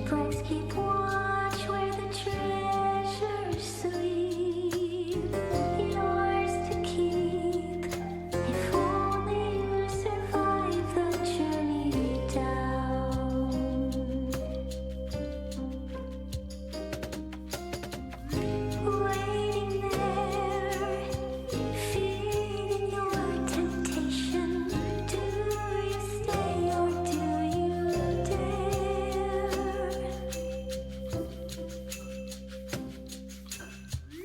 Shipwrecks keep watch where the treasures sleep. Yours to keep, if only you survive the journey down. Waiting there, feeding your temptation. Do you stay or do you dare?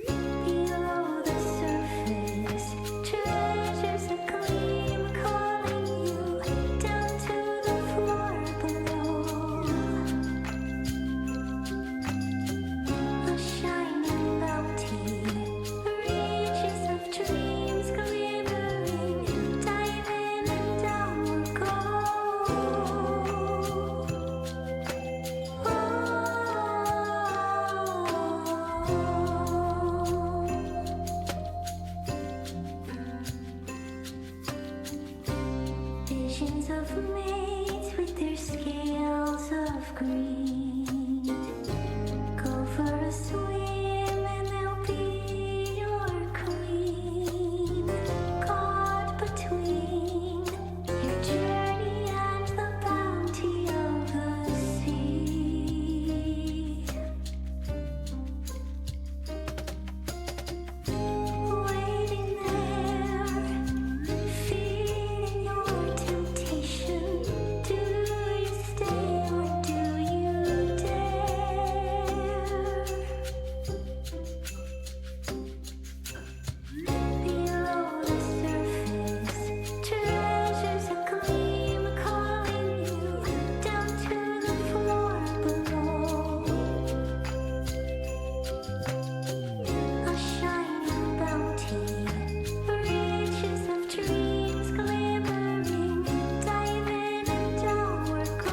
Below the surface, treasures a gleam calling you down to the floor below. A shining bounty, reaches of dreams glimmering. Dive in and down we'll go. Visions of mates with their scales of green. Go for a swim and they'll be your queen. Caught between your journey and the bounty of the sea. Waiting there, feeding your temptation. Do you stay or do you dare? Below the surface, treasures a gleam calling you down to the floor below. A shining bounty, riches of dreams glimmering. Dive in and downward go.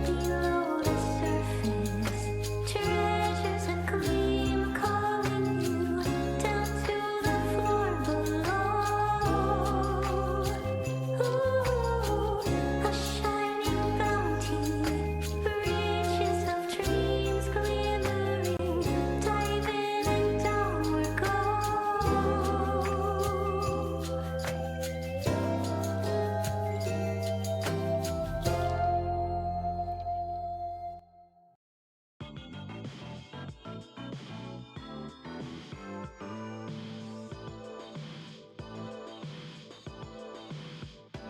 Below the surface, treasures a gleam calling you down to the floor below. A shining bounty, riches of dreams glimmering. Dive in and downward go.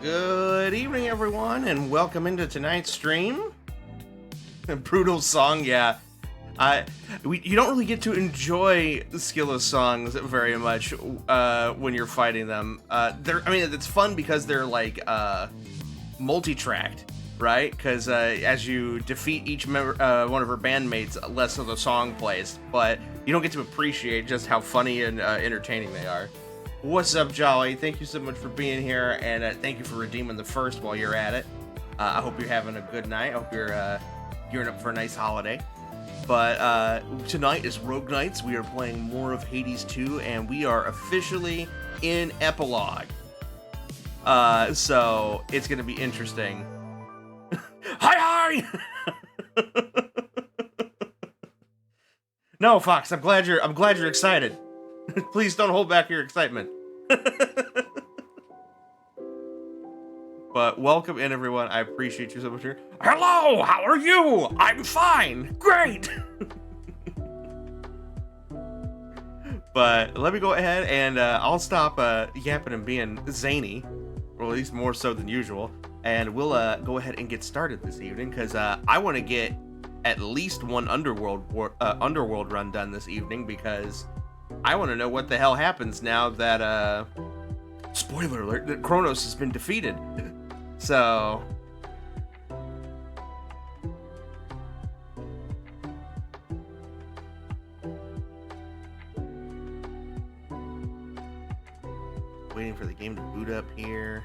Good evening, everyone, and welcome into tonight's stream. A brutal song, yeah. You don't really get to enjoy Skillos songs very much when you're fighting them. It's fun because they're like multi-tracked, right? Because as you defeat each member, one of her bandmates, less of the song plays, but you don't get to appreciate just how funny and entertaining they are. What's up, Jolly? Thank you so much for being here, and thank you for redeeming the first while you're at it. I hope you're having a good night. I hope you're gearing up for a nice holiday. But tonight is Rogue Nights. We are playing more of Hades 2, and we are officially in Epilogue. So it's gonna be interesting. Hi! No, Fox. I'm glad you're excited. Please don't hold back your excitement. But welcome in, everyone. I appreciate you so much here. Hello, how are you? I'm fine. Great. But let me go ahead and I'll stop yapping and being zany, or at least more so than usual, and we'll go ahead and get started this evening, because I want to get at least one Underworld run done this evening, because I want to know what the hell happens now that, spoiler alert, that Kronos has been defeated. So, for the game to boot up here.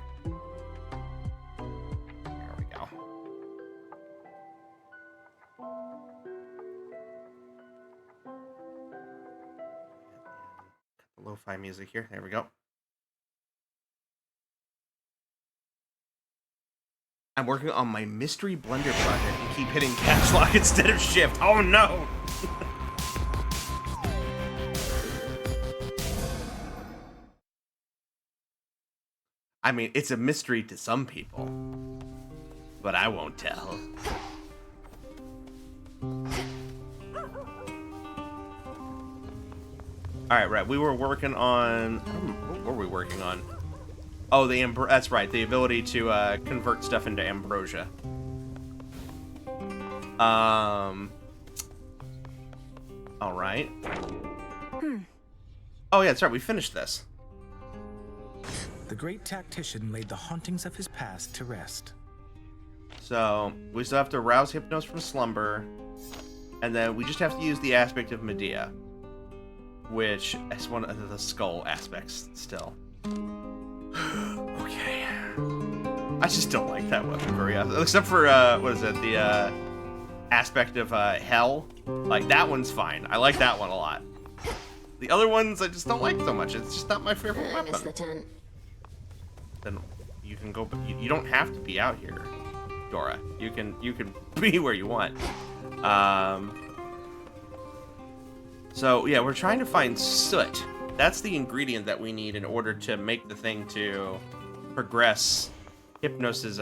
There we go. Lo-fi music here. There we go. I'm working on my mystery blender project and keep hitting caps lock instead of shift. Oh no! I mean, it's a mystery to some people, but I won't tell. Alright, right. We were working on... What were we working on? Oh, that's right. The ability to convert stuff into ambrosia. Alright. Oh, yeah, that's right. We finished this. The great tactician laid the hauntings of his past to rest. So, we still have to rouse Hypnos from slumber, and then we just have to use the aspect of Medea, which is one of the skull aspects still. Okay. I just don't like that weapon very often, except for, what is it, the aspect of hell. Like, that one's fine. I like that one a lot. The other ones I just don't like so much. It's just not my favorite I missed weapon. the tent. Then you can go, you don't have to be out here, Dora. You can be where you want. So yeah, we're trying to find soot. That's the ingredient that we need in order to make the thing to progress Hypnos's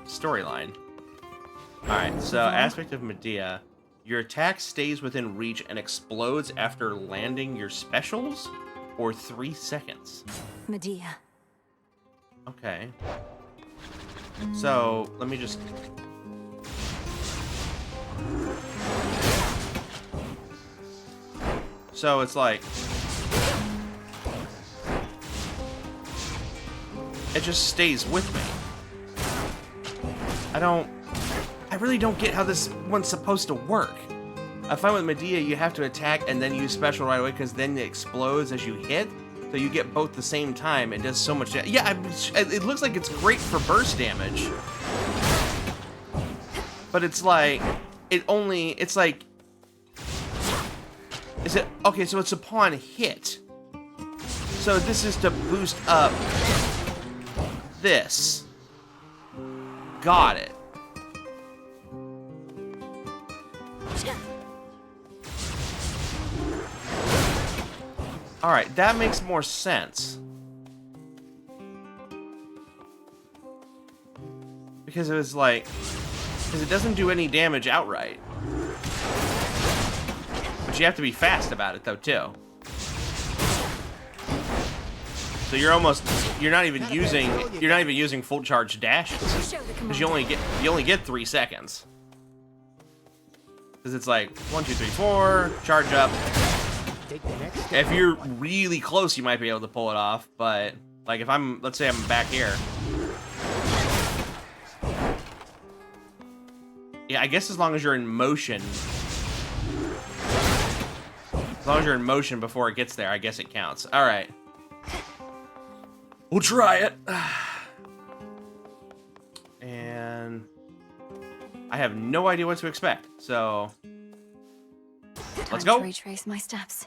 storyline. Alright, so aspect of Medea. Your attack stays within reach and explodes after landing your specials, or 3 seconds. Medea. Okay. So, let me just... So, it's like... It just stays with me. I really don't get how this one's supposed to work. I find with Medea, you have to attack and then use special right away, because then it explodes as you hit. So you get both the same time and does so much damage. Yeah, it looks like it's great for burst damage. But it's like, it's like... Is it... Okay, so it's upon hit. So this is to boost up this. Got it. Alright, that makes more sense. Because it was like... Because it doesn't do any damage outright. But you have to be fast about it, though, too. So you're not even using full charge dashes. Because you only get 3 seconds. Because it's like 1, 2, 3, 4, charge up. If you're really close, you might be able to pull it off, but like if let's say I'm back here. Yeah, I guess as long as you're in motion. As long as you're in motion before it gets there, I guess it counts. All right. We'll try it. And I have no idea what to expect, so let's go. Time to retrace my steps.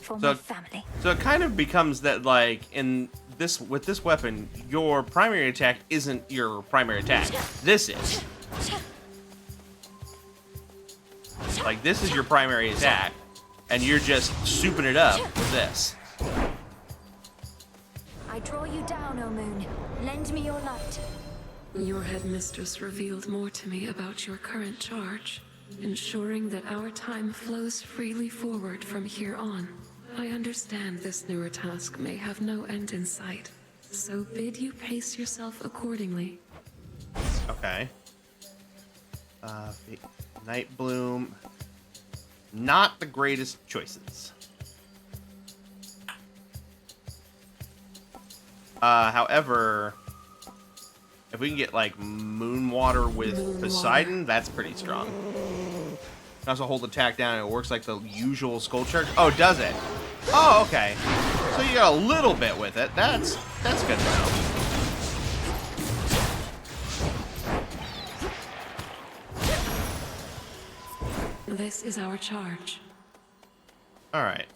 For my family. So it kind of becomes that, like, with this weapon, your primary attack isn't your primary attack. This is. Like, this is your primary attack, and you're just souping it up with this. I draw you down, O moon. Lend me your light. Your headmistress revealed more to me about your current charge, ensuring that our time flows freely forward from here on. I understand this newer task may have no end in sight, so bid you pace yourself accordingly. Okay. Night Bloom. Not the greatest choices. However, if we can get like Moon Water with Poseidon, that's pretty strong. also hold attack down and it works like the usual skull charge. Oh, does it? Oh, okay. So you got a little bit with it. That's good to know. This is our charge. All right.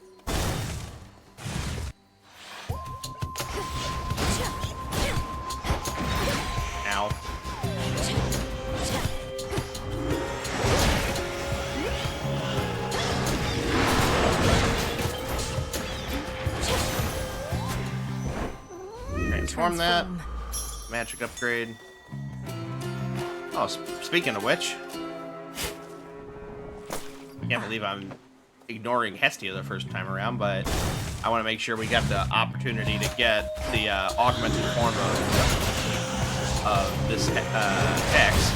Ow. Transform that. Magic upgrade. Oh, speaking of which, I can't believe I'm ignoring Hestia the first time around, but I want to make sure we got the opportunity to get the augmented form of this Hex.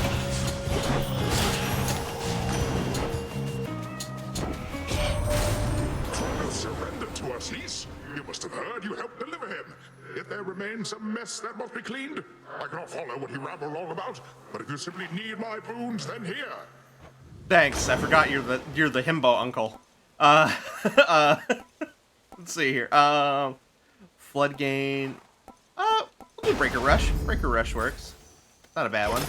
Surrender to us, Lys. You must have heard you helped deliver him. If there remains a mess that must be cleaned, I cannot follow what you ramble on about, but if you simply need my boons, then here. Thanks. I forgot you're the himbo uncle. Let's see here. Flood gain. We'll do Breaker Rush. Breaker Rush works. Not a bad one.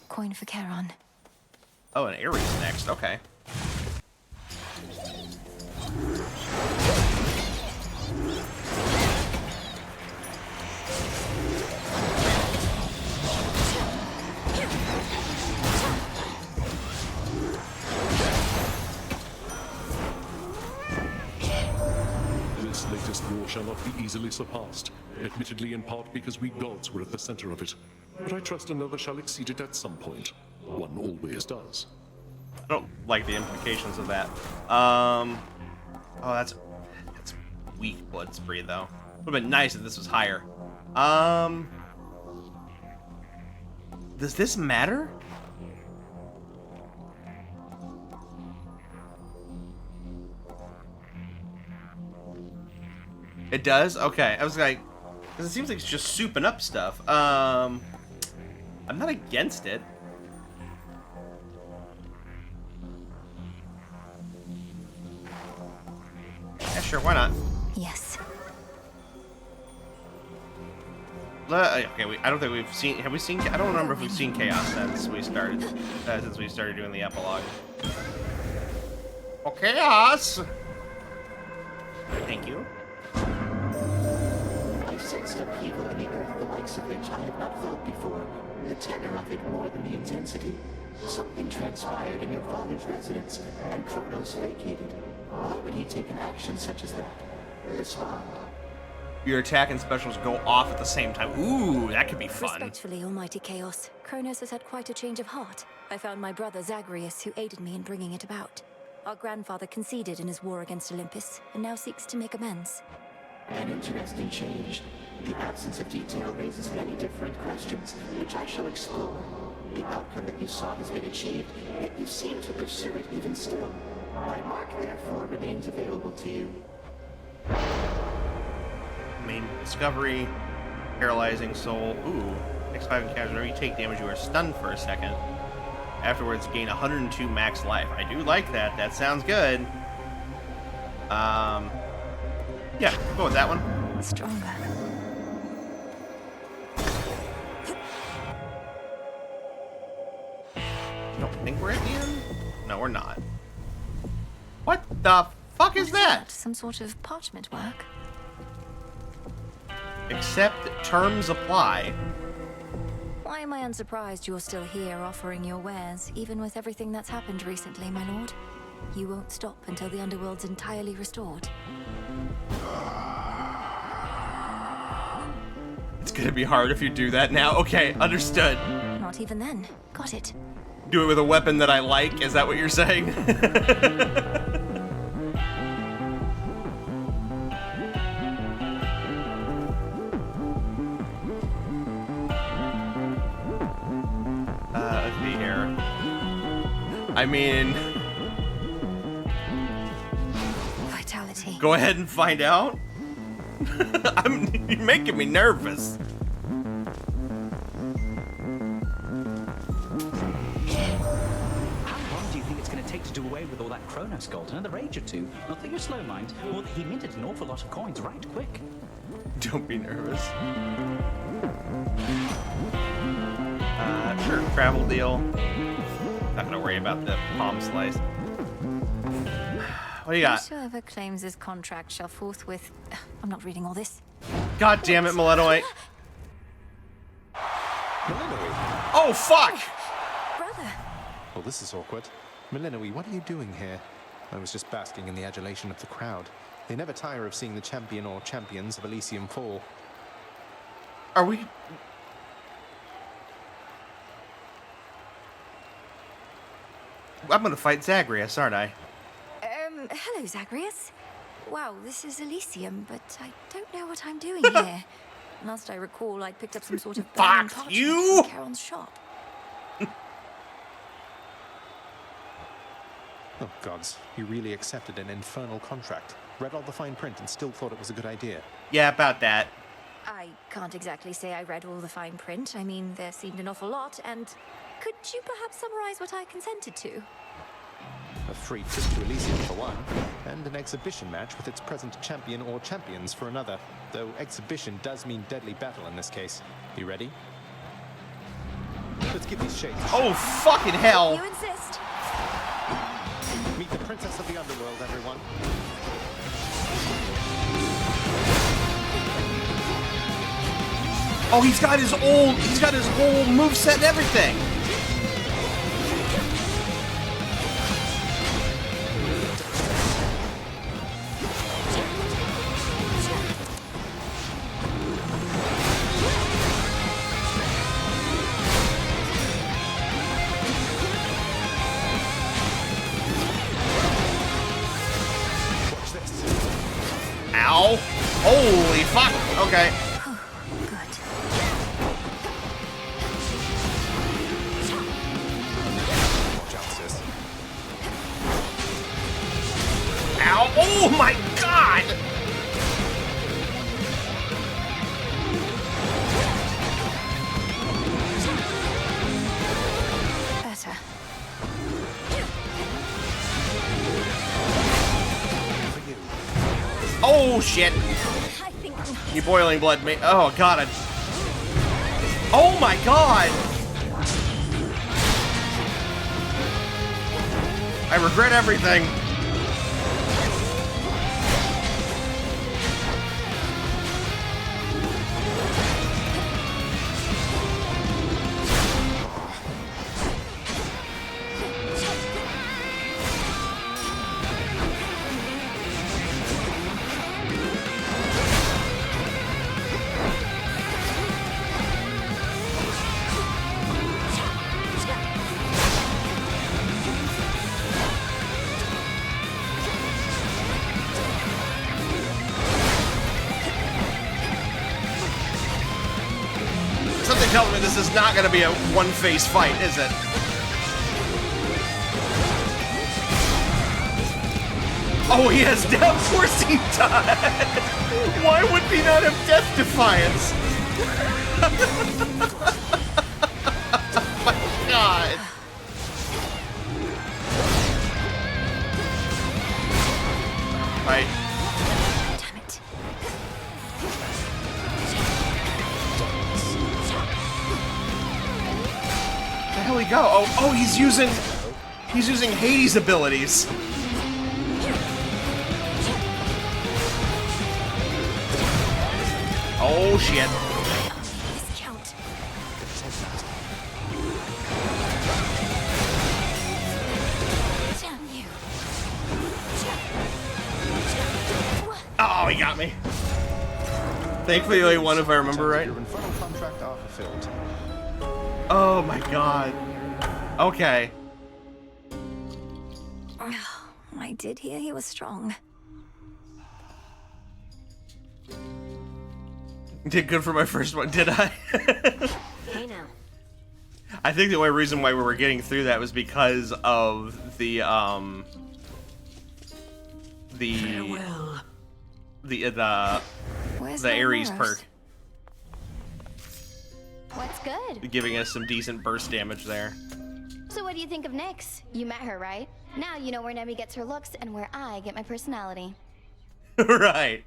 Coin for Charon. Oh, and Ares next. Okay. This latest war shall not be easily surpassed, admittedly in part because we gods were at the center of it. But I trust another shall exceed it at some point. One always does. I don't like the implications of that. Oh, that's weak blood spree though. Would have been nice if this was higher. Does this matter? It does? Okay. I was like, because it seems like it's just souping up stuff. I'm not against it. Yeah, sure, why not? Yes. Okay, I don't think we've seen. Have we seen? I don't remember if we've seen chaos since we started doing the epilogue. Oh, chaos! Thank you. I sensed upheaval in the earth the likes of which I had not felt before. The tenor of it more than the intensity. Something transpired in your father's residence, and Kronos vacated. Why would he take an action such as that? Respond. Your attack and specials go off at the same time. Ooh, that could be fun. Respectfully, Almighty Chaos, Kronos has had quite a change of heart. I found my brother Zagreus, who aided me in bringing it about. Our grandfather conceded in his war against Olympus, and now seeks to make amends. An interesting change. The absence of detail raises many different questions, which I shall explore. The outcome that you saw has been achieved, yet you seem to pursue it even still. My mark, therefore, remains available to you. Main discovery, paralyzing soul. Ooh, next 5 encounters. Whenever you take damage, you are stunned for a second. Afterwards, gain 102 max life. I do like that. That sounds good. Yeah, go with that one. Stronger. I don't think we're at the end. No, we're not. What the fuck is that? Some sort of parchment work? Except terms apply. Why am I unsurprised you're still here offering your wares, even with everything that's happened recently, my lord? You won't stop until the underworld's entirely restored. It's gonna be hard if you do that now. Okay, understood. Not even then. Got it. Do it with a weapon that I like? Is that what you're saying? Let's see here. I mean, Vitality. go ahead and find out. You're making me nervous. How long do you think it's going to take to to do away with all that Kronos gold another age or two. Not that you're slow, mind. Well, he minted an awful lot of coins right quick. Don't be nervous. Sure, travel deal. Not gonna worry about the palm slice. What do you got? Whosoever claims this contract shall forthwith... I'm not reading all this. God damn it, Milenoid. Oh, fuck! Brother! Well, this is awkward. Milenoid, what are you doing here? I was just basking in the adulation of the crowd. They never tire of seeing the champion or champions of Elysium fall. Are we... I'm gonna fight Zagreus, aren't I? Hello, Zagreus. Wow, this is Elysium, but I don't know what I'm doing here. Last I recall, I picked up some sort of burning Fuck parchment you! from Charon's shop. Oh, gods. You really accepted an infernal contract. Read all the fine print and still thought it was a good idea. Yeah, about that. I can't exactly say I read all the fine print. I mean, there seemed an awful lot, and could you perhaps summarize what I consented to? A free trip to Elysium for one, and an exhibition match with its present champion or champions for another. Though exhibition does mean deadly battle in this case. You ready? Let's give these shades a shot. Oh, fucking hell! You insist. Meet the princess of the underworld, everyone. Oh, he's got his whole moveset and everything! Ow! Holy fuck! Okay. Good. Watch out, sis. Ow! Oh my god! Better. Oh shit! I think You boiling blood, mate. Oh god! Oh my god! I regret everything. Something tells me this is not going to be a one-face fight, is it? Oh, he has death. Of course he does. Why would he not have death defiance? Oh my god. Right. damn it. Where the hell he go? Oh, he's using Hades' abilities. Oh shit. Discount. Damn you. Oh, he got me. Thankfully, only one if I remember right. Your infernal contract are fulfilled. Oh my god. Okay. I did hear he was strong. Did good for my first one, did I? Hey now. I think the only reason why we were getting through that was because of the Farewell. Where's the Ares Ouroboros? perk, What's good? giving us some decent burst damage there. So what do you think of Nyx? You met her, right? Now you know where Nemi gets her looks and where I get my personality. Right.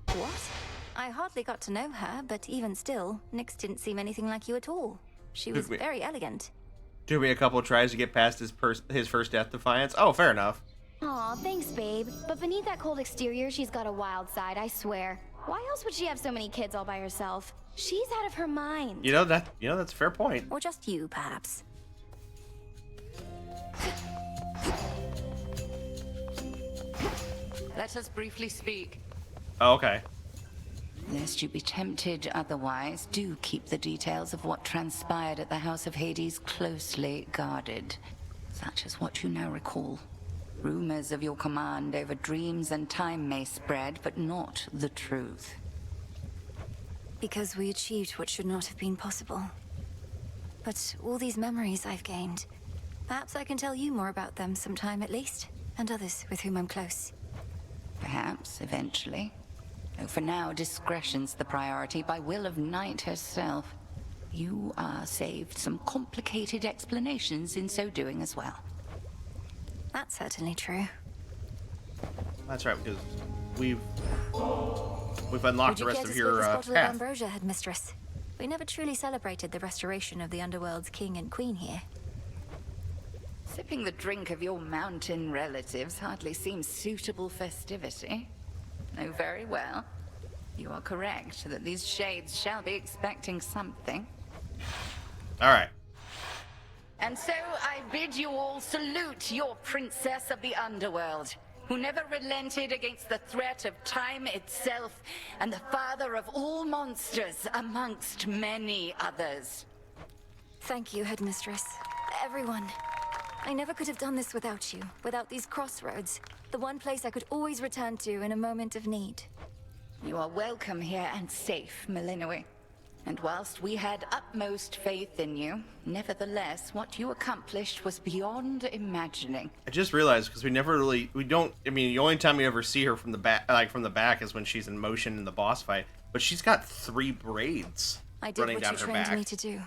What? I hardly got to know her, but even still, Nyx didn't seem anything like you at all. She was very elegant. Took me a couple of tries to get past his first death defiance. Oh, fair enough. Aw, thanks, babe. But beneath that cold exterior, she's got a wild side, I swear. Why else would she have so many kids all by herself? She's out of her mind. That's a fair point. Or just you, perhaps. Let us briefly speak. Oh, okay. Lest you be tempted otherwise, do keep the details of what transpired at the House of Hades closely guarded, such as what you now recall. Rumors of your command over dreams and time may spread, but not the truth. Because we achieved what should not have been possible. But all these memories I've gained, perhaps I can tell you more about them sometime at least, and others with whom I'm close. Perhaps, eventually. Though for now, discretion's the priority by will of Night herself. You are saved some complicated explanations in so doing as well. That's certainly true. That's right, because we've unlocked the rest of your bottle of path. ambrosia, Headmistress? We never truly celebrated the restoration of the Underworld's king and queen here. Sipping the drink of your mountain relatives hardly seems suitable festivity. Oh, very well. You are correct that these shades shall be expecting something. All right. And so I bid you all salute your princess of the underworld, who never relented against the threat of time itself, and the father of all monsters, amongst many others. Thank you, Headmistress. Everyone. I never could have done this without you, without these crossroads, the one place I could always return to in a moment of need. You are welcome here and safe, Melinoi. And whilst we had utmost faith in you, nevertheless, what you accomplished was beyond imagining. I just realized, because the only time we ever see her from the back is when she's in motion in the boss fight, but she's got 3 braids I did running what down you her trained back. me to do.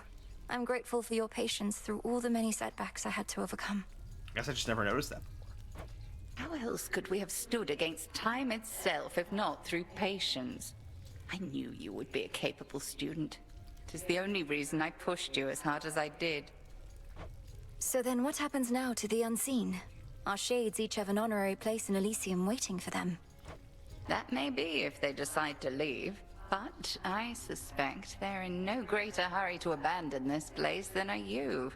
I'm grateful for your patience through all the many setbacks I had to overcome. I guess I just never noticed that. How else could we have stood against time itself if not through patience? I knew you would be a capable student. It is the only reason I pushed you as hard as I did. So then what happens now to the unseen? Our shades each have an honorary place in Elysium waiting for them. That may be if they decide to leave, but I suspect they're in no greater hurry to abandon this place than are you.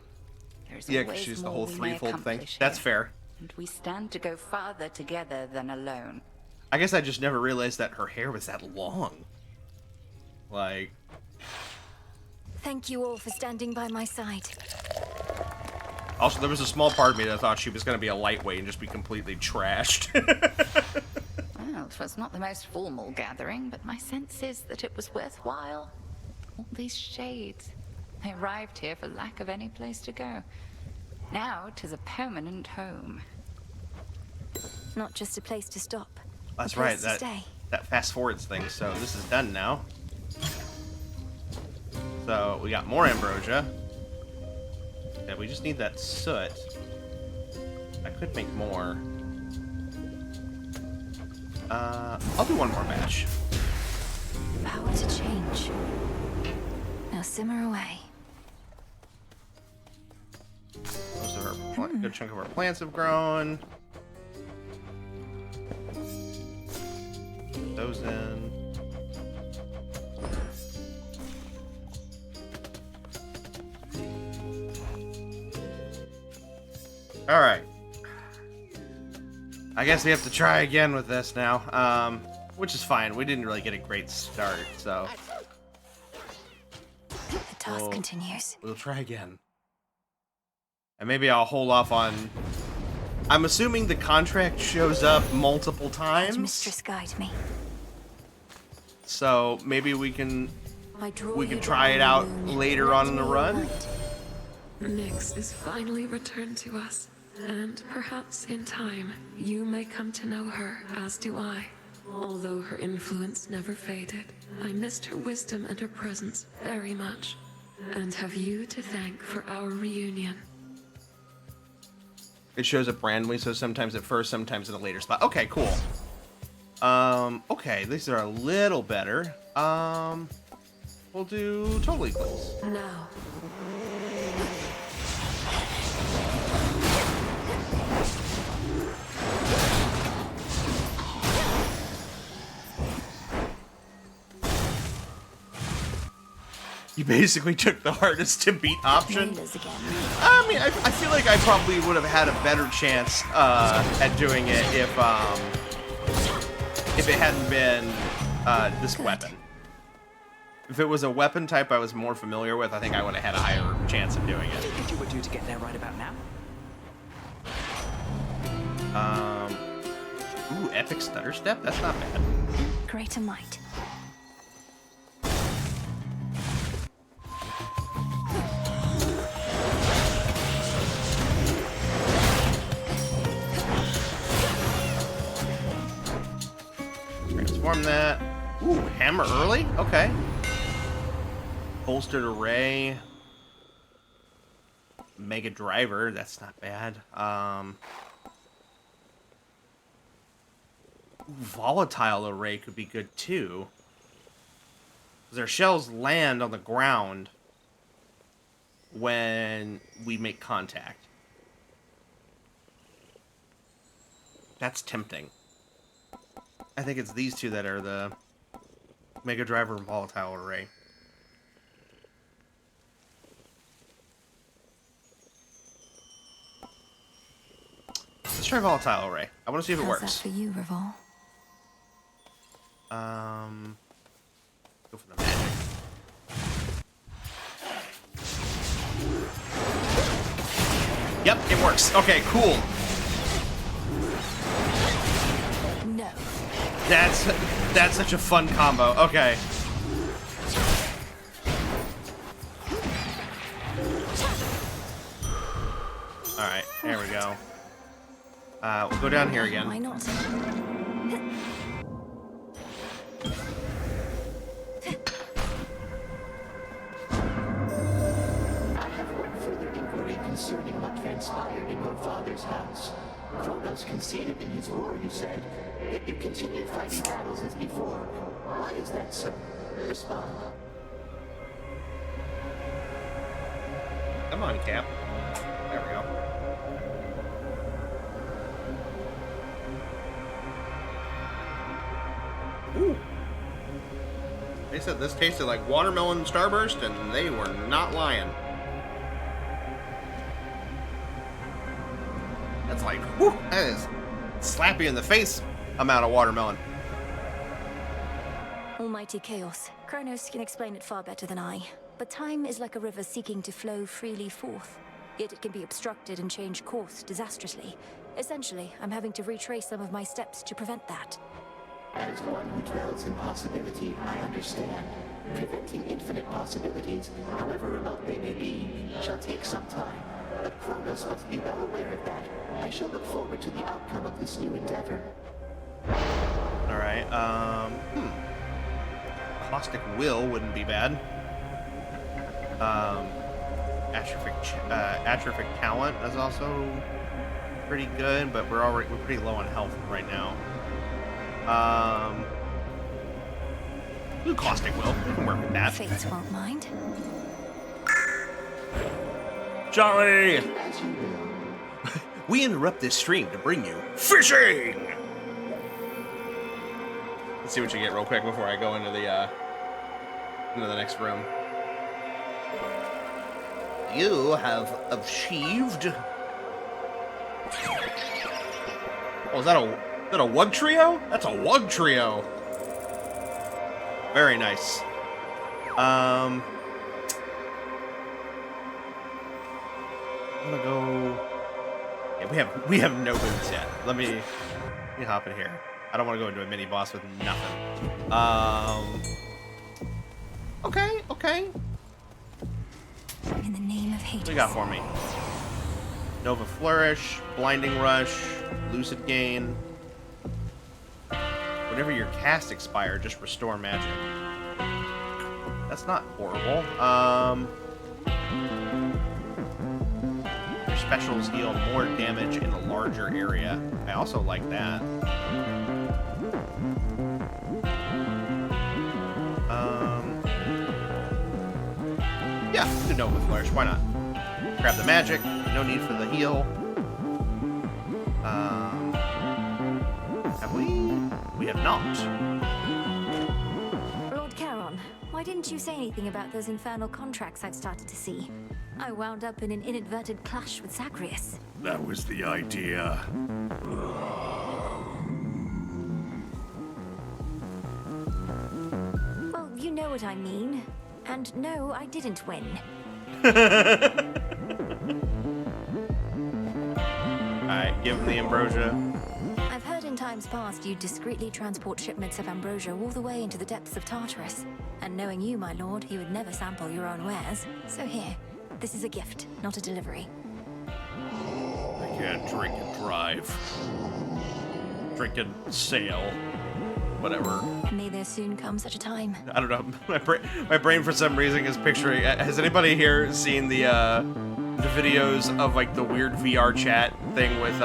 There's Yeah, always because she's the more whole we may threefold thing. accomplish That's here, fair. and we stand to go farther together than alone. I guess I just never realized that her hair was that long. Like... Thank you all for standing by my side. Also, there was a small part of me that thought she was going to be a lightweight and just be completely trashed. Well, it was not the most formal gathering, but my sense is that it was worthwhile. All these shades. They arrived here for lack of any place to go. Now 'tis a permanent home. Not just a place to stop. That's a right, place to stay. that fast forwards thing. So this is done now. So we got more ambrosia. Yeah, we just need that soot. I could make more. I'll do one more batch. Power to change. Now simmer away. Most of our good chunk of our plants have grown. Put those in. All right. I guess we have to try again with this now, which is fine. We didn't really get a great start, so The task continues. we'll try again. And maybe I'll hold off on... I'm assuming the contract shows up multiple times, Mistress, guide me. so maybe we can I draw we you can try it down, out moon. later Let on in the me run. light. Nyx is finally returned to us, and perhaps in time, you may come to know her, as do I. Although her influence never faded, I missed her wisdom and her presence very much, and have you to thank for our reunion. It shows up randomly, so sometimes at first, sometimes in a later spot. Okay, cool. Okay, these are a little better. We'll do Total Eclipse. Now. You basically took the hardest to beat option. I mean, I feel like I probably would have had a better chance at doing it if it hadn't been this weapon. If it was a weapon type I was more familiar with, I think I would have had a higher chance of doing it. I figured you were due to get there right about now. Ooh, epic stutter step? That's not bad. Greater might. Transform that. Ooh, hammer early? Okay. Bolstered array. Mega driver, that's not bad. Volatile array could be good too. Their shells land on the ground when we make contact. That's tempting. I think it's these two that are the Mega Driver and Volatile Array. Let's try Volatile Array. I want to see if it works. How's that for you, Revol? Go for the magic. Yep, it works. Okay, cool. No. That's such a fun combo. Okay. All right, there we go. We'll go down here again. Why not? Concerning what transpired in your father's house. Kronos conceded in his war, you said. Yet you continued fighting battles as before. Why is that so? Respond. Come on, Cap. There we go. Ooh. They said this tasted like watermelon starburst, and they were not lying. That's like, whew, that is slappy in the face amount of watermelon. Almighty chaos. Kronos can explain it far better than I. But time is like a river seeking to flow freely forth. Yet it can be obstructed and change course disastrously. Essentially, I'm having to retrace some of my steps to prevent that. As one who dwells in possibility, I understand. Preventing infinite possibilities, however remote they may be, shall take some time. But Kronos must be well aware of that. I shall look forward to the outcome of this new endeavor. Alright, Caustic Will wouldn't be bad. Atrophic Talent is also pretty good, but we're pretty low on health right now. Caustic Will, we can work with that. Fates won't mind. Jolly! We interrupt this stream to bring you fishing! Let's see what you get real quick before I go into the next room. You have achieved... Oh, is that a Wug Trio? That's a Wug Trio! Very nice. I'm gonna go... Yeah, we have no boots yet. Let me hop in here. I don't want to go into a mini boss with nothing. Okay. In the name of hate. What do you got for me? Nova Flourish, Blinding Rush, Lucid Gain. Whenever your cast expire, just restore magic. That's not horrible. There's specials deal more damage in a larger area. I also like that. Yeah, do Nova Flourish. Why not? Grab the magic. No need for the heal. Have we? We have not. Lord Charon, why didn't you say anything about those infernal contracts I'd started to see? I wound up in an inadvertent clash with Zagreus. That was the idea. Well, you know what I mean. And no, I didn't win. Alright, give him the ambrosia. I've heard in times past you discreetly transport shipments of ambrosia all the way into the depths of Tartarus. And knowing you, my lord, you would never sample your own wares. So here, this is a gift, not a delivery. I can't drink and drive. Drink and sail. Whatever. May there soon come such a time. I don't know. My brain for some reason is picturing. Has anybody here seen the videos of like the weird VR chat thing with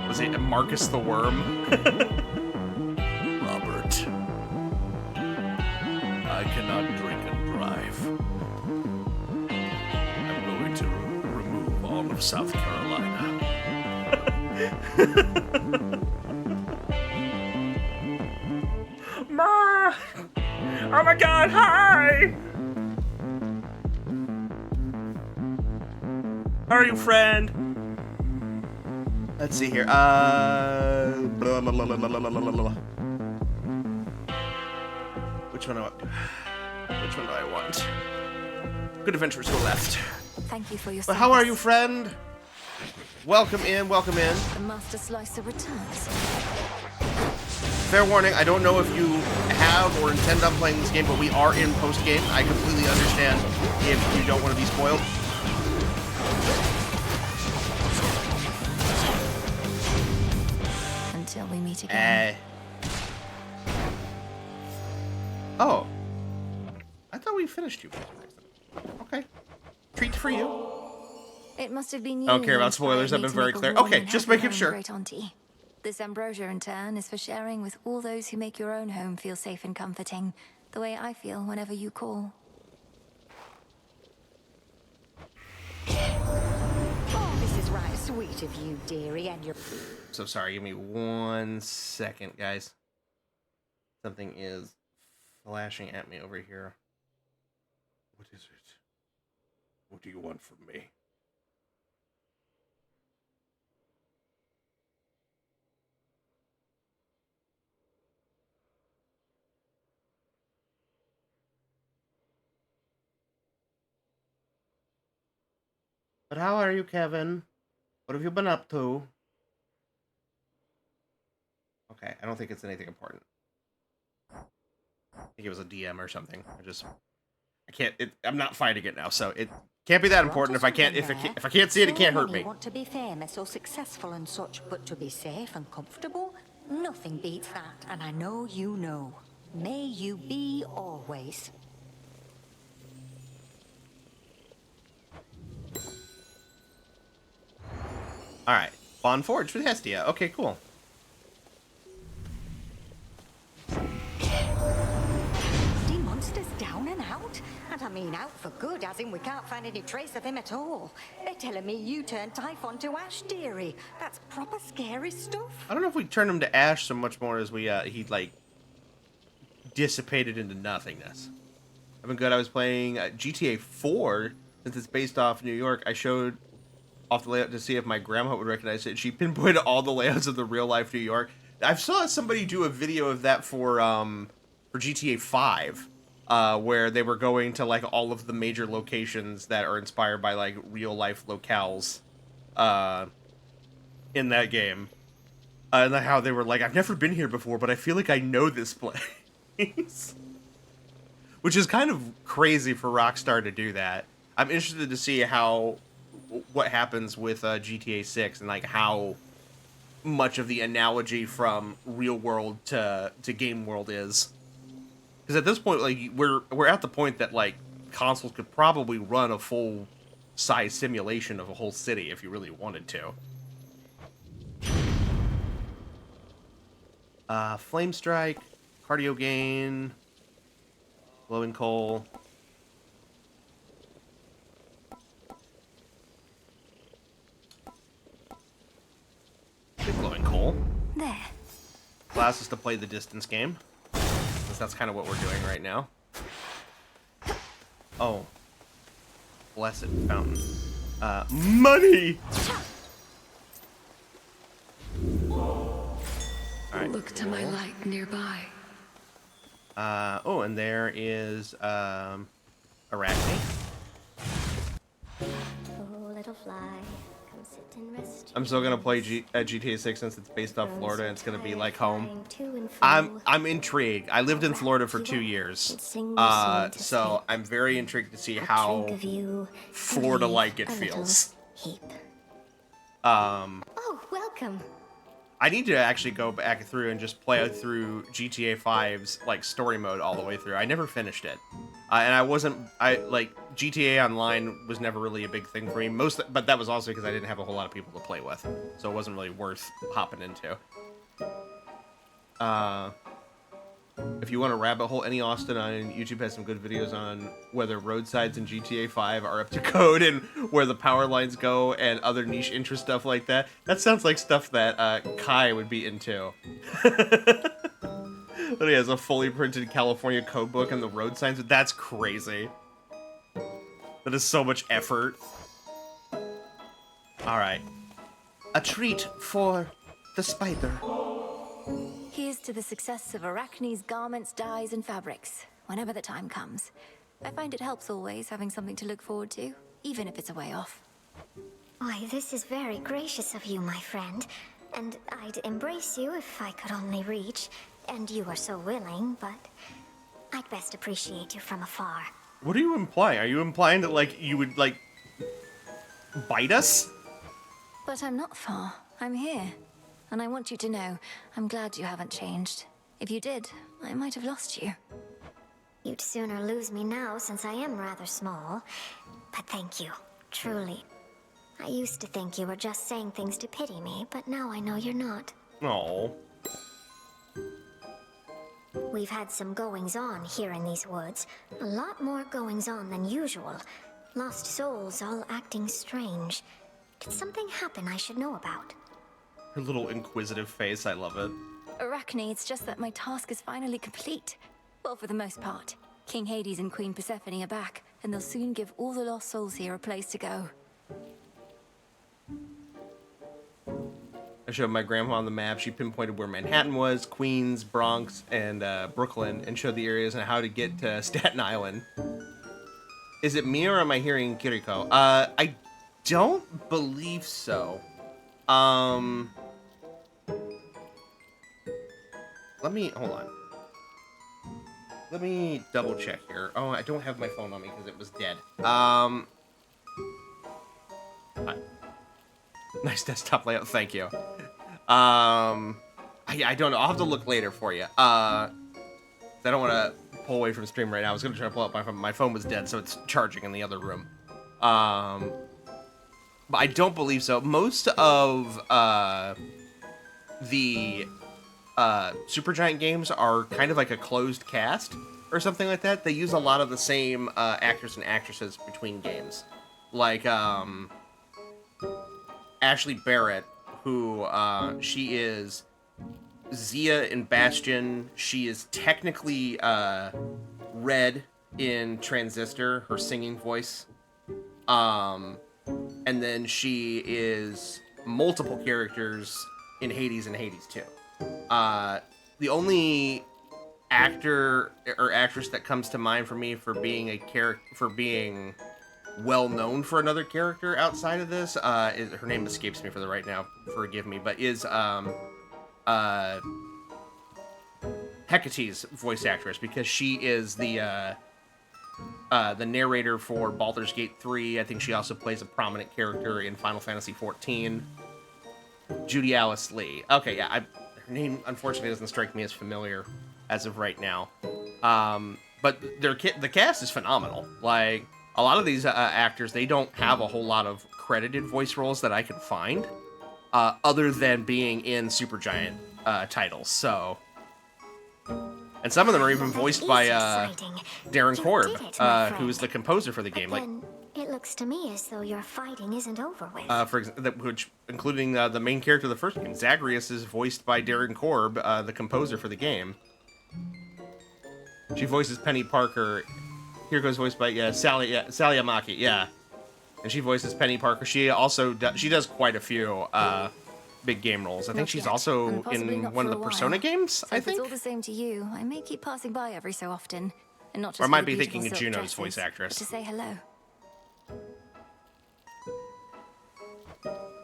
was it Marcus the Worm? Robert, I cannot drink and drive. I'm going to remove all of South Carolina. Ma! Oh my God! Hi! How are you, friend? Let's see here. Blah, blah, blah, blah, blah, blah, blah, blah. Which one do I want? Good adventures go left. Thank you for your But how are service. you, friend? Welcome in, welcome in. The Master Slicer returns. Fair warning, I don't know if you have or intend on playing this game, but we are in post-game. I completely understand if you don't want to be spoiled. Until we meet again. Oh. I thought we finished you. Okay. Treat for you. It must have been you. I don't care who about spoilers, I've inspired been me very to make clear. a warm Okay, and just happy making home, sure. Great Auntie. This ambrosia, in turn, is for sharing with all those who make your own home feel safe and comforting, the way I feel whenever you call. Oh, this is right sweet of you, dearie, and your... So sorry, give me 1 second, guys. Something is flashing at me over here. What is it? What do you want from me? But how are you, Kevin? What have you been up to? Okay, I don't think it's anything important. I think it was a DM or something. I can't. I'm not fighting it now, so it can't be that important. If I can't see it, it can't hurt me. You want to be famous or successful and such, but to be safe and comfortable, nothing beats that, and I know you know. May you be always. All right, Bond Forge with Hestia. Okay, cool. The monster's down and out? And I mean out for good, as in we can't find any trace of him at all. They're telling me you turned Typhon to ash, dearie. That's proper scary stuff. I don't know if we turned him to ash so much more as he like dissipated into nothingness. I've been good. I was playing GTA 4 since it's based off New York. I showed off the layout to see if my grandma would recognize it. She pinpointed all the layouts of the real life New York. I saw somebody do a video of that for GTA 5, where they were going to like all of the major locations that are inspired by like real life locales in that game. And how they were like, I've never been here before, but I feel like I know this place. Which is kind of crazy for Rockstar to do that. I'm interested to see what happens with GTA 6 and like how much of the analogy from real world to game world is. Because at this point, like we're at the point that like consoles could probably run a full size simulation of a whole city if you really wanted to. Flame Strike, Cardio Gain, Glowing Coal. Glowing Coal. There. Allows us to play the distance game. Since that's kind of what we're doing right now. Oh. Blessed fountain. Money! Alright. Look to my light nearby. Oh, and there is, Arachne. Oh, little fly, come sit and rest. I'm still gonna play GTA 6 since it's based off Florida and it's gonna be like home. To and fro. I'm intrigued. I lived in Florida for 2 years. So I'm very intrigued to see how Florida-like it feels. Oh, welcome. I need to actually go back through and just play through GTA 5's like story mode all the way through. I never finished it, and GTA Online was never really a big thing for me. But that was also because I didn't have a whole lot of people to play with, so it wasn't really worth hopping into. If you want to rabbit hole, any Austin on YouTube has some good videos on whether roadsides in GTA 5 are up to code and where the power lines go and other niche interest stuff like that. That sounds like stuff that Kai would be into. But he has a fully printed California code book and the road signs. That's crazy. That is so much effort. Alright. A treat for the spider. Here's to the success of Arachne's garments, dyes, and fabrics, whenever the time comes. I find it helps always having something to look forward to, even if it's a way off. Why, this is very gracious of you, my friend. And I'd embrace you if I could only reach. And you are so willing, but I'd best appreciate you from afar. What are you implying? Are you implying that, like, you would, like, bite us? But I'm not far. I'm here. And I want you to know, I'm glad you haven't changed. If you did, I might have lost you. You'd sooner lose me now, since I am rather small. But thank you, truly. I used to think you were just saying things to pity me, but now I know you're not. Oh. We've had some goings-on here in these woods. A lot more goings-on than usual. Lost souls all acting strange. Did something happen I should know about? Her little inquisitive face, I love it. Arachne, it's just that my task is finally complete. Well, for the most part. King Hades and Queen Persephone are back, and they'll soon give all the lost souls here a place to go. I showed my grandma on the map. She pinpointed where Manhattan was, Queens, Bronx, and Brooklyn, and showed the areas and how to get to Staten Island. Is it me or am I hearing Kiriko? I don't believe so. Hold on. Let me double check here. Oh, I don't have my phone on me because it was dead. Nice desktop layout, thank you. I don't know, I'll have to look later for you. I don't want to pull away from stream right now. I was going to try to pull up my phone. My phone was dead, so it's charging in the other room. But I don't believe so. Most of the Supergiant games are kind of like a closed cast or something like that. They use a lot of the same actors and actresses between games. Like Ashley Barrett, who she is Zia in Bastion. She is technically Red in Transistor, her singing voice. And then she is multiple characters in Hades and Hades 2. The only actor or actress that comes to mind for me for being well known for another character outside of this is, her name escapes me for the right now, forgive me, but is Hecate's voice actress, because she is the narrator for Baldur's Gate 3. I think she also plays a prominent character in Final Fantasy 14. Judy Alice Lee. Okay, yeah, her name unfortunately doesn't strike me as familiar as of right now. But the cast is phenomenal. Like, a lot of these actors, they don't have a whole lot of credited voice roles that I can find, other than being in Supergiant titles. So, and some of them are even voiced by Darren Korb, who's the composer for the game. Like, it looks to me as though your fighting isn't over with. which including the main character of the first game, Zagreus, is voiced by Darren Korb, the composer for the game. She voices Penny Parker. Hiriko's voiced by Sally Amaki, yeah, and she voices Penny Parker. She also she does quite a few big game roles. I think she's also in one of the Persona games. So I if think. it's all the same to you, I may keep passing by every so often, and not just. Or I for might the be beautiful thinking of silk Juno's dresses, voice actress. but to say hello.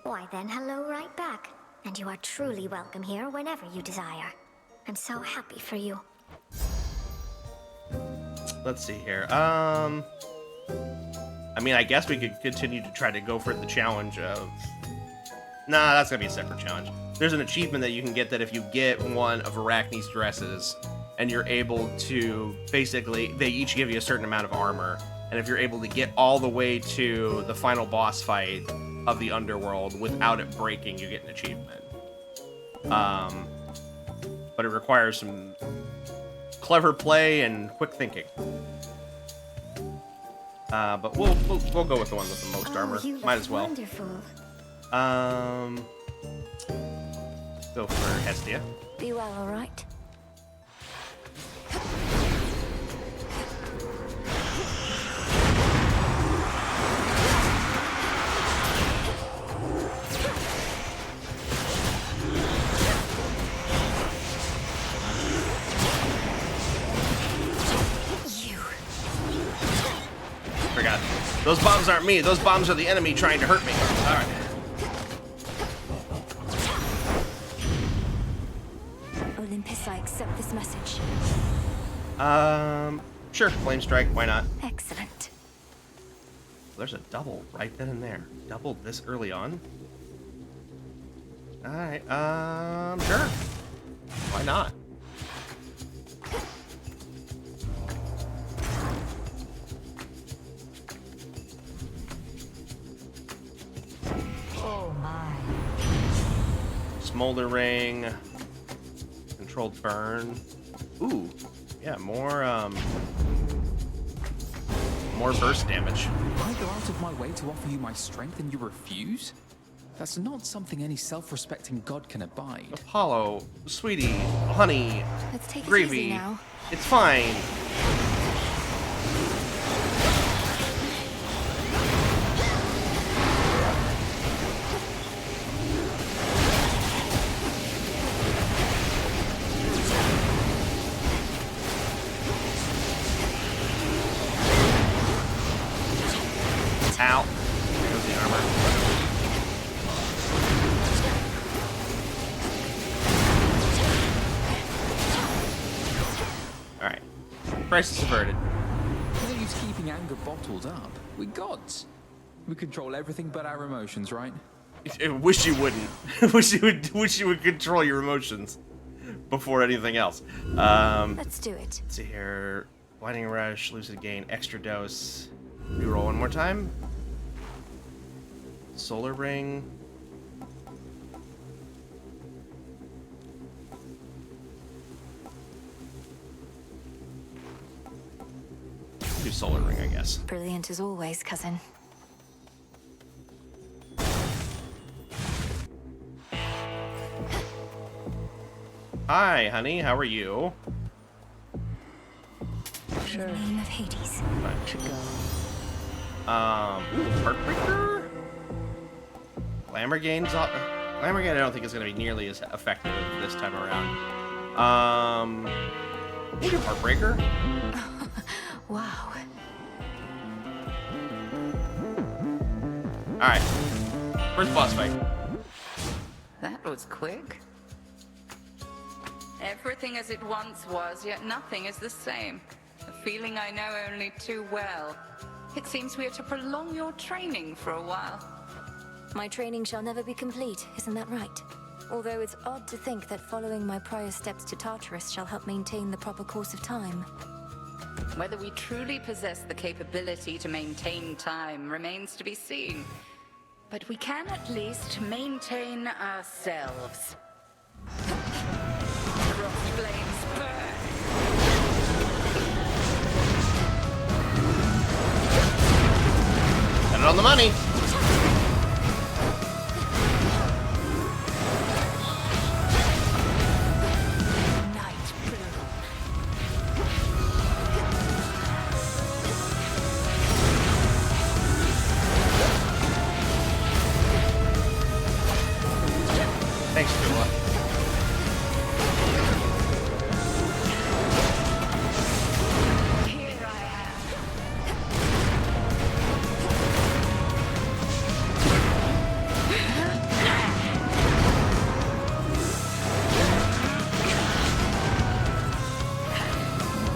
Why then, hello right back. And you are truly welcome here whenever you desire. I'm so happy for you. Let's see here. I mean, I guess we could continue to try to go for the challenge of... Nah, that's gonna be a separate challenge. There's an achievement that you can get that if you get one of Arachne's dresses, and you're able to... Basically, they each give you a certain amount of armor, and if you're able to get all the way to the final boss fight of the Underworld without it breaking, you get an achievement. But it requires some clever play and quick thinking. But we'll go with the one with the most armor. Might as well. Wonderful. Go for Hestia. Be well, all right. Forgot. Those bombs aren't me. Those bombs are the enemy trying to hurt me. All right. Olympus, I accept this message. Sure. Flame strike. Why not? Excellent. There's a double right then and there. Doubled this early on. All right. Sure. Why not? Oh my. Smolder ring. Controlled burn. Ooh. Yeah, more burst damage. I go out of my way to offer you my strength and you refuse? That's not something any self-respecting god can abide. Apollo, sweetie, honey, Let's take it gravy. easy now. It's fine. Ow. There goes the armor. Alright. Crisis averted. No use keeping anger bottled up. We're gods. We control everything but our emotions, right? I wish you wouldn't. wish you would control your emotions before anything else. Let's do it. Let's see here. Blinding Rush, Lucid Gain, Extra Dose. Reroll one more time. Solar Ring. Do Solar Ring, I guess. Brilliant as always, cousin. Hi, honey. How are you? In the name of Hades. Heartbreaker? Lamborghini's Lamborghini I don't think is going to be nearly as effective this time around. We'll do Heartbreaker. Wow. Alright. First boss fight. That was quick. Everything as it once was, yet nothing is the same. A feeling I know only too well. It seems we are to prolong your training for a while. My training shall never be complete, isn't that right? Although it's odd to think that following my prior steps to Tartarus shall help maintain the proper course of time. Whether we truly possess the capability to maintain time remains to be seen. But we can at least maintain ourselves. Cross flames burn. Got it on the money. Thanks, Tula. Here I am.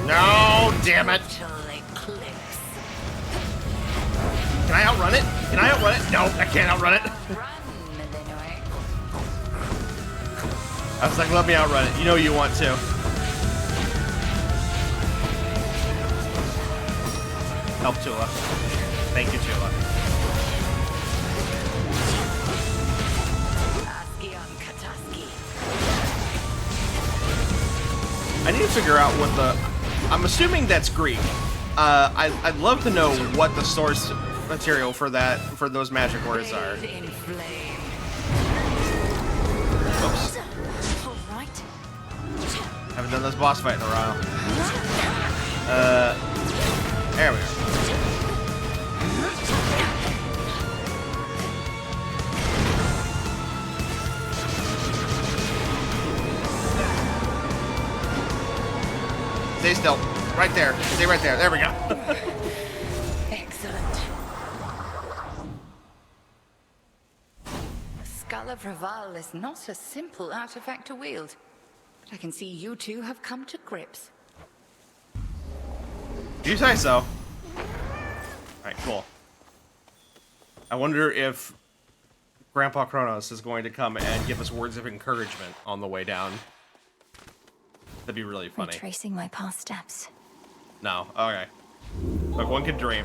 No, damn it. Can I outrun it? Can I outrun it? No, I can't outrun it. I was like, let me outrun it. You know you want to. Help Tula. Thank you, Tula. I need to figure out what the... I'm assuming that's Greek. I'd love to know what the source material for those magic words are. Oops. Haven't done this boss fight in a while. There we go. Stay still. Right there. Stay right there. There we go. Excellent. The Skull of Raval is not a simple artifact to wield. But I can see you two have come to grips. You say so. Alright, cool. I wonder if Grandpa Kronos is going to come and give us words of encouragement on the way down. That'd be really funny. Retracing my past steps. No. Okay. Look, one could dream.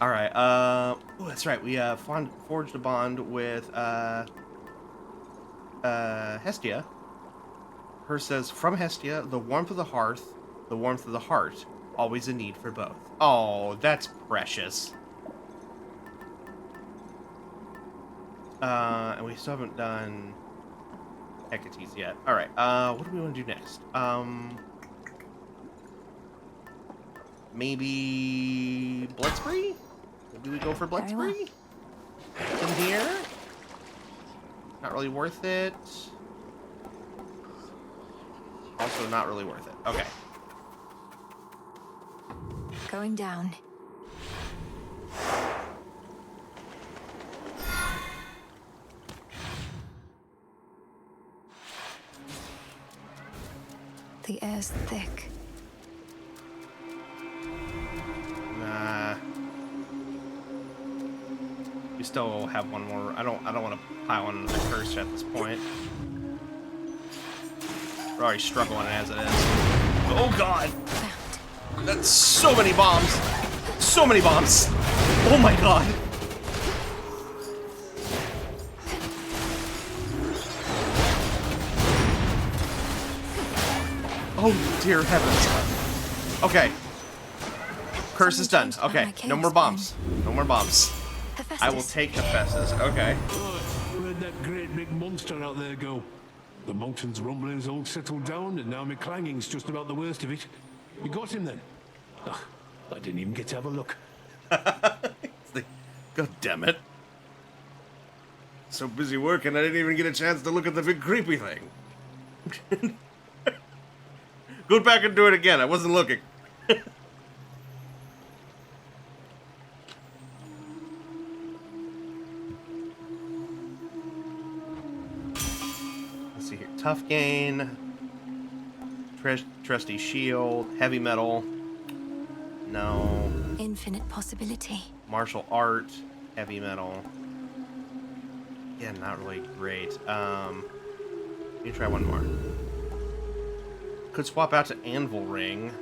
Alright, oh, that's right. We forged a bond with Hestia. Her says, from Hestia, the warmth of the hearth, the warmth of the heart, always a need for both. Oh, that's precious. And we still haven't done Hecate's yet. Alright, what do we want to do next? Maybe Blood Spree? Maybe we go for Blood Spree? In here? Not really worth it. Also not really worth it. Okay. Going down. The air's thick. Nah. We still have one more. I don't want to pile on the curse at this point. We're already struggling as it is. Oh god! That's so many bombs! So many bombs! Oh my god! Oh dear heavens. Okay. Curse is done. Okay, no more bombs. No more bombs. I will take Hephaestus. Okay. Where'd that great big monster out there go? The mountain's rumbling's all settled down, and now my clanging's just about the worst of it. You got him then? Ugh, I didn't even get to have a look. God damn it. So busy working, I didn't even get a chance to look at the big creepy thing. Go back and do it again. I wasn't looking. Let's see here. Tough gain. Trusty shield. Heavy metal. No. Infinite possibility. Martial art. Heavy metal. Yeah, not really great. Let me try one more. Could swap out to Anvil Ring.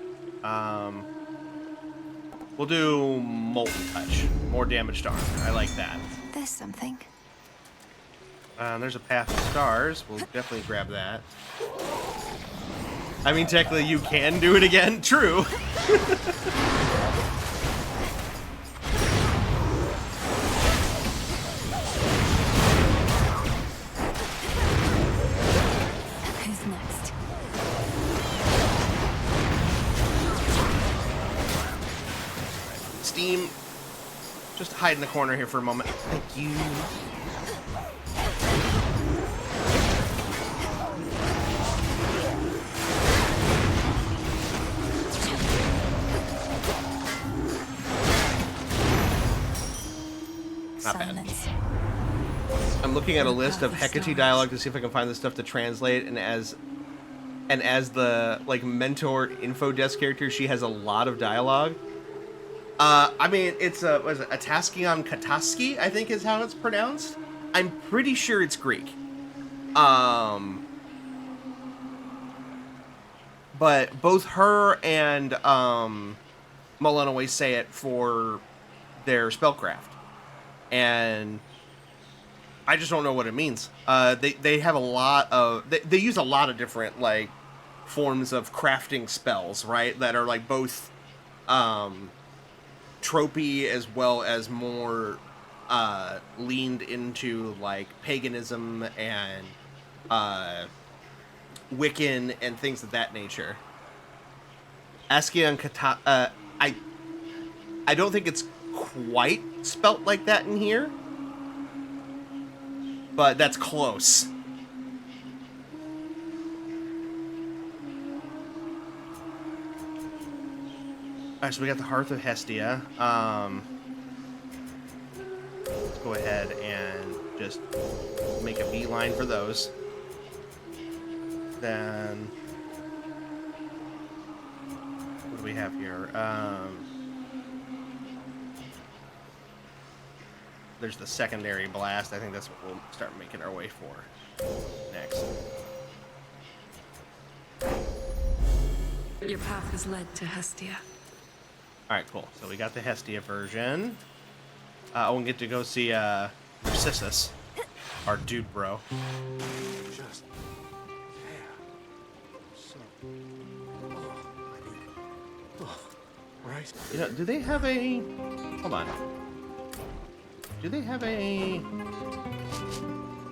We'll do Molten Touch. More damage to armor. I like that. There's something. There's a Path of Stars. We'll definitely grab that. I mean, technically, you can do it again. True. Who's next? Steam. Just hide in the corner here for a moment. Thank you. Not bad. I'm looking at a list of Hecate dialogue to see if I can find the stuff to translate, and as the like mentor info desk character, she has a lot of dialogue. I mean, it's what is it? Ataskion Kataski, I think is how it's pronounced. I'm pretty sure it's Greek. But both her and Mullen always say it for their spellcraft. And I just don't know what it means. They have a lot of... They use a lot of different, like, forms of crafting spells, right? That are, like, both tropey as well as more leaned into, like, paganism and Wiccan and things of that nature. Askion Kata... I don't think it's quite spelt like that in here, but that's close. Alright, so we got the Hearth of Hestia. Let's go ahead and just make a beeline for those. Then what do we have here? There's the secondary blast. I think that's what we'll start making our way for next. Your path has led to Hestia. Alright, cool. So we got the Hestia version. We'll get to go see Narcissus, our dude bro. Just right. You know, do they have a... Hold on. Do they have a...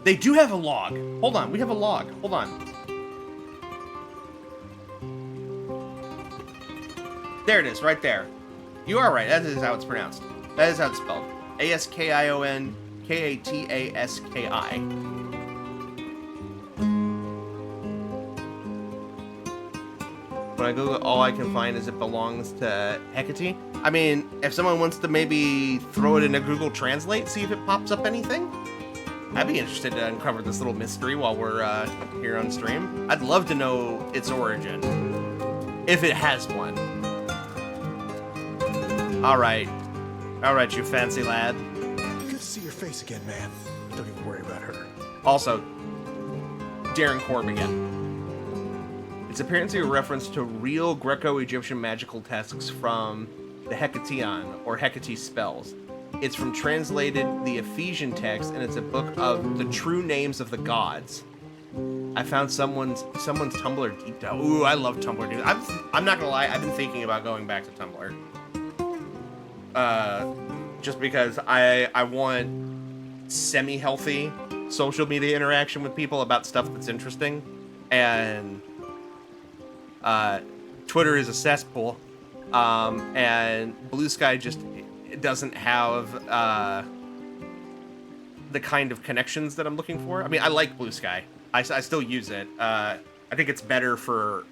They do have a log. Hold on, we have a log. Hold on. There it is, right there. You are right, that is how it's pronounced. That is how it's spelled. A-S-K-I-O-N-K-A-T-A-S-K-I. When I Google, all I can find is it belongs to Hecate. I mean, if someone wants to maybe throw it into Google Translate, see if it pops up anything, I'd be interested to uncover this little mystery while we're here on stream. I'd love to know its origin, if it has one. All right, you fancy lad. Good to see your face again, man. Don't even worry about her. Also, Darren Korb again. It's apparently a reference to real Greco-Egyptian magical texts from the Hecateon, or Hecate spells. It's from translated the Ephesian text, and it's a book of the true names of the gods. I found someone's Tumblr deep dive. Ooh, I love Tumblr, dude. I'm not gonna lie, I've been thinking about going back to Tumblr. Just because I want semi-healthy social media interaction with people about stuff that's interesting, and Twitter is a cesspool, and Blue Sky just doesn't have the kind of connections that I'm looking for. I mean, I like Blue Sky. I still use it. I think it's better for...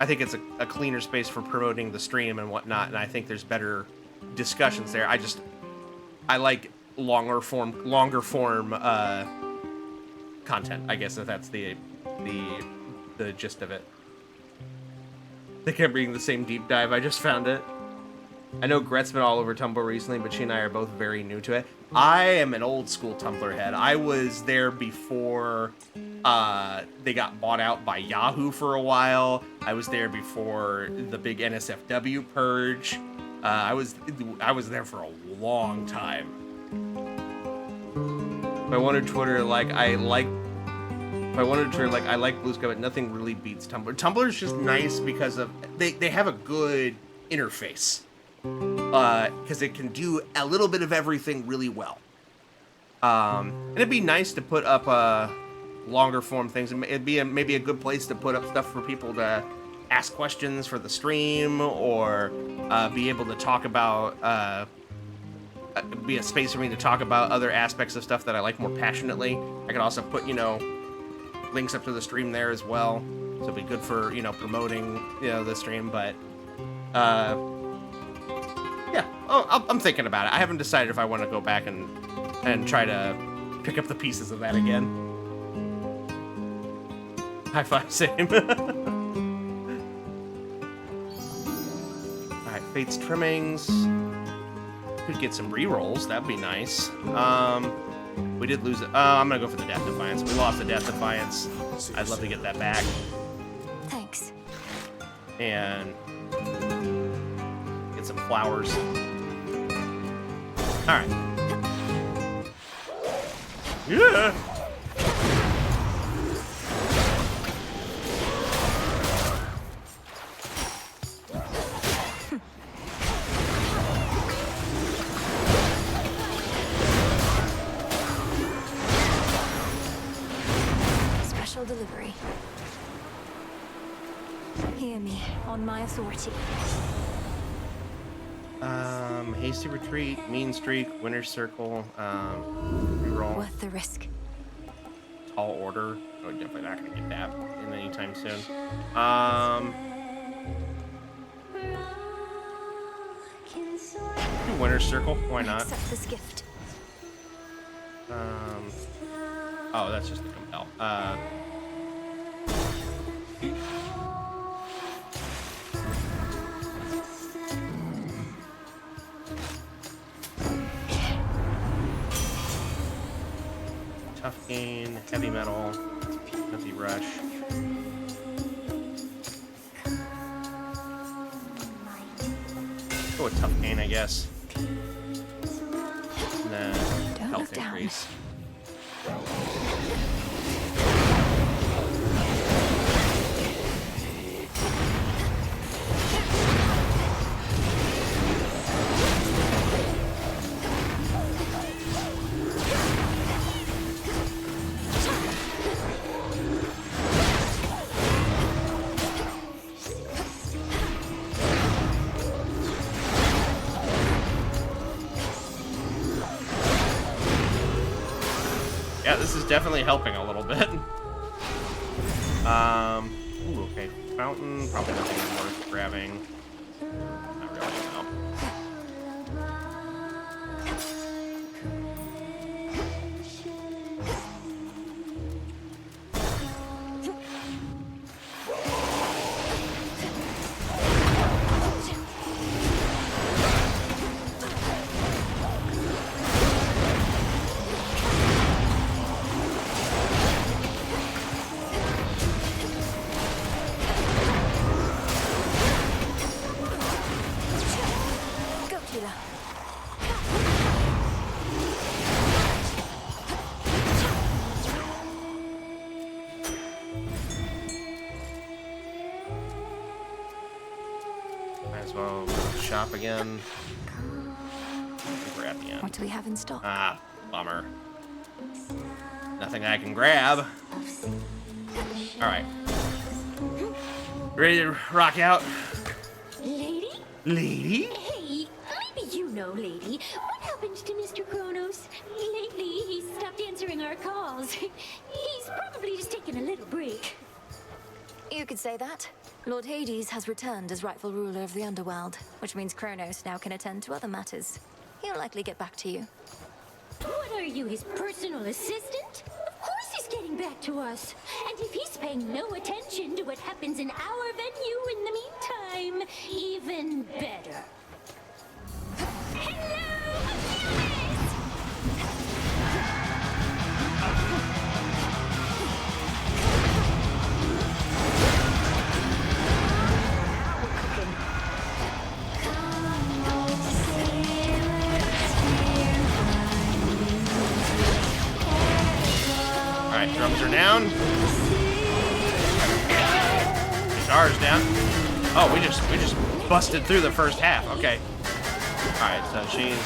I think it's a cleaner space for promoting the stream and whatnot, and I think there's better discussions there. I like longer form content, I guess, if that's the gist of it. I think I'm reading the same deep dive. I just found it. I know Gret's been all over Tumblr recently, but she and I are both very new to it. I am an old school Tumblr head. I was there before They got bought out by Yahoo for a while. I was there before the big NSFW purge. I was there for a long time. If I wanted Twitter like I like Blue Sky, but nothing really beats Tumblr. Tumblr is just nice because of they have a good interface. Because it can do a little bit of everything really well. And it'd be nice to put up longer form things. It'd be maybe a good place to put up stuff for people to ask questions for the stream, or be able to talk about, be a space for me to talk about other aspects of stuff that I like more passionately. I could also put, links up to the stream there as well. So it'd be good for, promoting, the stream, but, yeah, I'm thinking about it. I haven't decided if I want to go back and try to pick up the pieces of that again. High five, same. Alright, Fate's Trimmings. Could get some rerolls, that'd be nice. We did lose it. I'm gonna go for the Death Defiance. We lost the Death Defiance. I'd love to get that back. Thanks. And get some flowers. Alright. Yeah! Special delivery. Hear me, on my authority. Hasty Retreat, Mean Streak, Winner's Circle, reroll. Worth the risk. Tall Order. Oh, definitely not gonna get that in anytime soon. Winner's Circle, why not? Accept this gift. Oh, that's just the compel. Tough Gain, Heavy Metal, Heavy Rush. Go with Tough Gain, I guess. And then health increase. Yeah, this is definitely helping a little bit. Ooh, okay. Fountain, probably nothing worth grabbing. Not really, no. Might as well shop again. I think we're at the end. What do we have in stock? Ah, bummer. Nothing I can grab. Alright. Ready to rock out? Lady? Lady? Hey, maybe you know, lady. What happened to Mr. Kronos? Lately, he's stopped answering our calls. He's probably just taking a little break. You could say that. Lord Hades has returned as rightful ruler of the underworld, which means Kronos now can attend to other matters. He'll likely get back to you. What are you, his personal assistant? Of course he's getting back to us. And if he's paying no attention to what happens in our venue in the meantime, even better. Hello, down. Guitar's down. Oh, we just busted through the first half. Okay. All right, so she's.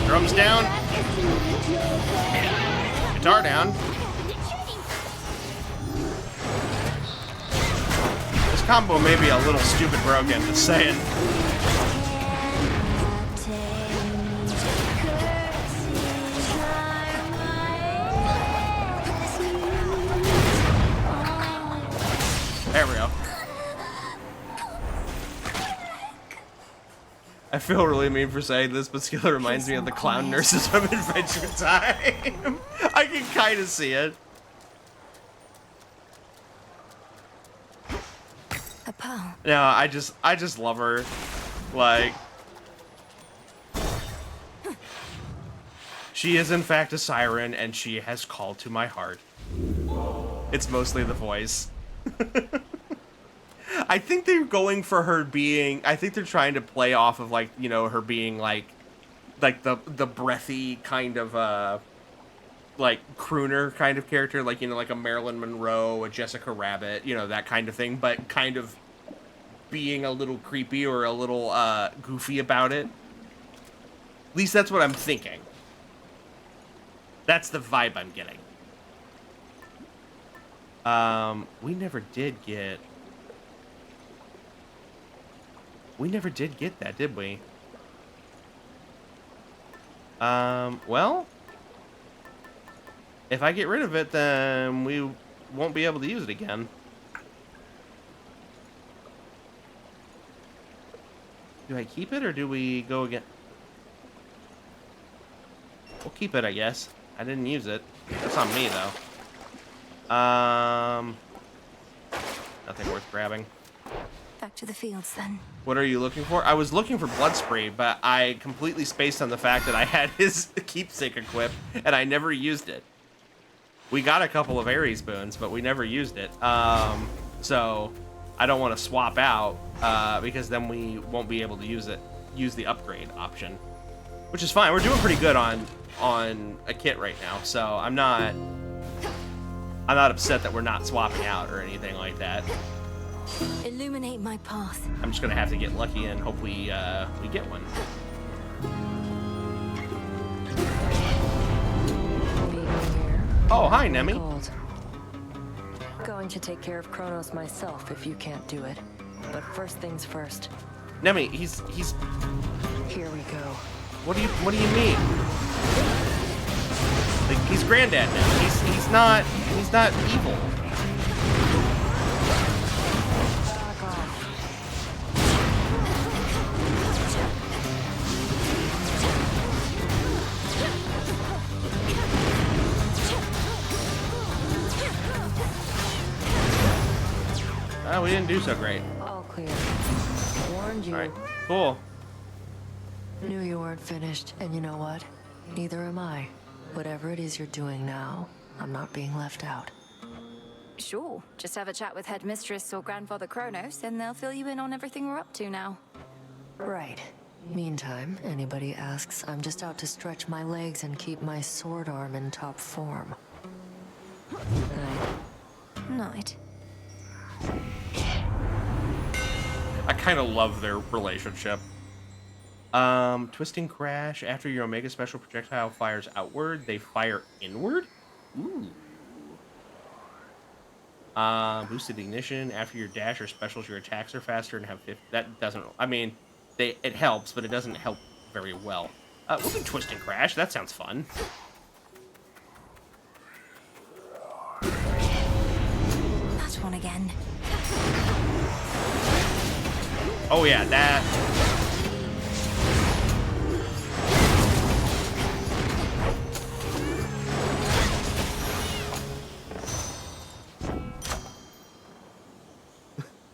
Drums down. Guitar down. This combo may be a little stupid broken, just saying. There we go. I feel really mean for saying this, but Skilla reminds me of the clown nurses from Adventure Time. I can kind of see it. A pearl. No, I just love her. Like, she is in fact a siren, and she has called to my heart. It's mostly the voice. I think they're going for her being. I think they're trying to play off of, like, you know, her being like the breathy kind of like crooner kind of character, like, you know, like a Marilyn Monroe, a Jessica Rabbit, you know, that kind of thing, but kind of being a little creepy or a little goofy about it. At least that's what I'm thinking. That's the vibe I'm getting. We never did get that, did we? Well, if I get rid of it, then we won't be able to use it again. Do I keep it or do we go again? We'll keep it, I guess. I didn't use it. That's on me, though. Nothing worth grabbing. Back to the fields, then. What are you looking for? I was looking for blood spray, but I completely spaced on the fact that I had his keepsake equipped, and I never used it. We got a couple of Ares boons, but we never used it. So I don't want to swap out, because then we won't be able to use the upgrade option, which is fine. We're doing pretty good on a kit right now, so I'm not upset that we're not swapping out or anything like that. Illuminate my path. I'm just gonna have to get lucky and hope we get one. Oh, hi, Nemi. Going to take care of Kronos myself if you can't do it. But first things first. Nemi, he's. Here we go. What do you mean? Like, he's granddad now. He's not evil. Oh, we didn't do so great. All clear. Warned you. All right, cool. Knew you weren't finished, and you know what? Neither am I. Whatever it is you're doing now, I'm not being left out. Sure. Just have a chat with Headmistress or Grandfather Kronos, and they'll fill you in on everything we're up to now. Right. Meantime, anybody asks, I'm just out to stretch my legs and keep my sword arm in top form. Night. I kind of love their relationship. Twisting Crash. After your Omega Special projectile fires outward, they fire inward? Ooh. Boosted Ignition. After your dash or specials, your attacks are faster and have 50. That doesn't... I mean, it helps, but it doesn't help very well. We'll do Twisting Crash. That sounds fun. That one again. Oh yeah, that.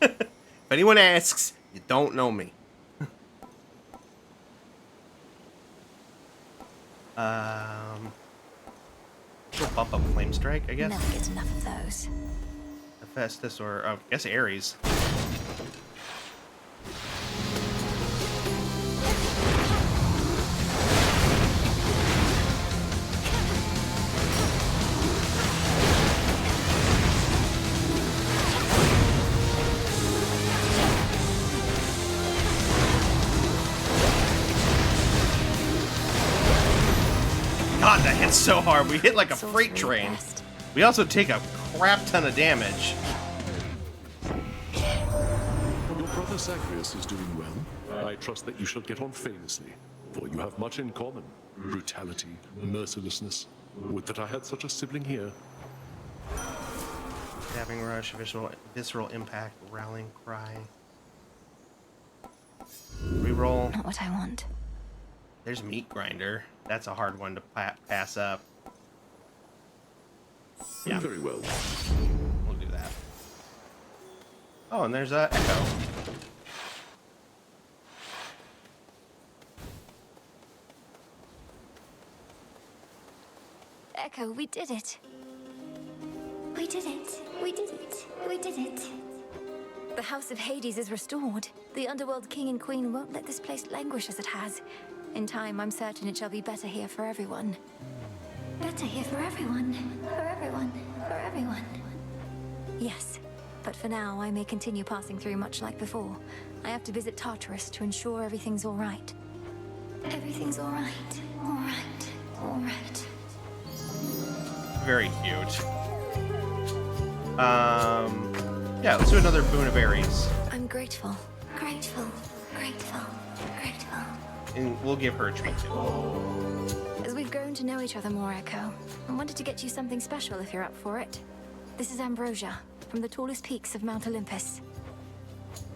If anyone asks, you don't know me. bump up Flame Strike, I guess. Never get enough of those. Hephaestus or, I guess, Ares. God, that hits so hard. We hit like a freight train. We also take a crap ton of damage. Your brother Zagreus is doing well. I trust that you shall get on famously, for you have much in common. Brutality, mercilessness. Would that I had such a sibling here. Stabbing rush, visceral impact, rallying cry. Reroll. Not what I want. There's Meat Grinder. That's a hard one to pass up. Yeah. Very well. We'll do that. Oh, and there's Echo. Echo, we did it. We did it. We did it. We did it. The House of Hades is restored. The Underworld King and Queen won't let this place languish as it has. In time, I'm certain it shall be better here for everyone. Better here for everyone. For everyone. For everyone. Yes, but for now, I may continue passing through much like before. I have to visit Tartarus to ensure everything's all right. Everything's all right. All right. All right. Very cute. Yeah, let's do another Boon of Ares. I'm grateful. Grateful. Grateful. Grateful. And we'll give her a treat too. As we've grown to know each other more, Echo, I wanted to get you something special if you're up for it. This is ambrosia, from the tallest peaks of Mount Olympus.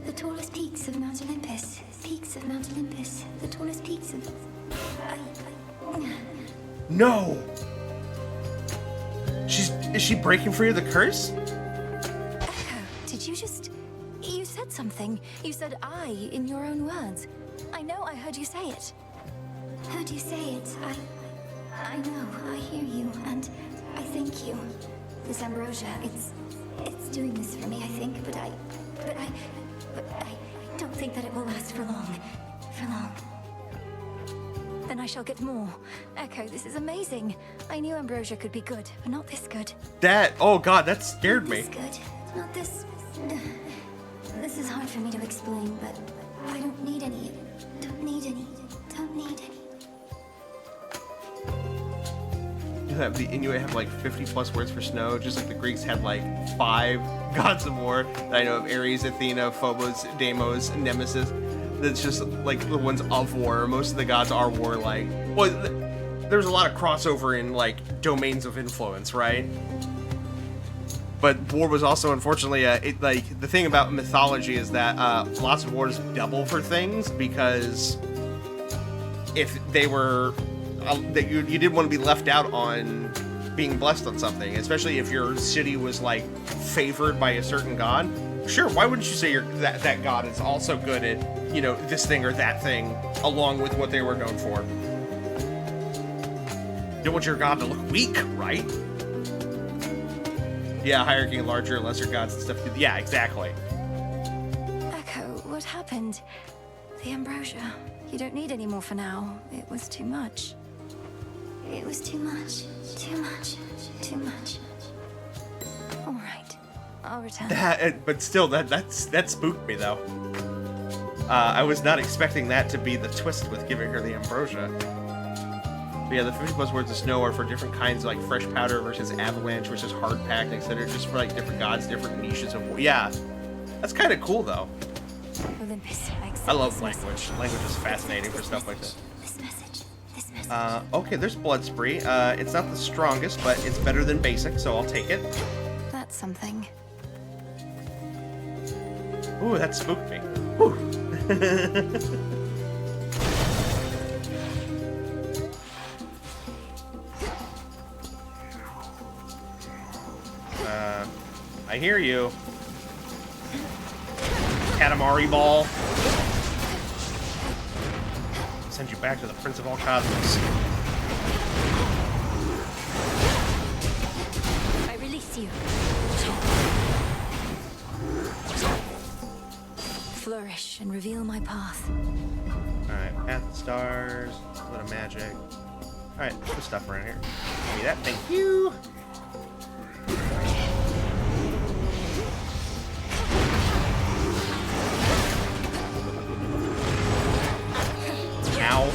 The tallest peaks of Mount Olympus. Peaks of Mount Olympus. The tallest peaks of... No! Is she breaking free of the curse? Echo, did you just... You said something. You said I in your own words. I know I heard you say it. Heard you say it. I know. I hear you, and I thank you. This ambrosia, it's doing this for me, I think, but I don't think that it will last for long. For long. Then I shall get more. Echo, this is amazing. I knew ambrosia could be good, but not this good. Oh god, that scared me. Not this good. Not this... This is hard for me to explain, but I don't need any. Don't need any. Don't need any. You have like 50 plus words for snow, just like the Greeks had like 5 gods of war that I know of: Ares, Athena, Phobos, Deimos, Nemesis. That's just like the ones of war. Most of the gods are warlike. Well, there's a lot of crossover in like domains of influence, right? But war was also, unfortunately, like the thing about mythology is that lots of wars double for things, because if they were that you didn't want to be left out on being blessed on something, especially if your city was like favored by a certain god. Sure, why wouldn't you say that god is also good at, you know, this thing or that thing along with what they were known for? You don't want your god to look weak, right? Yeah, hierarchy, larger, lesser gods and stuff. Yeah, exactly. Echo, what happened? The ambrosia. You don't need any more for now. It was too much. It was too much. Too much. Too much. All right. I'll return. But still, that spooked me though. I was not expecting that to be the twist with giving her the ambrosia. But yeah, the 50 plus words of snow are for different kinds, like fresh powder versus avalanche versus hard packed, etc. Just for like different gods, different niches of war. Yeah, that's kind of cool though. Olympus, I love language. Language is fascinating for stuff like this. This message. Okay, there's Blood Spree. It's not the strongest, but it's better than basic, so I'll take it. That's something. Ooh, that spooked me. Whew. I hear you. Katamari ball. Send you back to the Prince of all Cosmos. embrace you. Flourish and reveal my path. Alright, Path of Stars, a bit of magic. Alright, good stuff around here. Give me that, thank you! Ow.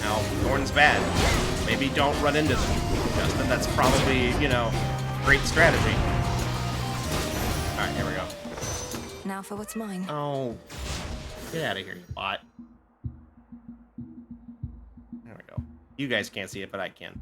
Now, Thorn's bad. Maybe don't run into them, Justin. That's probably, you know, great strategy. Alright, here we go. Now for what's mine. Oh, get out of here, you bot. There we go. You guys can't see it, but I can.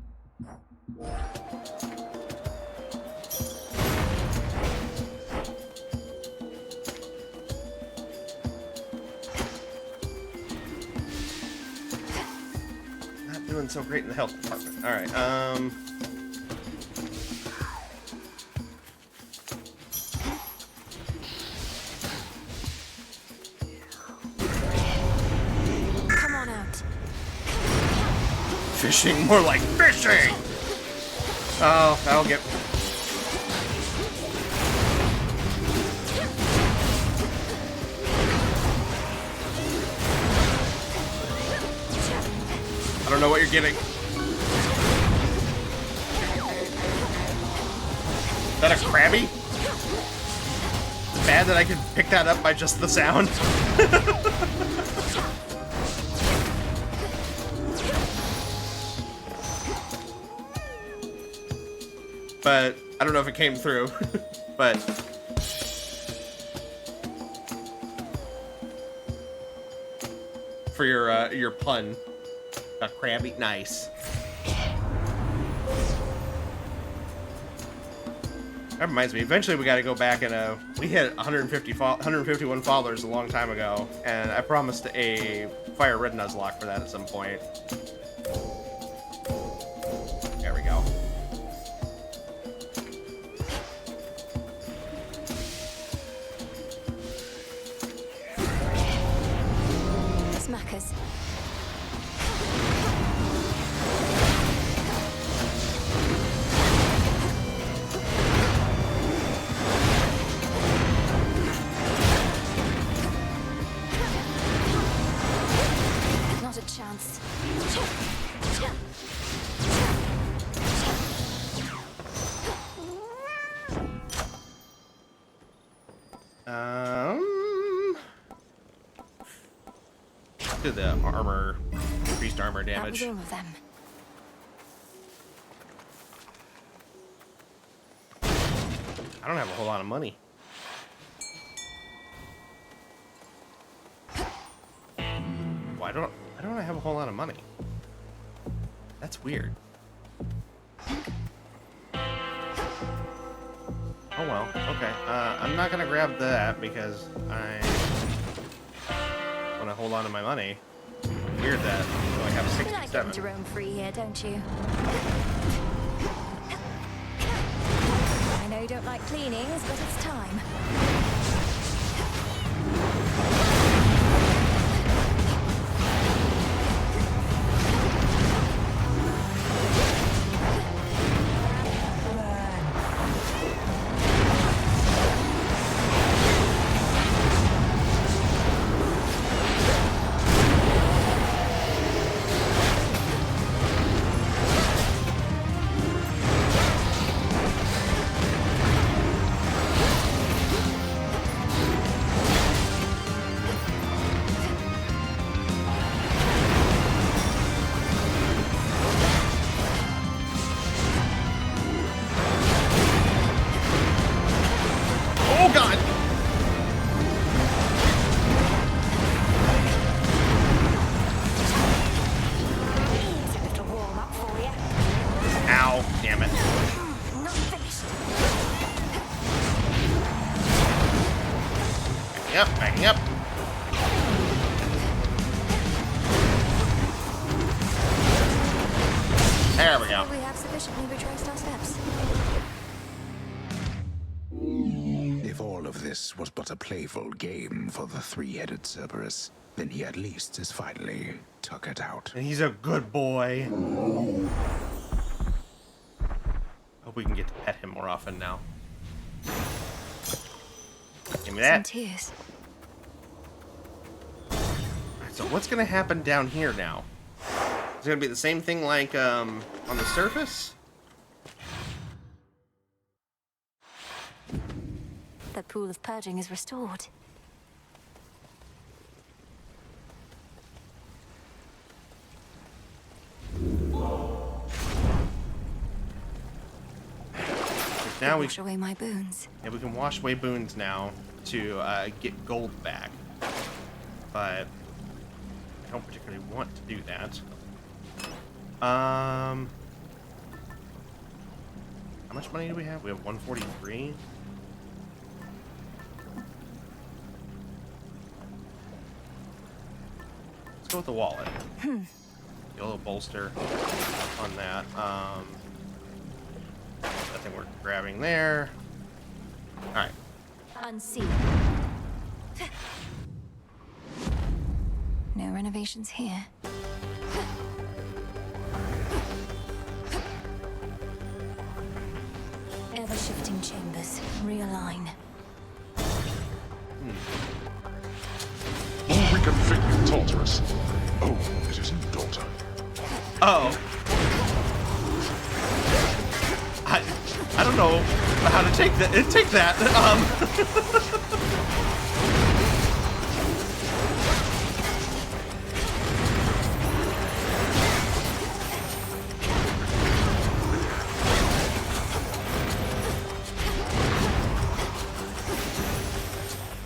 Not doing so great in the health department. All right. Come on out. Fishing, more like fishing. Oh, that'll get. I don't know what you're getting. Is that a Krabby? Bad that I could pick that up by just the sound. But I don't know if it came through. But for your pun, a Krabby, nice. That reminds me. Eventually, we got to go back and we hit 151 followers a long time ago, and I promised a Fire Red Nuzlocke for that at some point. There we go. Smackers. Not a chance. Do the armor, increased armor damage. That was all of them. I don't have a whole lot of money. Why don't I have a whole lot of money? That's weird. Oh well, okay. I'm not gonna grab that because I want to hold on to my money. Weird that I only have You like getting 67. to roam free here, don't you? I know you don't like cleanings, but it's time. Oh god! Here's a little warm-up for you. Ow, damn it. Not finished. Backing up. There we go. We have sufficiently retraced our steps. of this was but a playful game for the three-headed Cerberus, then he at least is finally tuckered out. And he's a good boy. Hope we can get to pet him more often now. Give me that. Some tears. Alright, so what's gonna happen down here now? Is it gonna be the same thing like on the surface? The pool of purging is restored. Now we wash away my boons. Yeah, we can wash away boons now to get gold back. But I don't particularly want to do that. How much money do we have? We have 143. Let's go with the wallet. Get a little bolster on that. Nothing we're grabbing there. Alright. Unseen. No renovations here. Ever-shifting chambers. Realign. More reconfigured Tartarus. Oh, it is your daughter. Uh-oh. I don't know how to take that. Take that.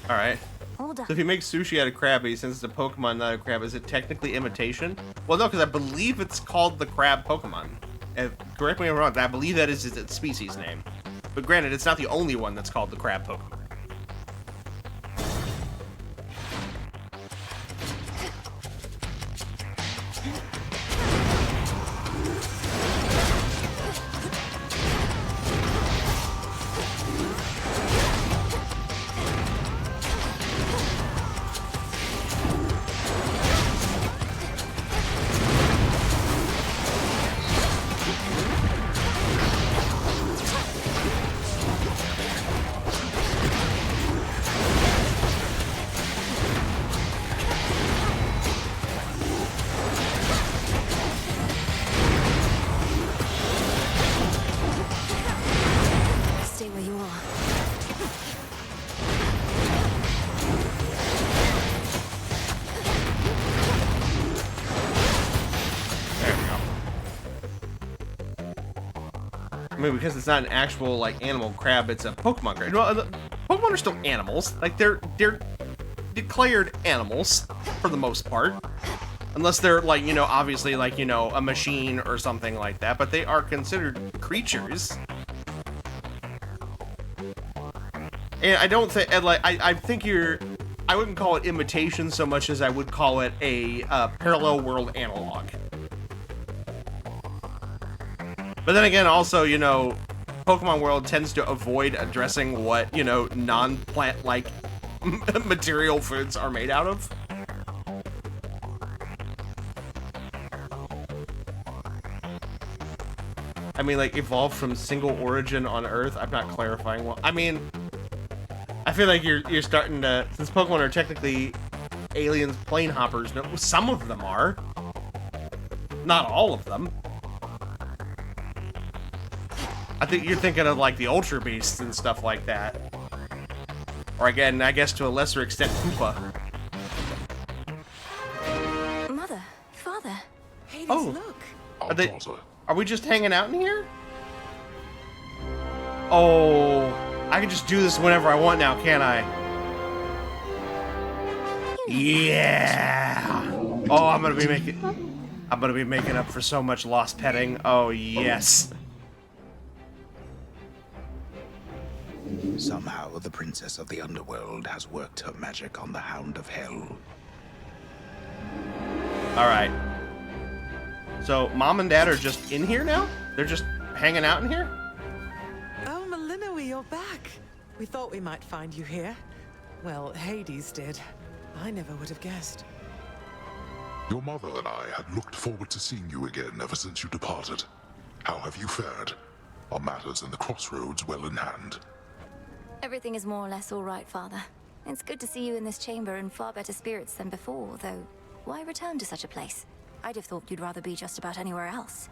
All right. So if you make sushi out of Krabby, since it's a Pokemon, not a crab, is it technically imitation? Well, no, because I believe it's called the crab Pokemon. Correct me if I'm wrong, I believe that is its species name. But granted, it's not the only one that's called the crab Pokemon. I mean, because it's not an actual, like, animal crab, it's a Pokemon crab. Well, Pokemon are still animals. Like, they're declared animals, for the most part. Unless they're, like, you know, obviously, like, you know, a machine or something like that. But they are considered creatures. And I don't think, like, I think I wouldn't call it imitation so much as I would call it a parallel world analog. But then again, also, you know, Pokemon World tends to avoid addressing what, you know, non-plant-like material foods are made out of. I mean, like, evolved from single origin on Earth. I'm not clarifying well. I mean, I feel like you're starting to, since Pokemon are technically aliens, plane hoppers, no, some of them are. Not all of them. I think you're thinking of, like, the Ultra Beasts and stuff like that. Or again, I guess to a lesser extent, Koopa. Mother, father. Hades, Oh. look. Are we just hanging out in here? Oh, I can just do this whenever I want now, can't I? Yeah. Oh, I'm gonna be making up for so much lost petting. Oh, yes. Somehow, the Princess of the Underworld has worked her magic on the Hound of Hell. Alright. So, Mom and Dad are just in here now? They're just hanging out in here? Oh, Malinois, you're back. We thought we might find you here. Well, Hades did. I never would have guessed. Your mother and I had looked forward to seeing you again ever since you departed. How have you fared? Are matters in the crossroads well in hand? Everything is more or less all right, Father. It's good to see you in this chamber in far better spirits than before, though why return to such a place? I'd have thought you'd rather be just about anywhere else.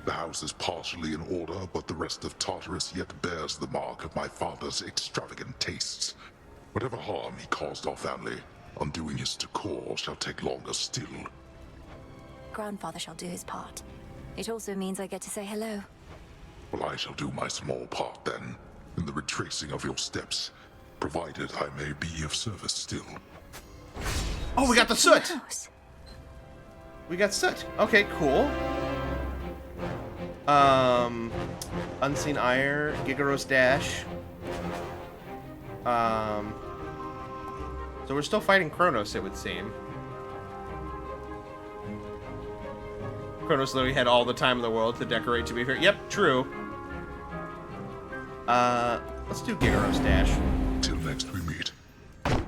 The house is partially in order, but the rest of Tartarus yet bears the mark of my father's extravagant tastes. Whatever harm he caused our family, undoing his decor shall take longer still. Grandfather shall do his part. It also means I get to say hello. Well, I shall do my small part then, in the retracing of your steps, provided I may be of service still. Oh, we got the soot! We got soot. Okay, cool. Unseen Ire, Gigaros Dash. So we're still fighting Kronos, it would seem. Kronos literally had all the time in the world to decorate, to be fair. Yep, true. Let's do Gigaros Dash. Till next we meet.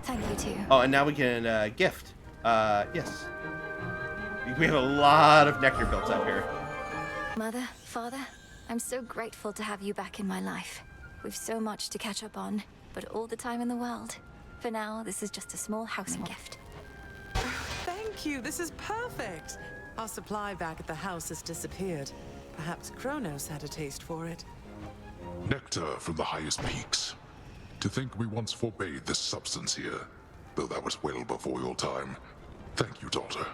Thank you, too. Oh, and now we can, gift. Yes. We have a lot of nectar built up here. Mother, Father, I'm so grateful to have you back in my life. We've so much to catch up on, but all the time in the world. For now, this is just a small housing gift. Thank you, this is perfect. Our supply bag at the house has disappeared. Perhaps Kronos had a taste for it. Nectar from the highest peaks. To think we once forbade this substance here, though that was well before your time. Thank you, daughter.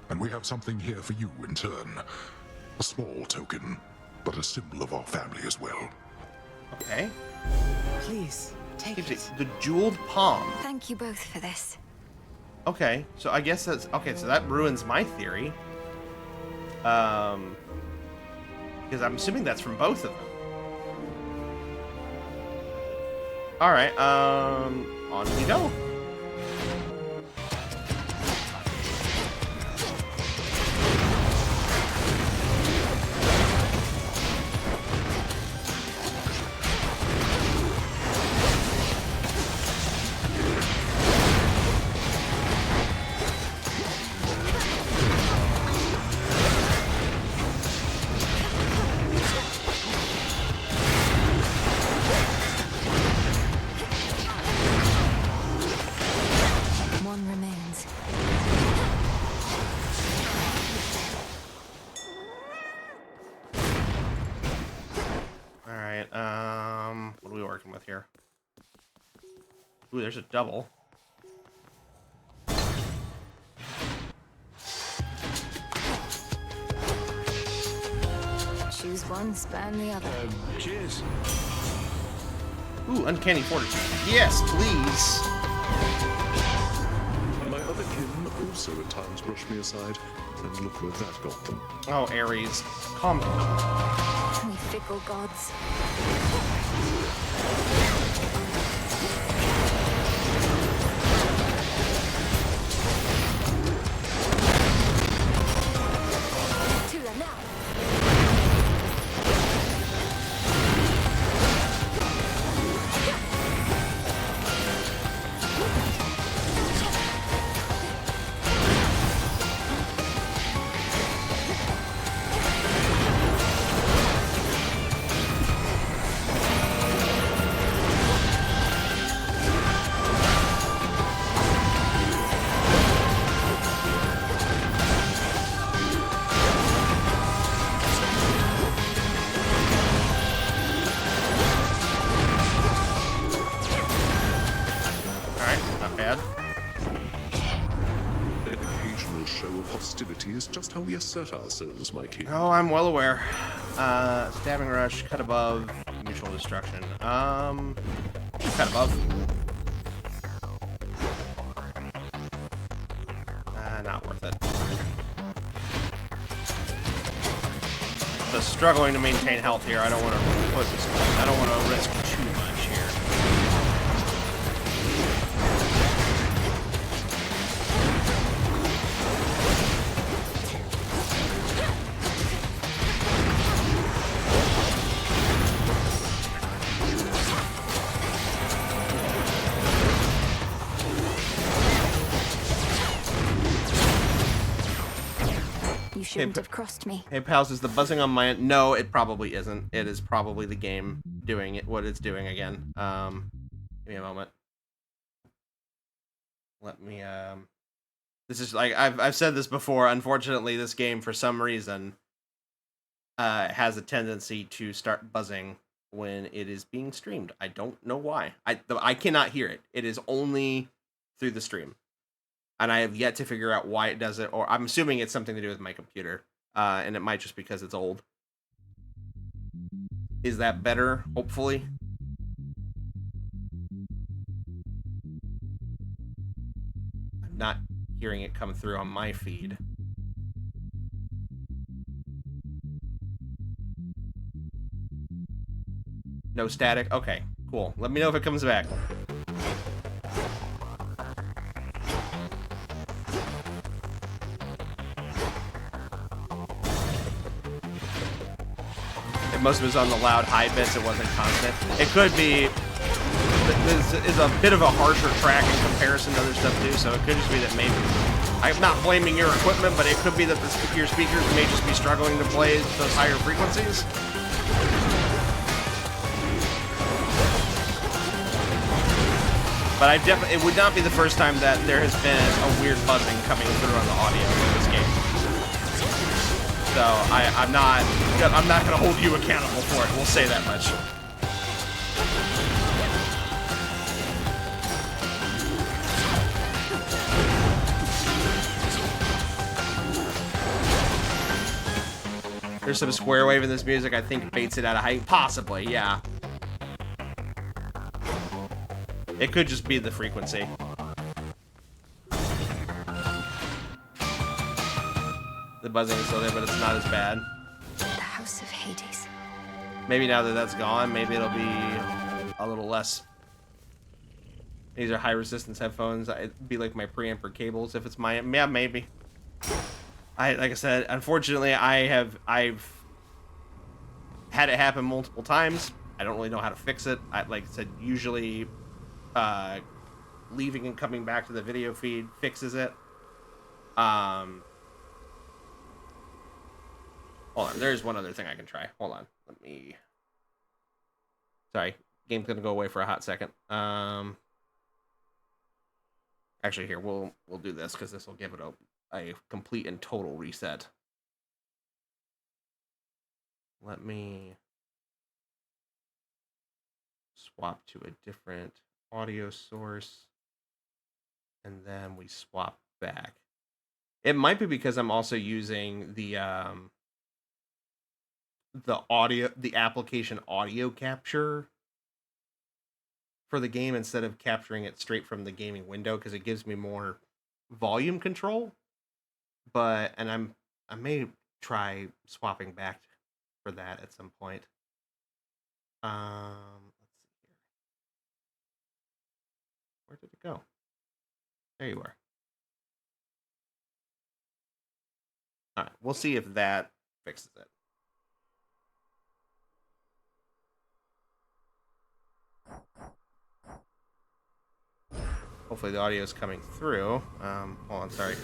And we have something here for you in turn. A small token, but a symbol of our family as well. Okay. Please, take it. The jeweled palm. Thank you both for this. Okay, so I guess that's... Okay, so that ruins my theory. Because I'm assuming that's from both of them. Alright, on we go. What are we working with here? Ooh, there's a double. Choose one, span the other. Cheers. Ooh, uncanny fortitude. Yes, please. My other kin also at times brush me aside, and look where that got them. Oh, Ares. Calm down. We fickle gods. Is just how we assert ourselves, my king. Oh, I'm well aware. Stabbing rush, cut above, mutual destruction. Cut above. Not worth it. Just struggling to maintain health here. I don't want to risk too much here. shouldn't have crossed me. Hey pals, is the buzzing on my end? No, it probably isn't. It is probably the game doing it, what it's doing again. Give me a moment. Let me, this is like, I've said this before, unfortunately this game for some reason has a tendency to start buzzing when it is being streamed. I don't know why. I cannot hear it. It is only through the stream. And I have yet to figure out why it does it, or I'm assuming it's something to do with my computer. And it might just because it's old. Is that better? Hopefully. I'm not hearing it come through on my feed. No static? Okay, cool. Let me know if it comes back. It most was on the loud high bits, it wasn't constant. It could be, this is a bit of a harsher track in comparison to other stuff too, so it could just be that maybe, I'm not blaming your equipment, but it could be that your speakers may just be struggling to play those higher frequencies. But I definitely, it would not be the first time that there has been a weird buzzing coming through on the audio in this game. So I'm not gonna hold you accountable for it. We'll say that much. There's some square wave in this music. I think baits it out of height. Possibly, yeah. It could just be the frequency. The buzzing is still there, but it's not as bad. The House of Hades. Maybe now that that's gone, maybe it'll be a little less. These are high resistance headphones. It'd be like my preamp or cables if it's my, yeah, maybe. Like I said, unfortunately, I've had it happen multiple times. I don't really know how to fix it. Like I said, usually leaving and coming back to the video feed fixes it. Hold on, there's one other thing I can try. Hold on, let me. Sorry, game's gonna go away for a hot second. Actually, here we'll do this because this will give it a complete and total reset. Let me swap to a different audio source, and then we swap back. It might be because I'm also using the application audio capture for the game instead of capturing it straight from the gaming window, because it gives me more volume control. But I may try swapping back for that at some point. Let's see here. Where did it go? There you are. All right, we'll see if that fixes it. Hopefully the audio is coming through. Hold on, sorry. A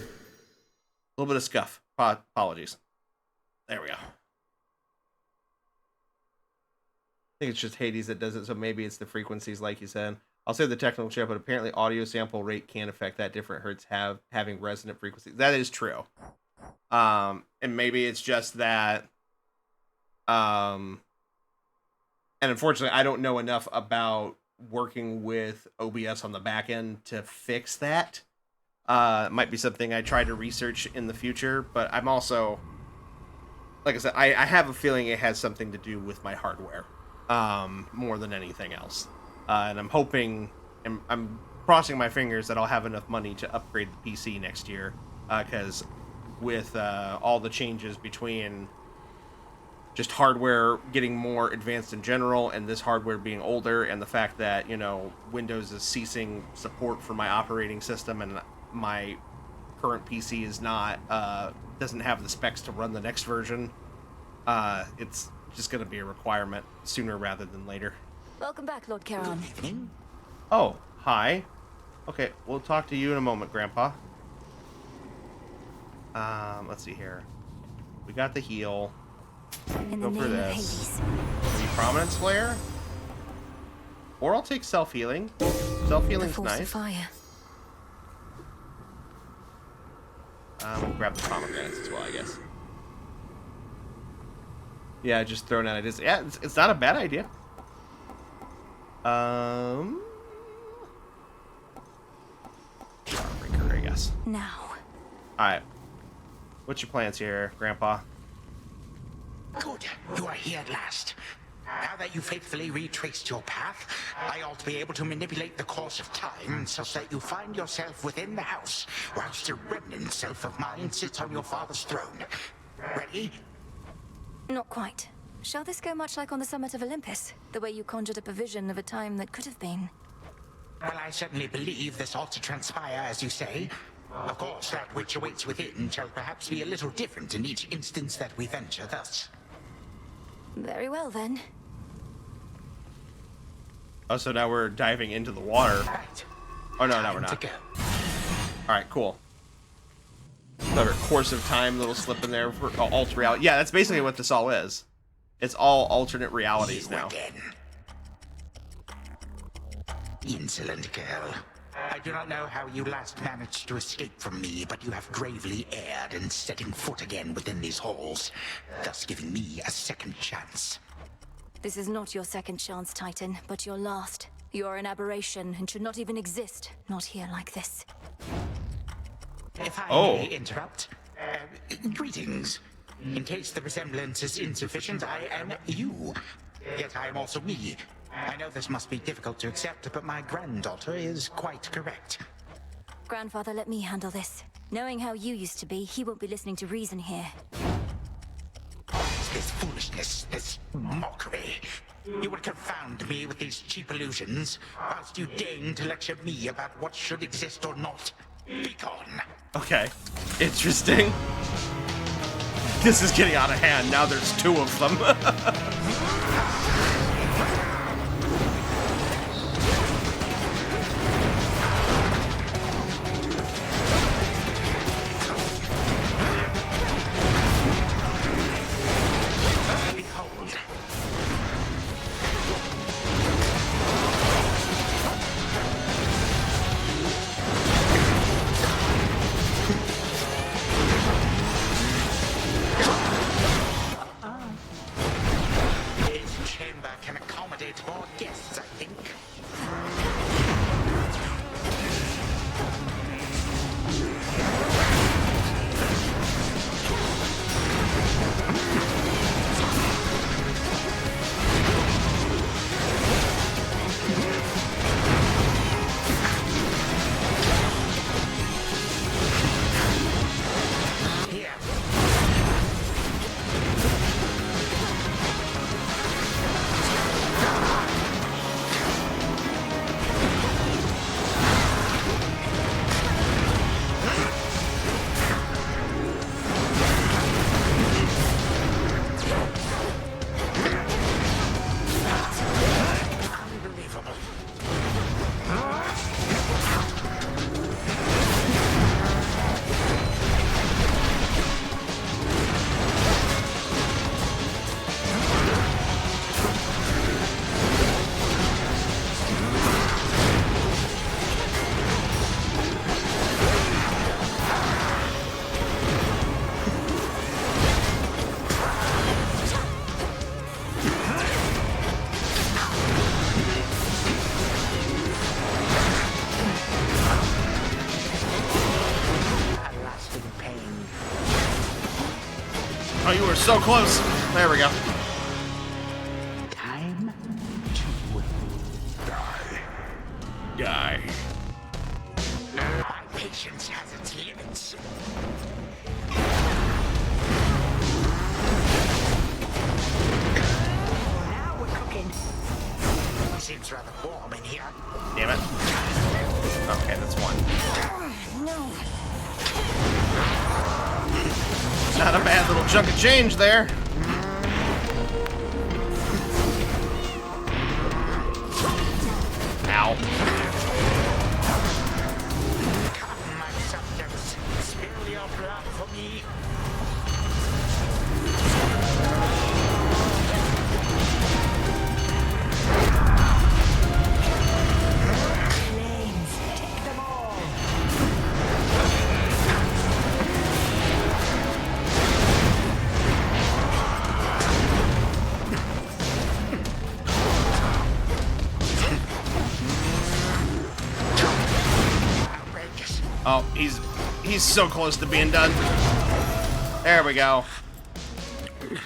little bit of scuff. Apologies. There we go. I think it's just Hades that does it, so maybe it's the frequencies, like you said. I'll say the technical check, but apparently audio sample rate can affect that. Different hertz having resonant frequencies. That is true. And maybe it's just that. And unfortunately, I don't know enough about working with OBS on the back end to fix that. It might be something I try to research in the future, but I'm also, like I said, I have a feeling it has something to do with my hardware, more than anything else. And I'm hoping, and I'm crossing my fingers that I'll have enough money to upgrade the PC next year, because with all the changes between just hardware getting more advanced in general and this hardware being older, and the fact that, you know, Windows is ceasing support for my operating system, and my current PC is not doesn't have the specs to run the next version, it's just going to be a requirement sooner rather than later. Welcome back, Lord Charon. Good evening. Oh, hi. Okay, we'll talk to you in a moment, Grandpa. Let's see here. We got the heal. In the Go for name of this. Hades. Maybe Prominence Flare? Or I'll take self-healing. Self-healing's The force of nice. fire. We'll grab the pomegranates as well, I guess. Yeah, just throwing out ideas. Yeah, it's not a bad idea. Jawbreaker, I guess. Now. Alright. What's your plans here, Grandpa? Good. You are here at last. Now that you faithfully retraced your path, I ought to be able to manipulate the course of time such that you find yourself within the house, whilst a remnant self of mine sits on your father's throne. Ready? Not quite. Shall this go much like on the summit of Olympus? The way you conjured up a vision of a time that could have been? Well, I certainly believe this ought to transpire, as you say. Of course, that which awaits within shall perhaps be a little different in each instance that we venture thus. Very well, then. Oh, so now we're diving into the water. Right. Oh, no, we're not. Alright, cool. Another course of time, little slip in there for alternate reality. Yeah, that's basically what this all is. It's all alternate realities now. Insolent girl. I do not know how you last managed to escape from me, but you have gravely erred in setting foot again within these halls, thus giving me a second chance. This is not your second chance, Titan, but your last. You are an aberration and should not even exist, not here like this. If I may interrupt, greetings. In case the resemblance is insufficient, I am you. Yet I am also me. I know this must be difficult to accept, but my granddaughter is quite correct. Grandfather, let me handle this. Knowing how you used to be, he won't be listening to reason here. This foolishness, this mockery. You would confound me with these cheap illusions, whilst you deign to lecture me about what should exist or not. Be gone. Okay. Interesting. This is getting out of hand. Now there's two of them. Oh, you were so close. There we go. Time to Die. My patience has its limits. Now we're cooking. Seems rather warm in here. Damn it. Okay, that's one. No. Not a bad little chunk of change there. Ow. My subjects, spill your blood for me. He's so close to being done. There we go. But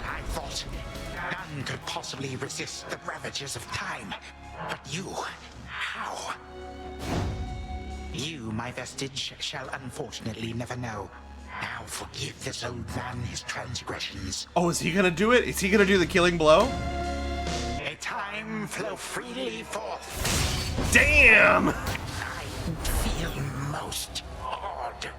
I thought none could possibly resist the ravages of time. But you, how? You, my vestige, shall unfortunately never know. Now forgive this old man his transgressions. Oh, is he gonna do it? Is he gonna do the killing blow? May time flow freely forth. Damn! I feel most odd.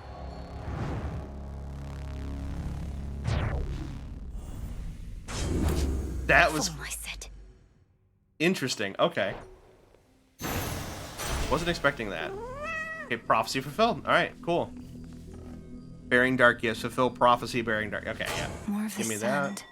That was Oh, I said. interesting. Okay. Wasn't expecting that. Okay, prophecy fulfilled. Alright, cool. Bearing dark gifts, fulfill prophecy, bearing dark. Okay, yeah. More of Give the me sand. that.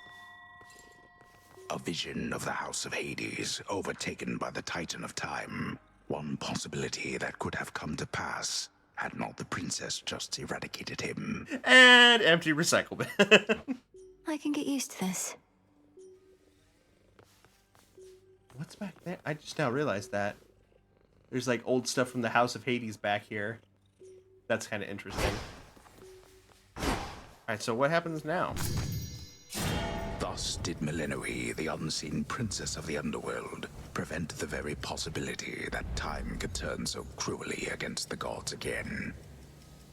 A vision of the House of Hades, overtaken by the Titan of Time. One possibility that could have come to pass, had not the princess just eradicated him. And empty recycle bin. I can get used to this. What's back there? I just now realized that. There's like old stuff from the House of Hades back here. That's kind of interesting. Alright, so what happens now? Thus did Melinoe, the unseen princess of the underworld, prevent the very possibility that time could turn so cruelly against the gods again.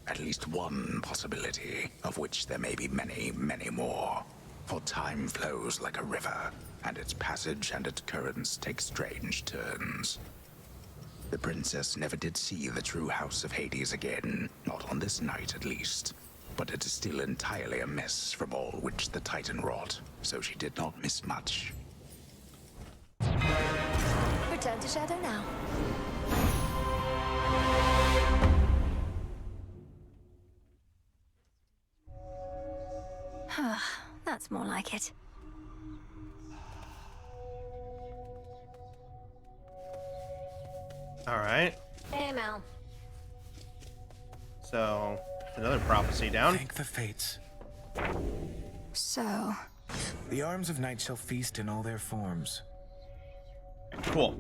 At least one possibility, of which there may be many, many more. For time flows like a river, and its passage and its currents take strange turns. The princess never did see the true House of Hades again, not on this night at least. But it is still entirely a mess from all which the Titan wrought, so she did not miss much. Return to Shadow now. That's more like it. Alright. Hey, Mel. So, another prophecy down. Thank the fates. So, The arms of night shall feast in all their forms. Cool.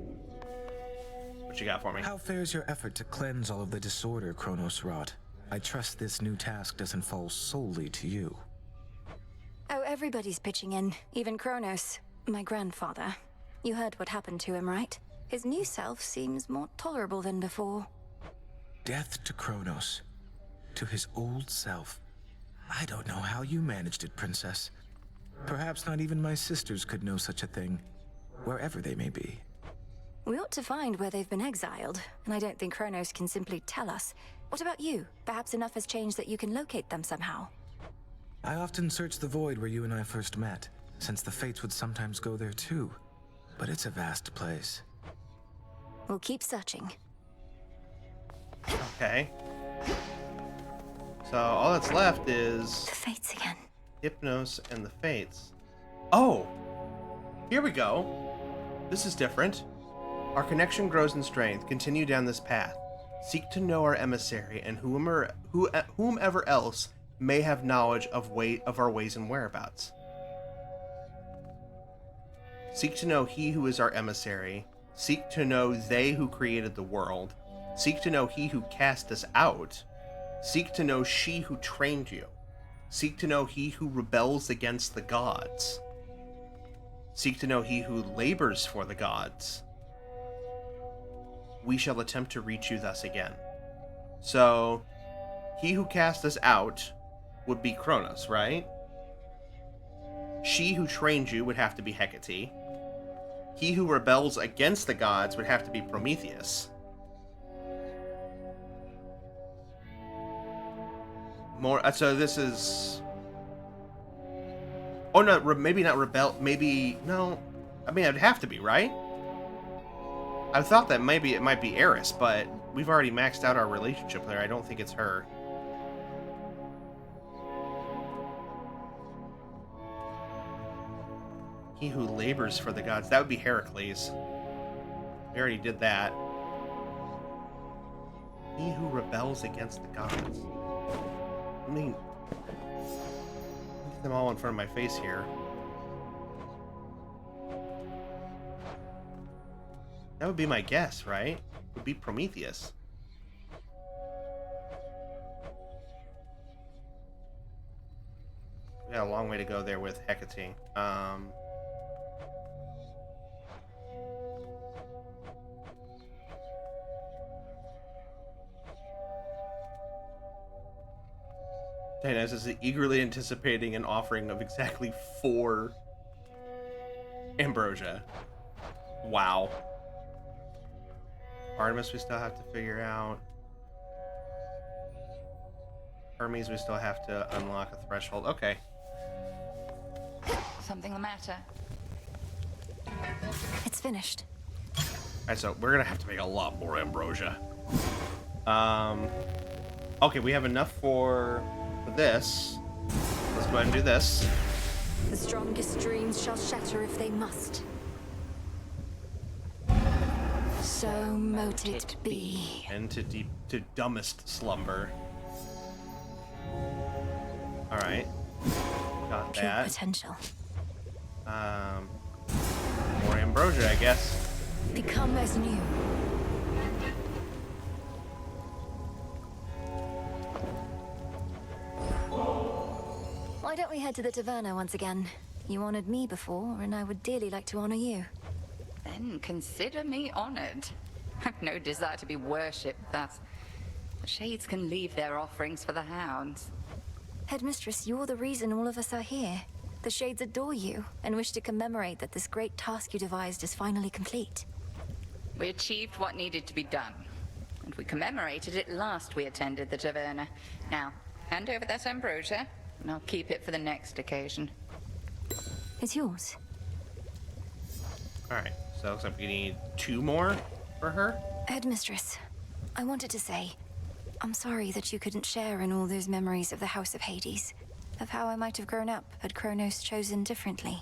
What you got for me? How fares your effort to cleanse all of the disorder Kronos wrought? I trust this new task doesn't fall solely to you. oh, everybody's pitching in, even Kronos, my grandfather. You heard what happened to him, right? His new self seems more tolerable than before. Death to Kronos. To his old self. I don't know how you managed it, Princess. Perhaps not even my sisters could know such a thing, wherever they may be. We ought to find where they've been exiled, and I don't think Kronos can simply tell us. What about you? Perhaps enough has changed that you can locate them somehow. I often search the void where you and I first met, since the fates would sometimes go there too. But it's a vast place. We'll keep searching. Okay. So all that's left is the Fates again. Hypnos and the Fates. Oh, here we go. This is different. Our connection grows in strength. Continue down this path. Seek to know our emissary and whomever else may have knowledge of our ways and whereabouts. Seek to know he who is our emissary. Seek to know they who created the world. Seek to know he who cast us out. Seek to know she who trained you. Seek to know he who rebels against the gods. Seek to know he who labors for the gods. We shall attempt to reach you thus again. So, he who cast us out would be Kronos, right? She who trained you would have to be Hecate. He who rebels against the gods would have to be Prometheus. So this is... Oh no, maybe not rebel, maybe... No, I mean, it'd have to be, right? I thought that maybe it might be Eris, but we've already maxed out our relationship there. I don't think it's her. He who labors for the gods. That would be Heracles. We already did that. He who rebels against the gods. I mean, get them all in front of my face here. That would be my guess, right? Would be Prometheus. Got a long way to go there with Hecate. Dionysus is eagerly anticipating an offering of exactly 4 ambrosia. Wow. Artemis we still have to figure out. Hermes we still have to unlock a threshold. Okay. Something the matter? It's finished. Alright, so we're gonna have to make a lot more ambrosia. Okay, we have enough for this. Let's go ahead and do this. The strongest dreams shall shatter if they must. So mote it be. And to dumbest slumber. Alright. Got Pure that. potential. More ambrosia, I guess. Become as new. Why don't we head to the taverna once again? You honored me before, and I would dearly like to honor you. Then consider me honored. I've no desire to be worshipped, thus. The Shades can leave their offerings for the hounds. Headmistress, you're the reason all of us are here. The Shades adore you, and wish to commemorate that this great task you devised is finally complete. We achieved what needed to be done, and we commemorated it last we attended the taverna. Now, hand over that ambrosia, and I'll keep it for the next occasion. It's yours. Alright, so it looks like we need 2 more for her. Headmistress, I wanted to say, I'm sorry that you couldn't share in all those memories of the House of Hades, of how I might have grown up had Kronos chosen differently.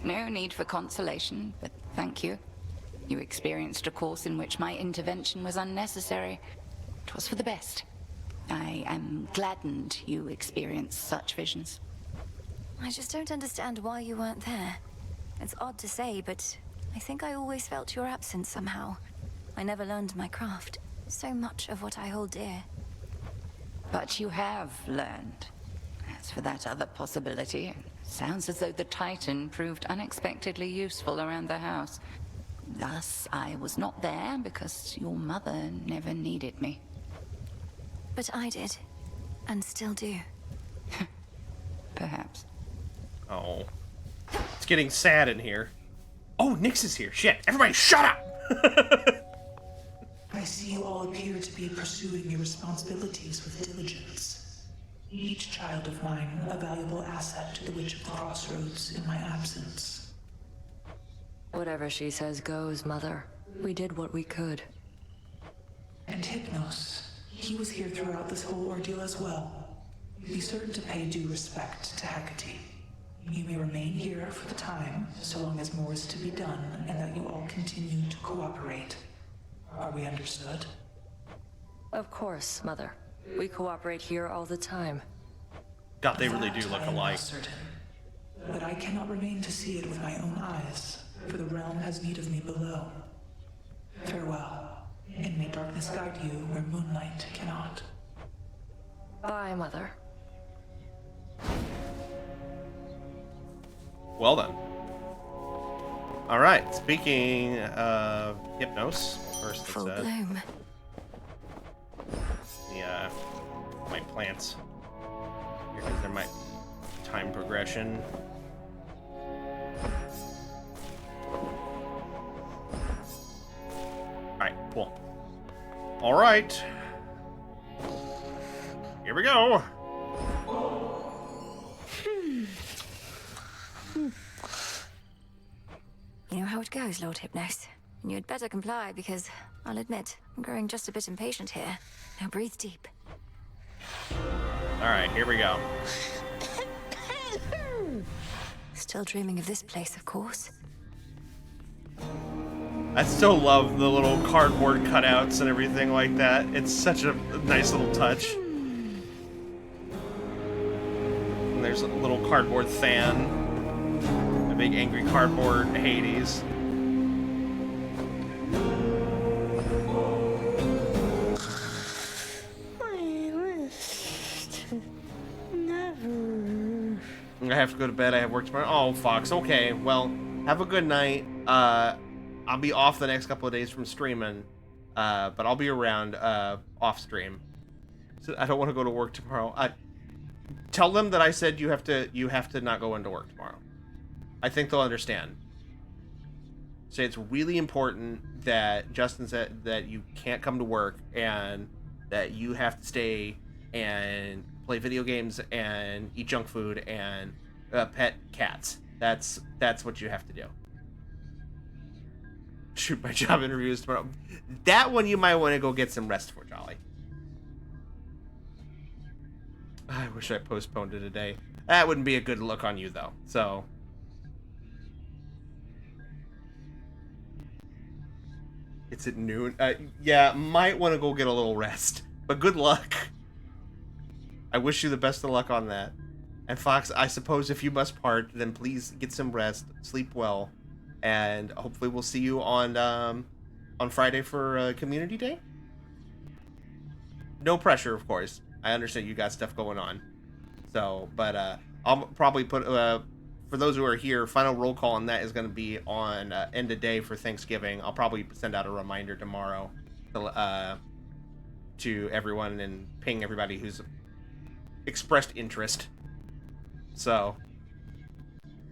No need for consolation, but thank you. You experienced a course in which my intervention was unnecessary. It was for the best. I am gladdened you experienced such visions. I just don't understand why you weren't there. It's odd to say, but I think I always felt your absence somehow. I never learned my craft. So much of what I hold dear. But you have learned. As for that other possibility, it sounds as though the Titan proved unexpectedly useful around the house. Thus, I was not there because your mother never needed me. But I did, and still do. Perhaps. Oh. It's getting sad in here. Oh, Nyx is here. Shit. Everybody shut up! I see you all appear to be pursuing your responsibilities with diligence. Each child of mine a valuable asset to the Witch of the Crossroads in my absence. Whatever she says goes, Mother. We did what we could. And Hypnos, he was here throughout this whole ordeal as well. Be certain to pay due respect to Hecate. You may remain here for the time, so long as more is to be done, and that you all continue to cooperate. Are we understood? Of course, Mother. We cooperate here all the time. God, they really do look I am alike. not certain. But I cannot remain to see it with my own eyes, for the realm has need of me below. Farewell, and may darkness guide you where moonlight cannot. Bye, Mother. Well then. Alright, speaking of Hypnos, first Full let's bloom. my plants. Here, 'cause there might be time progression. Alright, cool. Alright. Here we go. You know how it goes, Lord Hypnos. And you had better comply, because I'll admit, I'm growing just a bit impatient here. Now breathe deep. Alright, here we go. Still dreaming of this place, of course. I still love the little cardboard cutouts and everything like that. It's such a nice little touch. And there's a little cardboard Than. A big angry cardboard Hades. My list never I have to go to bed. I have work tomorrow. Oh, Fox. Okay, well, have a good night. I'll be off the next couple of days from streaming, but I'll be around off stream. So I don't want to go to work tomorrow. Tell them that I said you have to not go into work tomorrow. I think they'll understand. Say it's really important that Justin said that you can't come to work and that you have to stay and play video games and eat junk food and pet cats. That's what you have to do. Shoot, my job interviews tomorrow. That one you might want to go get some rest for, Jolly. I wish I postponed it a day. That wouldn't be a good look on you, though. So. It's at noon. Yeah, might want to go get a little rest. But good luck. I wish you the best of luck on that. And Fox, I suppose if you must part, then please get some rest, sleep well, and hopefully we'll see you on Friday for Community Day. No pressure, of course. I understand you got stuff going on. So, but I'll probably put for those who are here, final roll call on that is going to be on end of day for Thanksgiving. I'll probably send out a reminder tomorrow to everyone and ping everybody who's expressed interest. So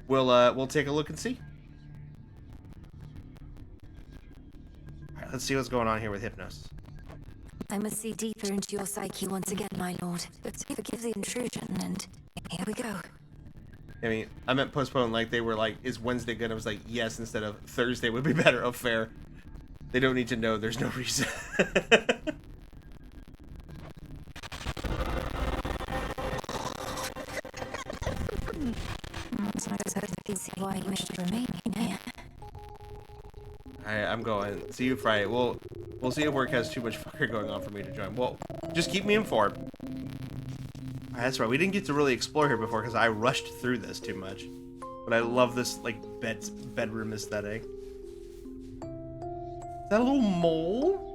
we'll take a look and see. All right, let's see what's going on here with Hypnos. I must see deeper into your psyche once again, my lord. But forgive the intrusion, and here we go. I mean, I meant postpone, like they were like, is Wednesday good? I was like, yes, instead of Thursday would be better. Oh, fair. They don't need to know, there's no reason. So I can see why you wish to remain here. Alright, I'm going. See you Friday. We'll see if work has too much fire going on for me to join. Well, just keep me informed. Alright, that's right. We didn't get to really explore here before because I rushed through this too much. But I love this, like, bedroom aesthetic. Is that a little mole?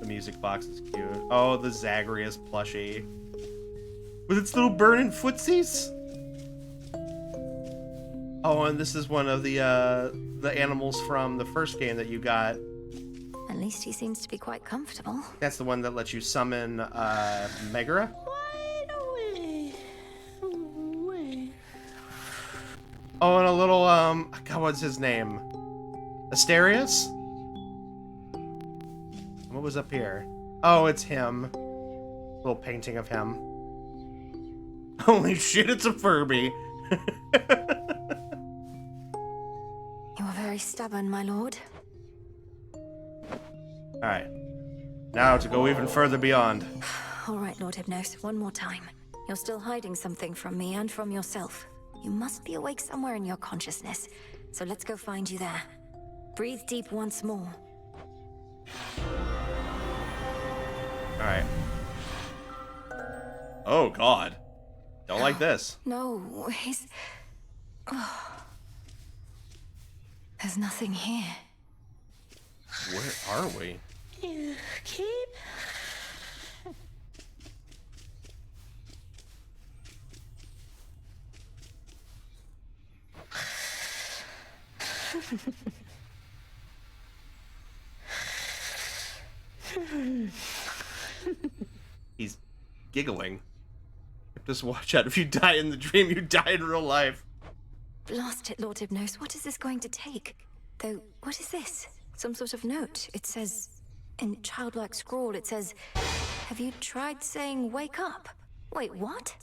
The music box is cute. Oh, the Zagreus plushie. With its little burning footsies? Oh, and this is one of the animals from the first game that you got. At least he seems to be quite comfortable. That's the one that lets you summon Megara? Oh, and a little, God, what's his name? Asterius? What was up here? Oh, it's him. Little painting of him. Holy shit, it's a Furby. You are very stubborn, my lord. Alright. Now to go even further beyond. All right, Lord Hypnos, one more time. You're still hiding something from me and from yourself. You must be awake somewhere in your consciousness. So let's go find you there. Breathe deep once more. Alright. Oh, God. Don't like this. No, he's... Oh. There's nothing here. Where are we? You keep... He's giggling. Just watch out. If you die in the dream, you die in real life. Blast it, Lord Hypnos. What is this going to take? Though, what is this? Some sort of note. It says, in childlike scrawl, it says, have you tried saying wake up? Wait, what?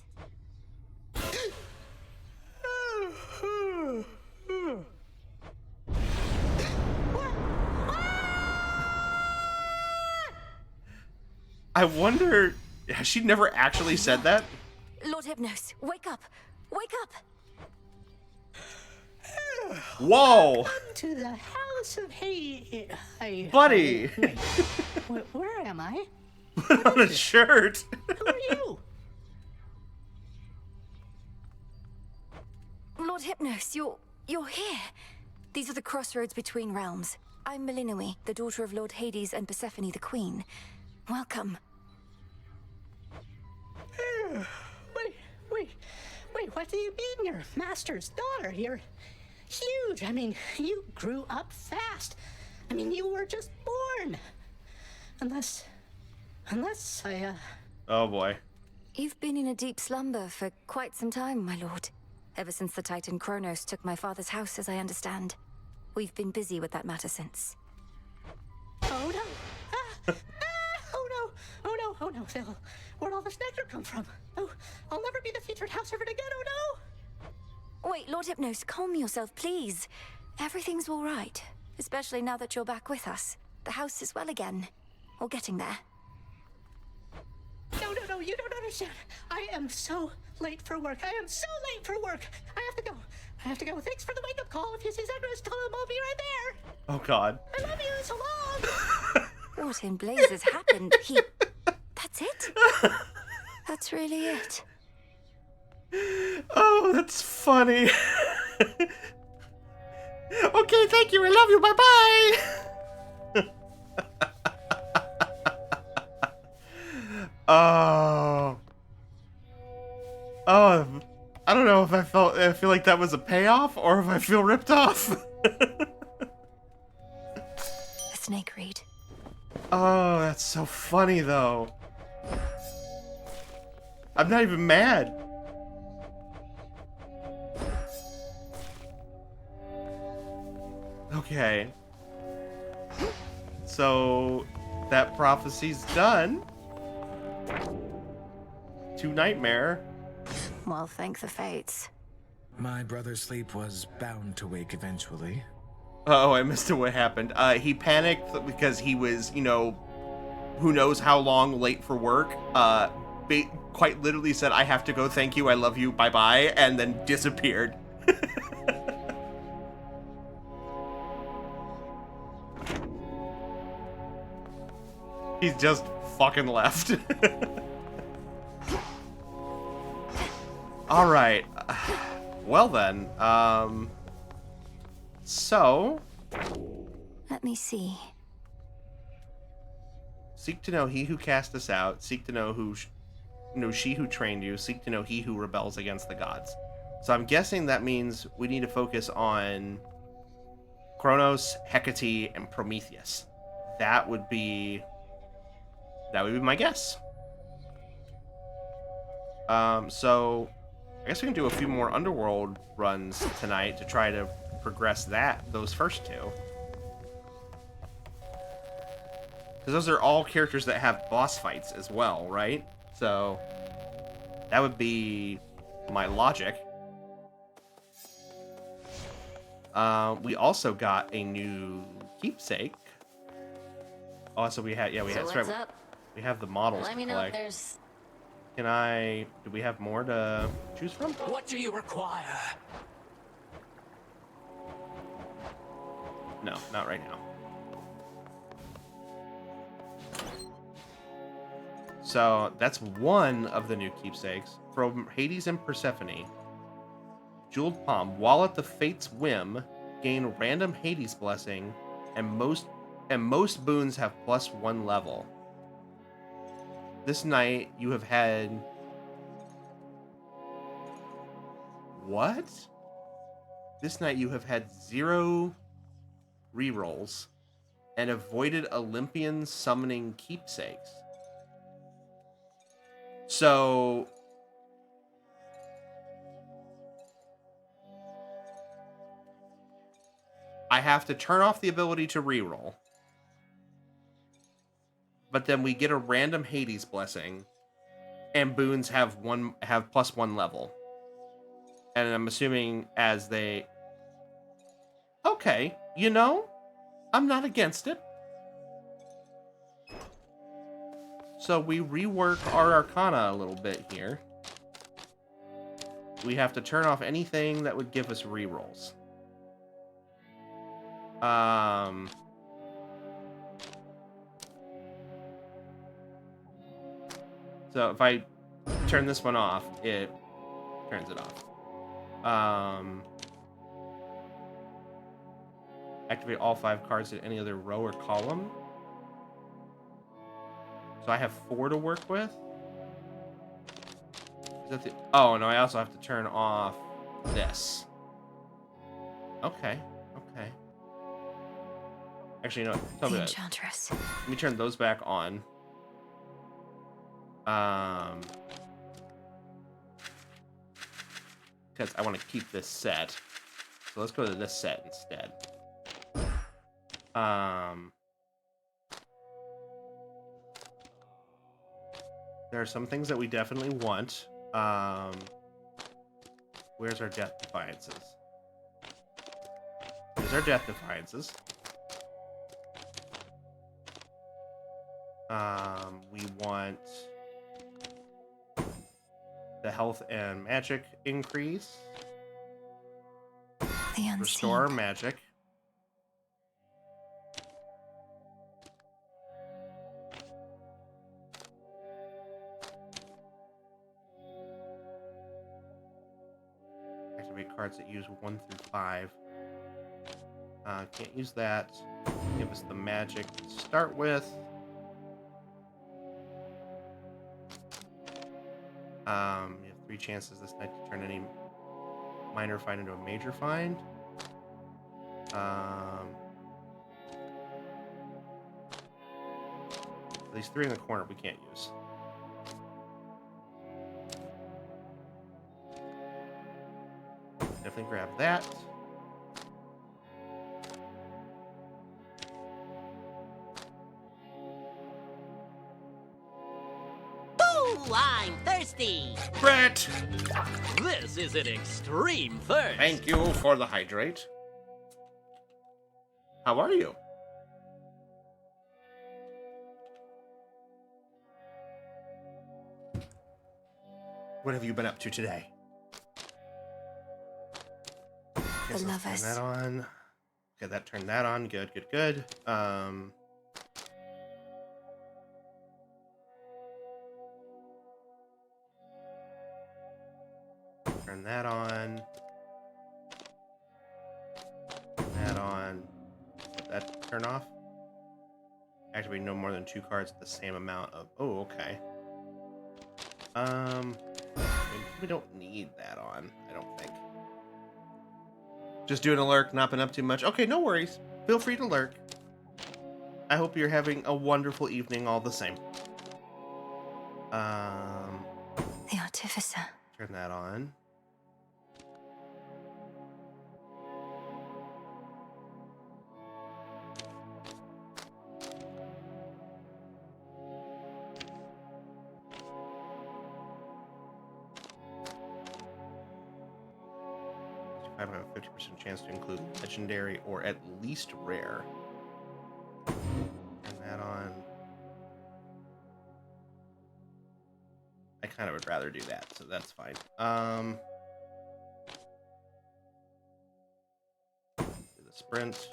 I wonder, has she never actually said that? Lord Hypnos, wake up! Wake up! Whoa! Welcome to the House of Hades. Buddy! Wait, where am I? Put on a shirt! Who are you? Lord Hypnos, you're here. These are the crossroads between realms. I'm Melinoi, the daughter of Lord Hades and Persephone the Queen. Welcome. Wait, what do you mean you're master's daughter? You're huge. I mean, you grew up fast. I mean, you were just born. Unless I, Oh boy. You've been in a deep slumber for quite some time, my lord. Ever since the Titan Kronos took my father's house, as I understand. We've been busy with that matter since. Oh no! Oh no! Phil, where'd all this nectar come from? Oh, I'll never be the featured house servant again, oh no! Wait, Lord Hypnos, calm yourself, please. Everything's all right. Especially now that you're back with us. The house is well again. Or getting there. No, you don't understand. I am so late for work. I have to go. Thanks for the wake-up call. If you see Zagreus, tell him I'll be right there. Oh god. I love you, so long! What in blazes happened? That's it? That's really it? Oh, that's funny. Okay, thank you. I love you. Bye-bye. Oh, I don't know if I feel like that was a payoff or if I feel ripped off. The snake reed. Oh, that's so funny though. I'm not even mad. Okay. So that prophecy's done. To Nightmare. Well, thank the fates. My brother's sleep was bound to wake eventually. Oh, I missed it. What happened? He panicked because he was, you know, who knows how long late for work. Quite literally said, "I have to go. Thank you. I love you. Bye bye," and then disappeared. He's just fucking left. All right. Well then, so let me see. Seek to know he who cast us out. Seek to know she who trained you. Seek to know he who rebels against the gods. So I'm guessing that means we need to focus on Kronos, Hecate, and Prometheus. That would be my guess. So I guess we can do a few more Underworld runs tonight to try to progress those first two. Because those are all characters that have boss fights as well, right? So that would be my logic. We also got a new keepsake. Also, we have we have the models Let to me know if collect. there's... Do we have more to choose from? What do you require? No, not right now. So that's one of the new keepsakes from Hades and Persephone. Jeweled palm. While at the Fate's whim, gain random Hades blessing, and most boons have +1 level. This night you have had... What? This night you have had 0 rerolls and avoided Olympian summoning keepsakes. So... I have to turn off the ability to reroll. But then we get a random Hades blessing, and boons have +1 level. And I'm assuming as they... Okay, you know, I'm not against it. So we rework our Arcana a little bit here. We have to turn off anything that would give us rerolls. So if I turn this one off, it turns it off. Activate all 5 cards in any other row or column. So I have 4 to work with. Is that the... Oh, no, I also have to turn off this. Okay, okay. Actually, no, tell me The that. Enchantress. Let me turn those back on. Because I want to keep this set. So let's go to this set instead. There are some things that we definitely want. Where's our Death Defiances? Here's our Death Defiances. We want the health and magic increase. The unseen. Restore magic. Activate cards that use 1 through 5. Can't use that. Give us the magic to start with. You have 3 chances this night to turn any minor find into a major find. These 3 in the corner we can't use. Definitely grab that. Ooh, I'm thirsty. Brett! This is an extreme thirst. Thank you for the hydrate. How are you? What have you been up to today? The lovers. Turn that on. Okay, that turned that on. Good, good, good. Turn that on. Turn that on. Let that turn off. Activate no more than 2 cards at the same amount of... Oh, okay. We don't need that on, I don't think. Just doing a lurk, not been up too much. Okay, no worries. Feel free to lurk. I hope you're having a wonderful evening all the same. The Artificer. Turn that on. I have a 50% chance to include legendary or at least rare. Turn that on. I kind of would rather do that, so that's fine. Do the sprint.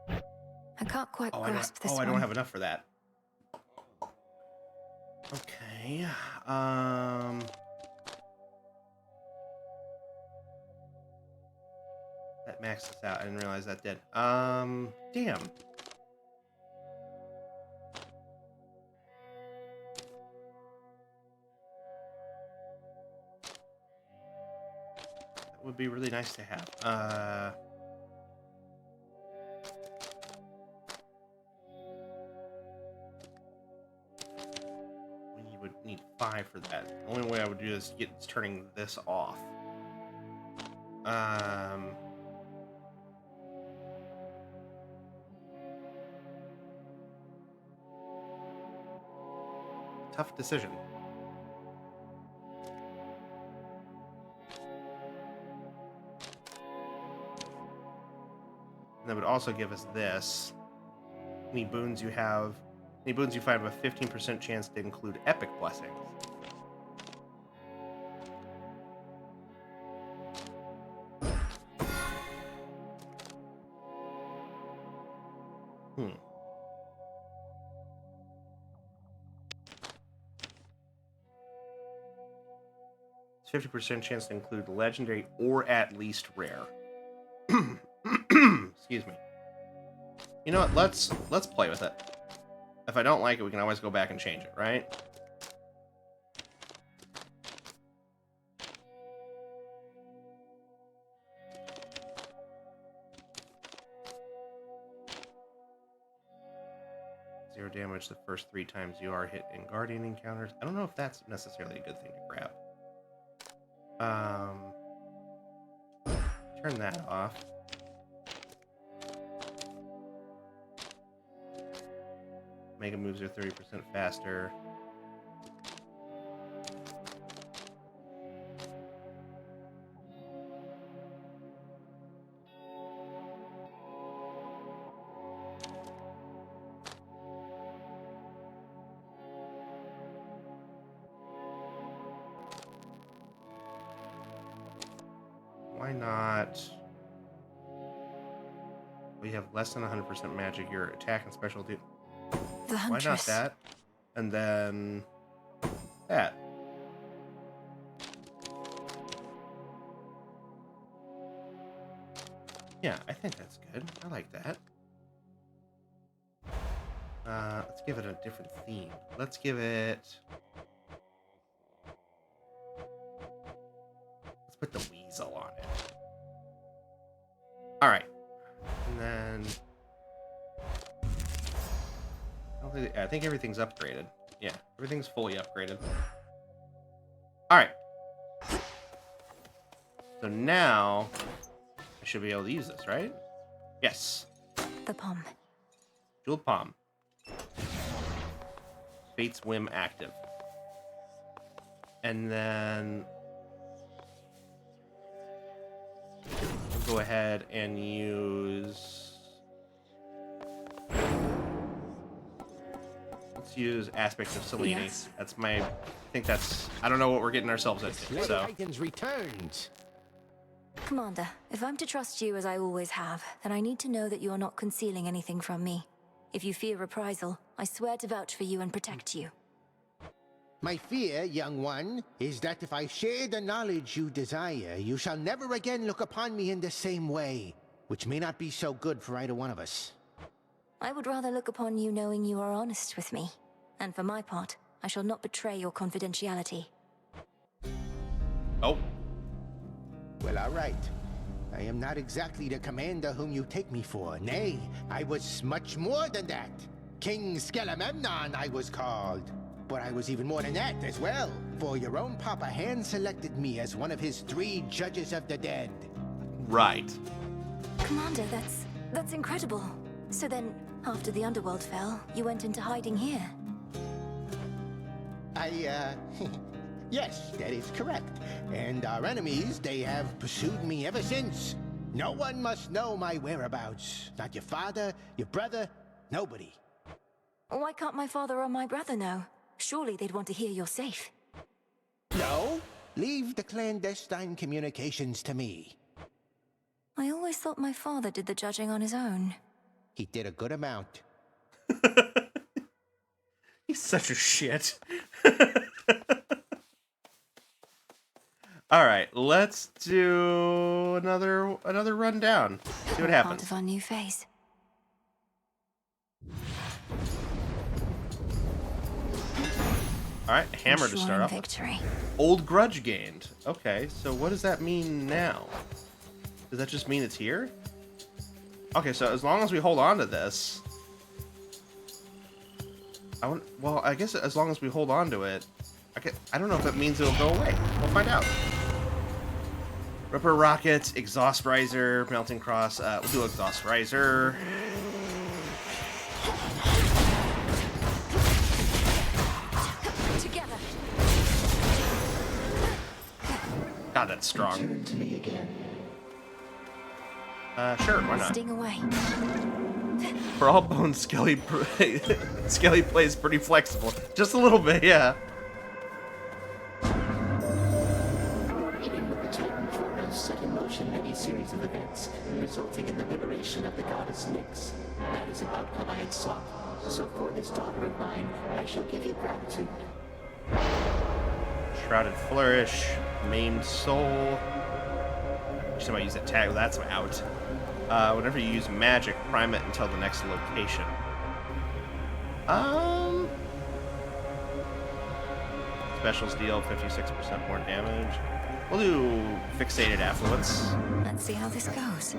I can't quite grasp this I one. don't have enough for that. Okay. That maxed this out. I didn't realize that did. Damn. That would be really nice to have. We would need 5 for that. The only way I would do this is turning this off. Tough decision. And that would also give us this. Any boons you have, any boons you find have a 15% chance to include epic blessings. Hmm. 50% chance to include legendary or at least rare. Excuse me. You know what? Let's play with it. If I don't like it, we can always go back and change it, right? 0 damage the first 3 times you are hit in Guardian encounters. I don't know if that's necessarily a good thing to grab. Turn that off. Mega moves are 30% faster. Why not? We have less than 100% magic. Your attack and special do. The Why not Huntress. that? And then that. Yeah, I think that's good. I like that. Let's give it a different theme. Let's give it... Let's put the weasel on it. Alright. And then... I think everything's upgraded. Yeah, everything's fully upgraded. Alright. So now, I should be able to use this, right? Yes. The palm. Jeweled Palm. Fate's Whim active. And then... we'll go ahead and use... Let's use Aspect of Selene. Yes. That's my... I think that's... I don't know what we're getting ourselves into, so... Titans returns. Commander, if I'm to trust you as I always have, then I need to know that you are not concealing anything from me. If you fear reprisal, I swear to vouch for you and protect you. My fear, young one, is that if I share the knowledge you desire, you shall never again look upon me in the same way, which may not be so good for either one of us. I would rather look upon you knowing you are honest with me. And for my part, I shall not betray your confidentiality. Oh. Well, all right. I am not exactly the commander whom you take me for. Nay, I was much more than that. King Skelememnon, I was called. But I was even more than that as well, for your own papa hand-selected me as one of his 3 judges of the dead. Right. Commander, that's incredible. So then, after the underworld fell, you went into hiding here? Yes, that is correct. And our enemies, they have pursued me ever since. No one must know my whereabouts. Not your father, your brother, nobody. Why can't my father or my brother know? Surely they'd want to hear you're safe. No, leave the clandestine communications to me. I always thought my father did the judging on his own. He did a good amount. He's such a shit. All right, let's do another rundown. See what happens. Part of our new phase. All right, hammer to start off. Victory. Old grudge gained. Okay, so what does that mean now? Does that just mean it's here? Okay, so as long as we hold on to this, well, I guess as long as we hold on to it, I don't know if that means it'll go away. We'll find out. Ripper Rocket, Exhaust Riser, Melting Cross. We'll do Exhaust Riser. Together. God, that's strong. Return to me again. Sure, why not? Sting away. For all bones, Skelly plays pretty flexible. Just a little bit, yeah. Working with the Titan Force set in motion many series of events, resulting in the liberation of the goddess Nyx. That is an outcome I had sought. So for this daughter of mine, I shall give you gratitude. Shrouded Flourish, Maimed Soul. Just about use that tag. That's out. Whenever you use magic, prime it until the next location. Specials deal 56% more damage. We'll do Fixated Affluence. Let's see how this goes.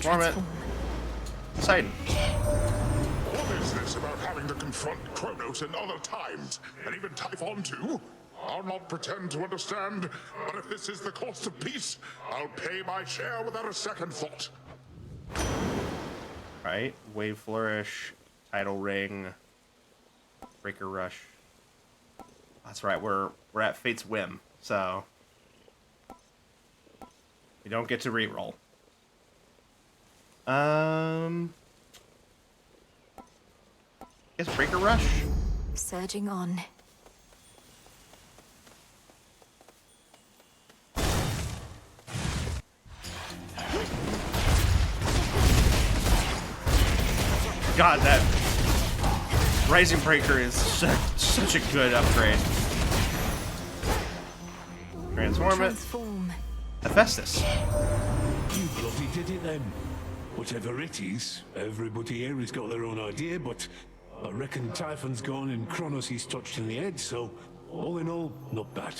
Transform it. Poseidon. What is this about having to confront Kronos in other times, and even Typhon too? I'll not pretend to understand, but if this is the cost of peace, I'll pay my share without a second thought. Right, Wave Flourish, Tidal Ring, Breaker Rush. That's right, we're at Fate's whim, so we don't get to reroll. I guess Breaker Rush? Surging on. God, that Rising Breaker is such a good upgrade. Transform it. Hephaestus. You bloody did it then. Whatever it is, everybody here has got their own idea, but I reckon Typhon's gone and Kronos he's touched in the head, so all in all, not bad.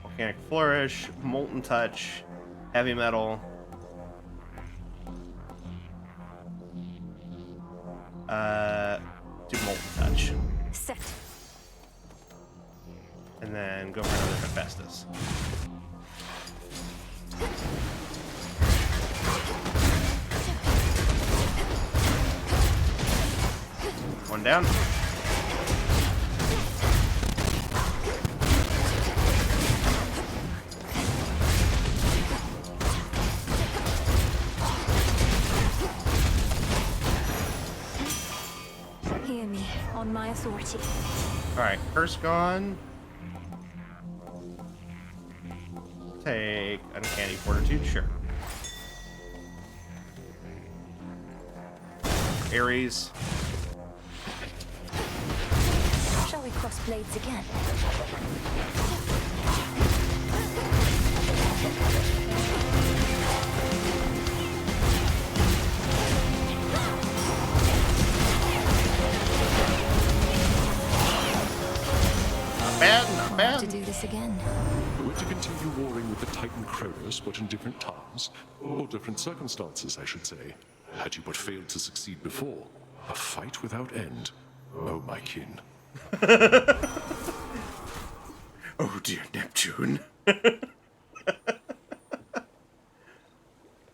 Volcanic Flourish, Molten Touch, Heavy Metal. Do Molten Touch. Set. And then go for another Hephaestus. One down. Hear me, on my authority. Alright, curse gone. Take Uncanny Fortitude, sure. Ares. Shall we cross blades again? Not bad, not bad. To do this again. We're to continue warring with the Titan Kronos, but in different times, or different circumstances, I should say. Had you but failed to succeed before, a fight without end. Oh, my kin. Oh dear Neptune.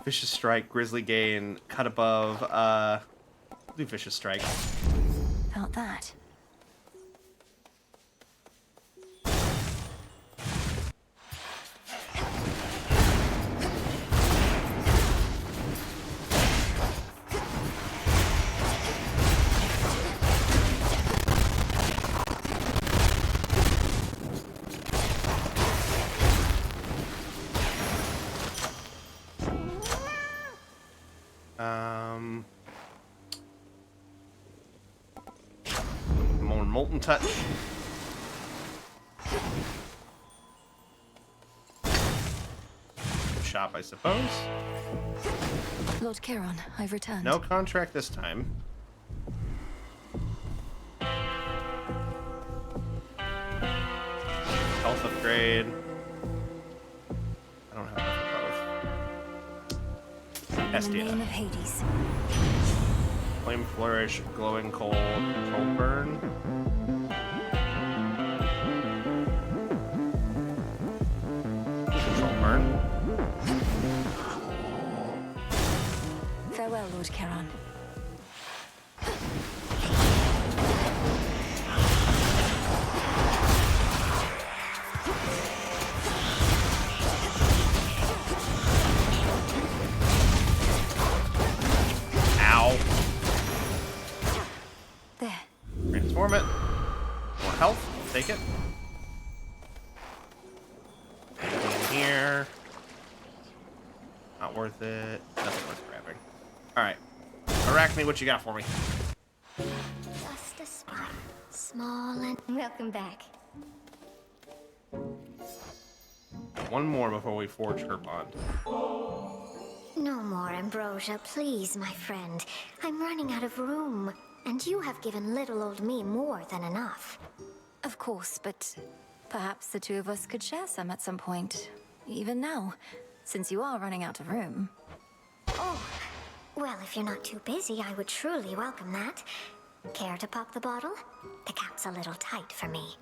Vicious Strike, Grizzly Gain, Cut Above, do Vicious Strike. Felt that. More Molten Touch. Shop, I suppose. Lord Charon, I've returned. No contract this time. Health upgrade. I don't have enough for both. In the name of Hades. Flame Flourish, Glowing Coal, Control Burn. Control Burn. Farewell, Lord Charon. Ow. There. Transform it. More health. Take it. Anything in here? Not worth it. Nothing worth grabbing. Alright. Arachne, what you got for me? Just a spot. Small and... Welcome back. One more before we forge her bond. No more ambrosia, please, my friend. I'm running out of room. And you have given little old me more than enough. Of course, but perhaps the two of us could share some at some point. Even now. since you are running out of room. Oh, well, if you're not too busy, I would truly welcome that. Care to pop the bottle? The cap's a little tight for me.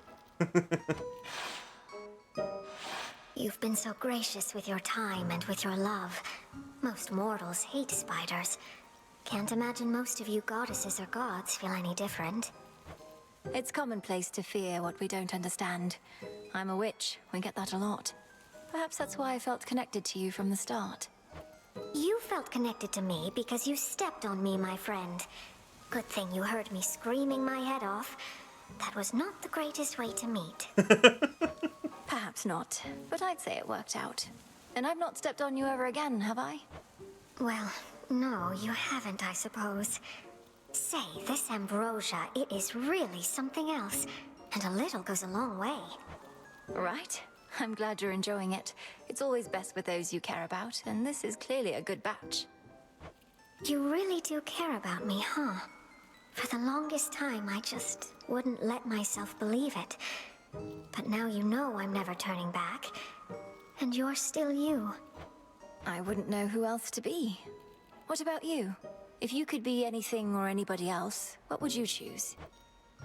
You've been so gracious with your time and with your love. Most mortals hate spiders. Can't imagine most of you goddesses or gods feel any different. It's commonplace to fear what we don't understand. I'm a witch. We get that a lot. Perhaps that's why I felt connected to you from the start. You felt connected to me because you stepped on me, my friend. Good thing you heard me screaming my head off. That was not the greatest way to meet. Perhaps not, but I'd say it worked out. And I've not stepped on you ever again, have I? Well, no, you haven't, I suppose. Say, this ambrosia, it is really something else. And a little goes a long way. Right. I'm glad you're enjoying it. It's always best with those you care about, and this is clearly a good batch. You really do care about me, huh? For the longest time, I just wouldn't let myself believe it. But now you know I'm never turning back. And you're still you. I wouldn't know who else to be. What about you? If you could be anything or anybody else, what would you choose?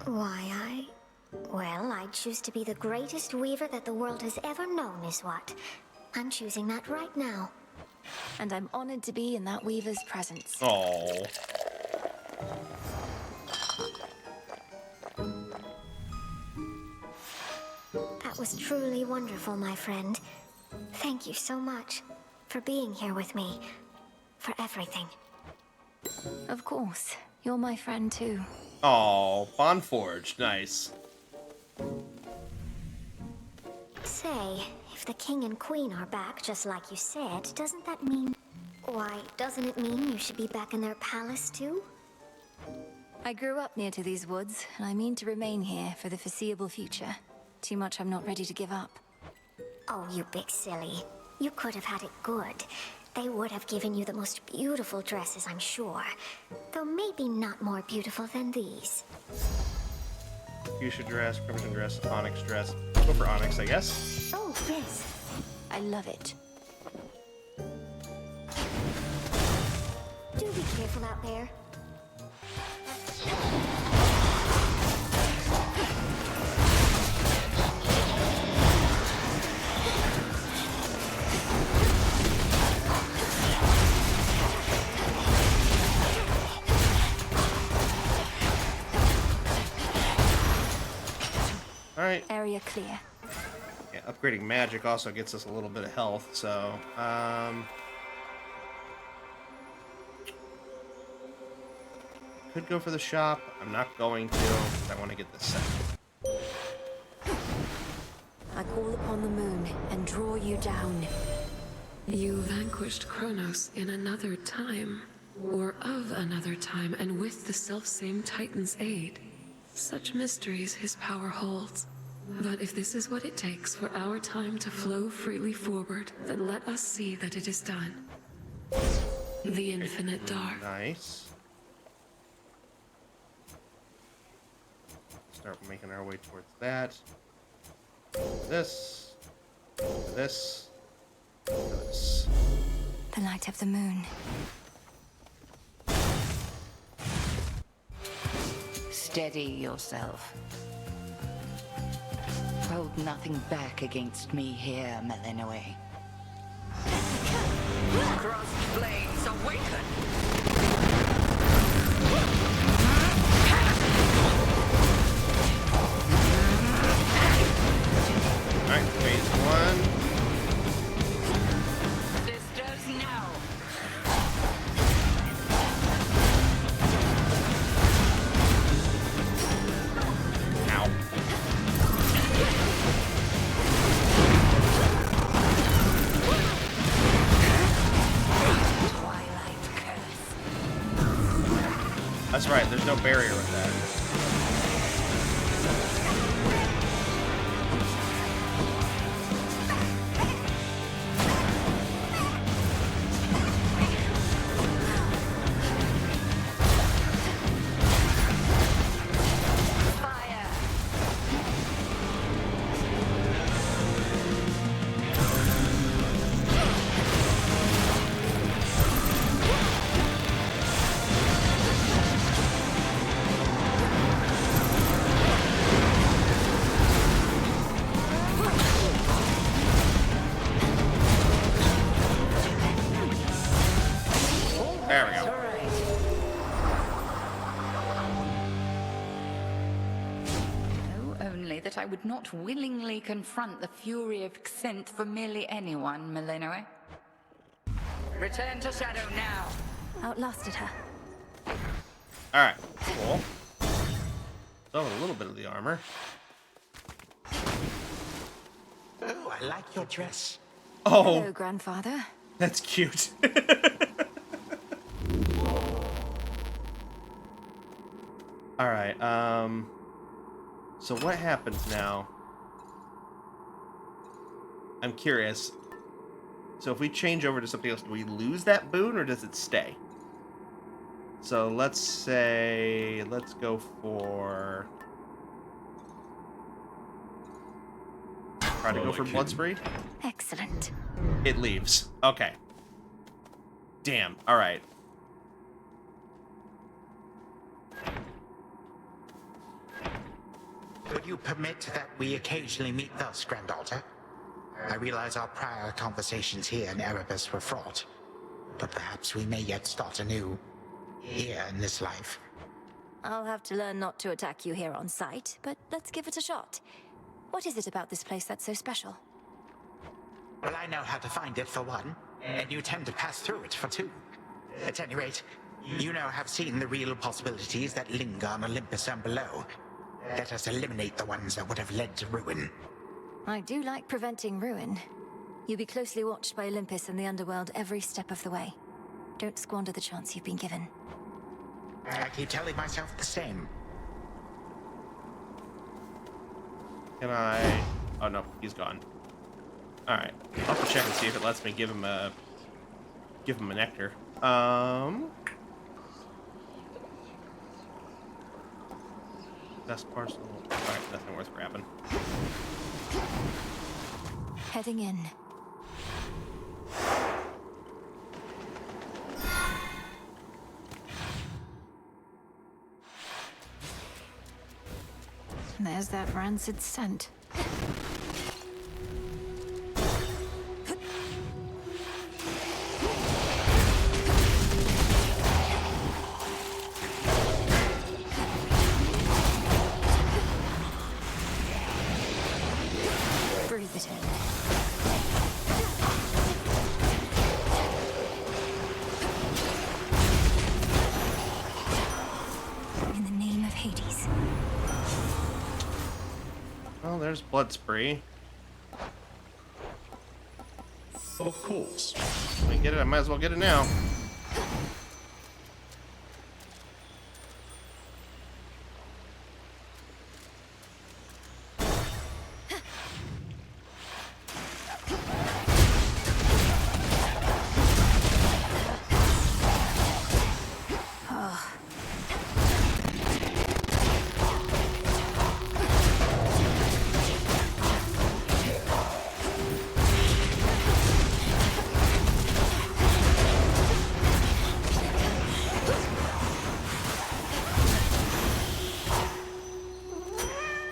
Why, well, I'd choose to be the greatest weaver that the world has ever known, is what. I'm choosing that right now. And I'm honored to be in that weaver's presence. Oh. That was truly wonderful, my friend. Thank you so much for being here with me. For everything. Of course. You're my friend, too. Oh, Bondforged. Nice. Say, if the king and queen are back, just like you said, doesn't that mean... Why, doesn't it mean you should be back in their palace, too? I grew up near to these woods, and I mean to remain here for the foreseeable future. Too much I'm not ready to give up. Oh, you big silly. You could have had it good. They would have given you the most beautiful dresses, I'm sure. Though maybe not more beautiful than these. Fuchsia dress, crimson dress, onyx dress. Go for onyx, I guess. Oh, yes. I love it. Do be careful out there. Alright. Area clear. Yeah, upgrading magic also gets us a little bit of health, so, could go for the shop. I'm not going to, because I want to get this set. I call upon the moon and draw you down. You vanquished Kronos in another time, or of another time, and with the selfsame Titan's aid. Such mysteries his power holds. But if this is what it takes for our time to flow freely forward, then let us see that it is done. The infinite dark. Nice. Start making our way towards that. This. This. This. The light of the moon. Steady yourself. Hold nothing back against me here, Melinoe. Crossed blades awaken! Alright, phase one. Sisters, now! Ow. That's right, there's no barrier with that. I would not willingly confront the fury of Xinth for merely anyone, Millennium. Return to Shadow now. Outlasted her. Alright, cool. Still have a little bit of the armor. Oh, I like your dress. Oh. Hello, grandfather. That's cute. Alright, so what happens now? I'm curious. So if we change over to something else, do we lose that boon or does it stay? So let's say, let's go for... Try to go for Bloodspreed? Excellent. It leaves. Okay. Damn. Alright. Would you permit that we occasionally meet thus, Granddaughter? I realize our prior conversations here in Erebus were fraught, but perhaps we may yet start anew, here in this life. I'll have to learn not to attack you here on sight, but let's give it a shot. What is it about this place that's so special? Well, I know how to find it for one, and you tend to pass through it for two. At any rate, you now have seen the real possibilities that linger on Olympus and below. Let us eliminate the ones that would have led to ruin. I do like preventing ruin. You'll be closely watched by Olympus and the underworld every step of the way. Don't squander the chance you've been given. I keep telling myself the same. Can I... Oh no, he's gone. Alright. I'll have to check and see if it lets me give him a nectar. Best parcel. Alright, nothing worth grabbing. Heading in. There's that rancid scent. Breathe it in. In the name of Hades. Well, there's blood spree. Of course. Let me get it. I might as well get it now.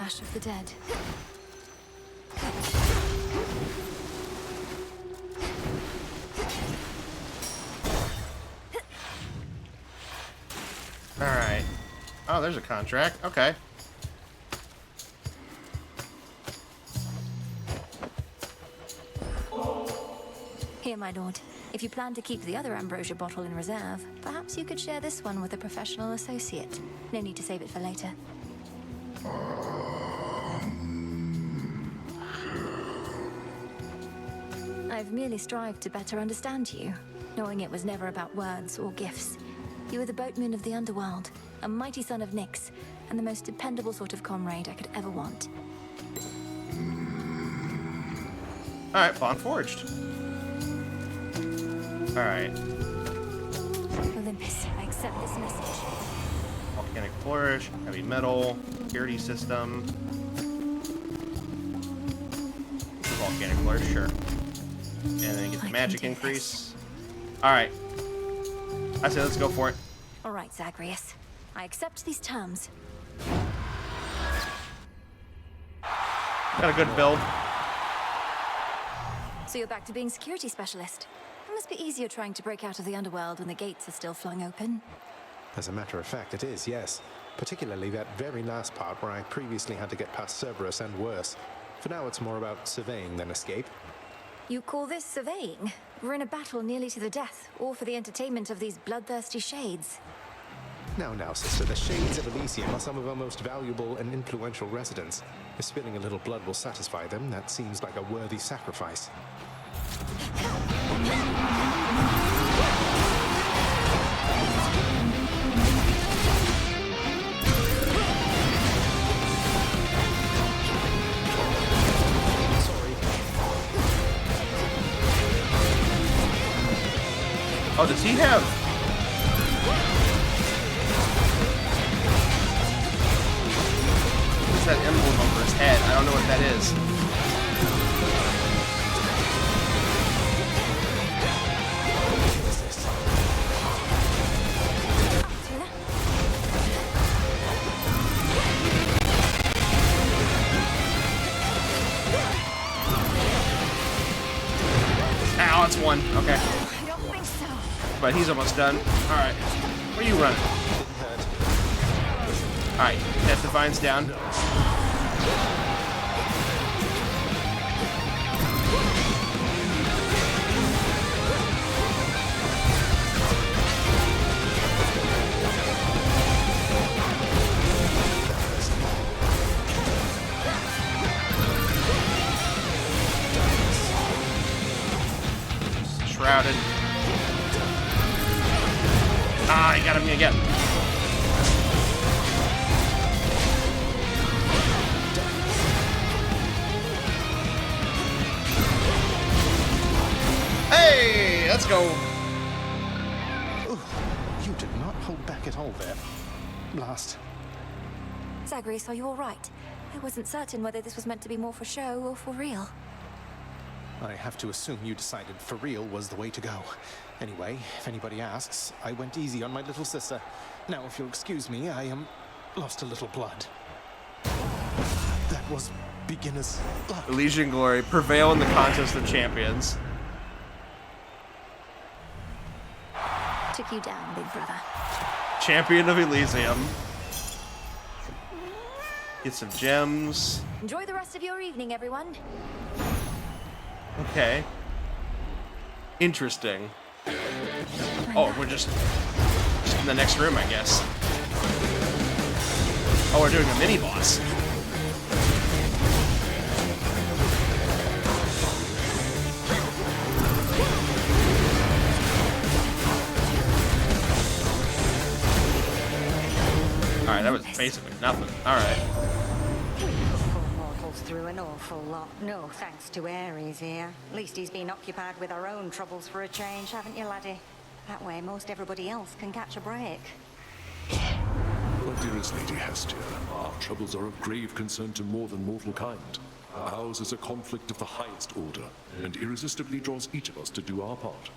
Ash of the dead. Alright. Oh, there's a contract. Okay. Here, my lord. If you plan to keep the other ambrosia bottle in reserve, perhaps you could share this one with a professional associate. No need to save it for later. I've merely strived to better understand you, knowing it was never about words or gifts. You were the boatman of the underworld, a mighty son of Nyx, and the most dependable sort of comrade I could ever want. Alright, bond forged. Alright. Olympus, I accept this message. Volcanic flourish, heavy metal, security system. Volcanic flourish, sure. And then get the magic increase. Alright. I say let's go for it. All right, Zagreus. I accept these terms. Got a good build. So you're back to being security specialist. It must be easier trying to break out of the underworld when the gates are still flung open. As a matter of fact, it is, yes. Particularly that very last part where I previously had to get past Cerberus and worse. For now, it's more about surveying than escape. You call this surveying? We're in a battle nearly to the death, all for the entertainment of these bloodthirsty shades. Now, sister, the Shades of Elysium are some of our most valuable and influential residents. If spilling a little blood will satisfy them, that seems like a worthy sacrifice. Oh, does he have... What's that emblem over his head? I don't know what that is. Ow, that's one. Okay. But he's almost done. Alright. Where are you running? Alright, Death Defiance down. Shrouded. Ah, he got him again. Hey, let's go. Ooh, you did not hold back at all there. Blast. Zagreus, are you all right? I wasn't certain whether this was meant to be more for show or for real. I have to assume you decided for real was the way to go. Anyway, if anybody asks, I went easy on my little sister. Now, if you'll excuse me, I lost a little blood. That was beginner's luck. Elysian glory, prevail in the contest of champions. Took you down, big brother. Champion of Elysium. Get some gems. Enjoy the rest of your evening, everyone. Okay. Interesting. Oh, we're just in the next room, I guess. Oh, we're doing a mini-boss. Alright, that was basically nothing. Alright. Through an awful lot. No thanks to Ares here. At least he's been occupied with our own troubles for a change, haven't you, laddie? That way most everybody else can catch a break. My dearest Lady Hestia, our troubles are of grave concern to more than mortal kind. Ours is a conflict of the highest order, and irresistibly draws each of us to do our part.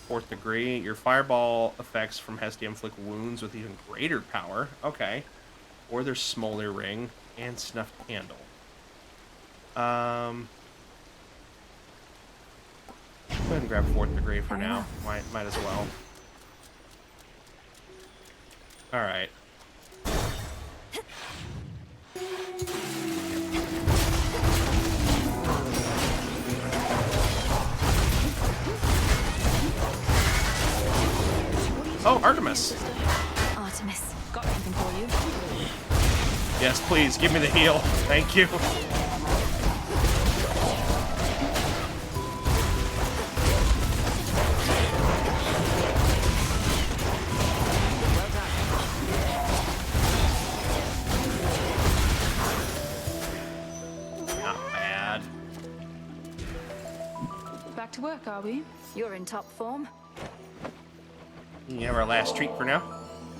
4th degree. Your fireball effects from Hestia inflict wounds with even greater power. Okay. Or there's Smolder Ring and Snuffed Candle. Go ahead and grab 4th degree for now. Might as well. Alright. Oh, Artemis. Artemis, got something for you. Yes, please, give me the heal. Thank you. Not bad. Back to work, are we? You're in top form. You have our last treat for now.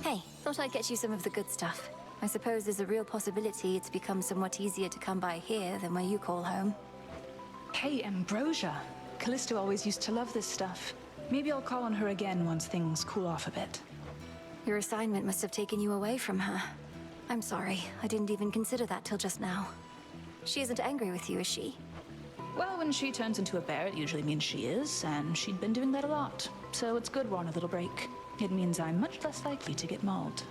Hey, thought I'd get you some of the good stuff. I suppose there's a real possibility it's become somewhat easier to come by here than where you call home. Hey, Ambrosia. Callisto always used to love this stuff. Maybe I'll call on her again once things cool off a bit. Your assignment must have taken you away from her. I'm sorry, I didn't even consider that till just now. She isn't angry with you, is she? Well, when she turns into a bear, it usually means she is, and she'd been doing that a lot. So it's good we're on a little break. It means I'm much less likely to get mauled.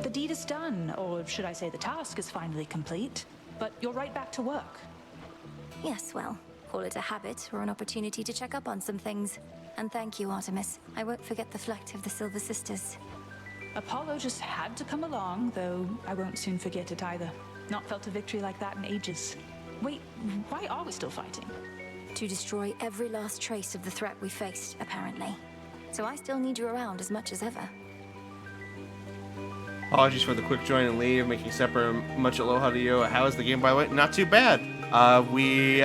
The deed is done, or should I say the task is finally complete, but you're right back to work. Yes, well, call it a habit or an opportunity to check up on some things. And thank you, Artemis. I won't forget the flight of the Silver Sisters. Apollo just had to come along, though I won't soon forget it either. Not felt a victory like that in ages. Wait, why are we still fighting? To destroy every last trace of the threat we faced, apparently. So I still need you around as much as ever. Apologies for the quick join and leave, making separate much aloha to you. How is the game, by the way? Not too bad. We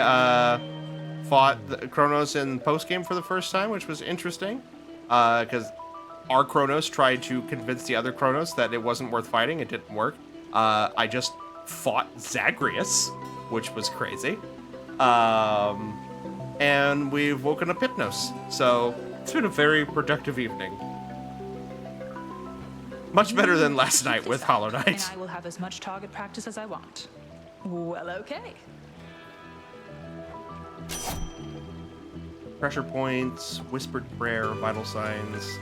fought Kronos in post-game for the first time, which was interesting. Because our Kronos tried to convince the other Kronos that it wasn't worth fighting. It didn't work. I just fought Zagreus, which was crazy. And we've woken up Hypnos. So it's been a very productive evening. Much better than last night with Hollow Knight. And I will have as much target practice as I want. Well, okay. Pressure points, whispered prayer, vital signs.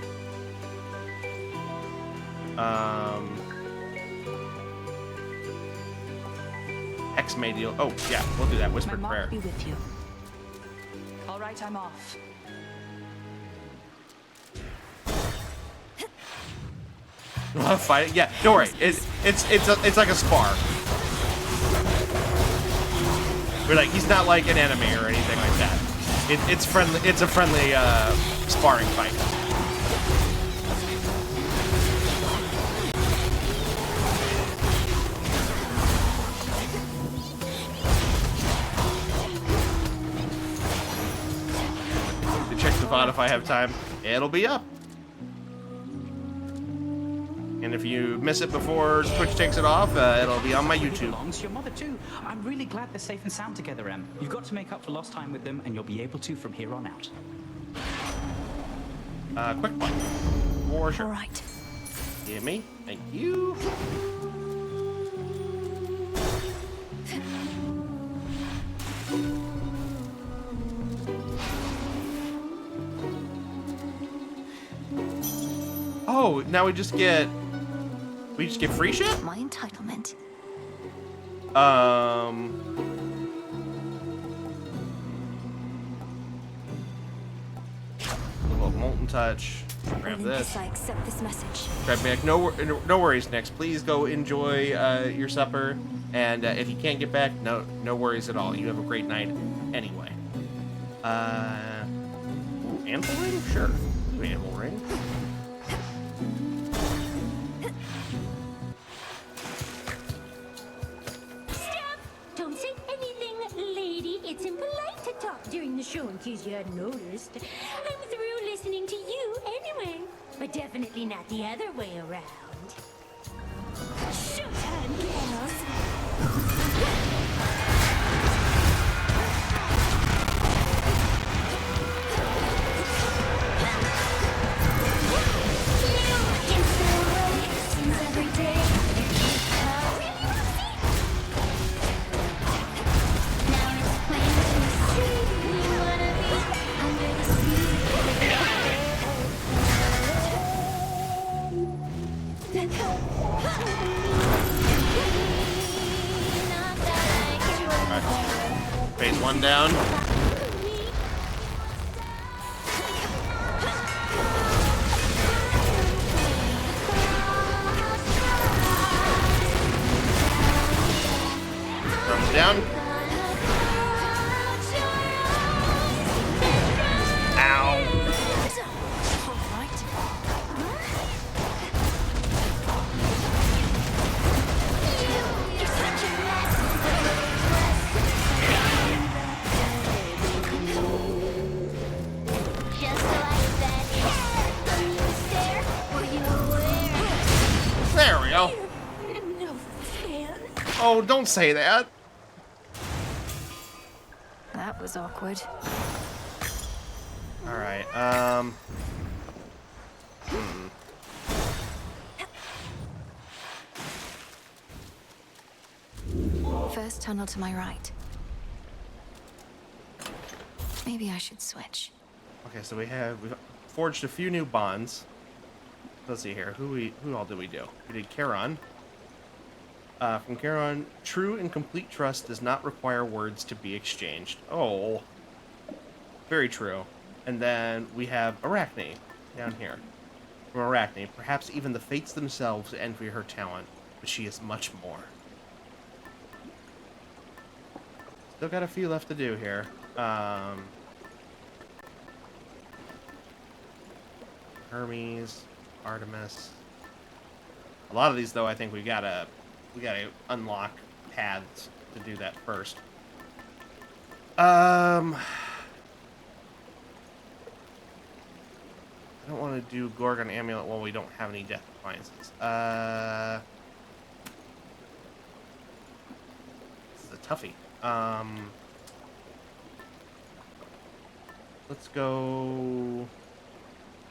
Hex may deal. Oh yeah, we'll do that. Whispered My prayer. mark be with you. All right, I'm off. Fight. Yeah, don't worry. It's like a spar. But like he's not like an enemy or anything like that. It's friendly. It's a friendly sparring fight. To check the VOD if I have time, it'll be up. And if you miss it before Twitch takes it off, it'll be on my YouTube. Belongs to your mother too. I'm really glad they're safe and sound together, Em. You've got to make up for lost time with them, and you'll be able to from here on out. Quick one. For sure. All right. Give me. Thank you. Oh, now we just get free shit? My entitlement. Level of Molten Touch. Grab this. I accept this message. Grab back. No worries, Nix. Please go enjoy your supper. And if you can't get back, no worries at all. You have a great night anyway. Ooh, Anvil Ring? Sure. Do Anvil Ring. Don't say anything, lady. It's impolite to talk during the show in case you hadn't noticed. I'm through listening to you anyway, but definitely not the other way around. Showtime, Chaos! Phase 1 down. Thumbs down. Ow. There we go. Oh, don't say that. That was awkward. All right. First tunnel to my right. Maybe I should switch. Okay, so we've forged a few new bonds. Let's see here. Who all did we do? We did Charon. From Charon, true and complete trust does not require words to be exchanged. Oh, very true. And then we have Arachne down here. From Arachne, perhaps even the fates themselves envy her talent, but she is much more. Still got a few left to do here. Hermes, Artemis. A lot of these, though, I think we gotta unlock paths to do that first. I don't want to do Gorgon Amulet while we don't have any Death Defiances. This is a toughie. Let's go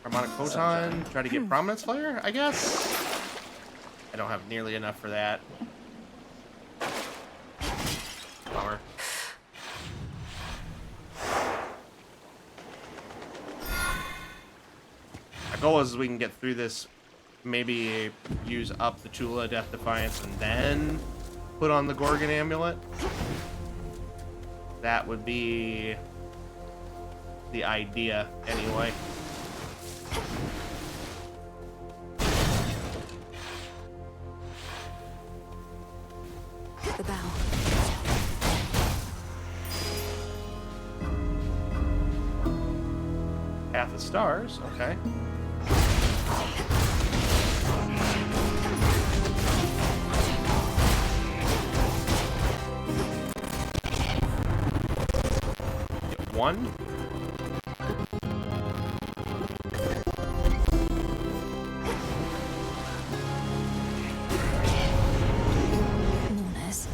Harmonic Photon, try to get Prominence Flare, I guess? I don't have nearly enough for that. Bummer. Our goal is we can get through this, maybe use up the Tula Death Defiance and then put on the Gorgon Amulet. That would be the idea, anyway. The bow. Path of Stars, okay. Get one. Mourners.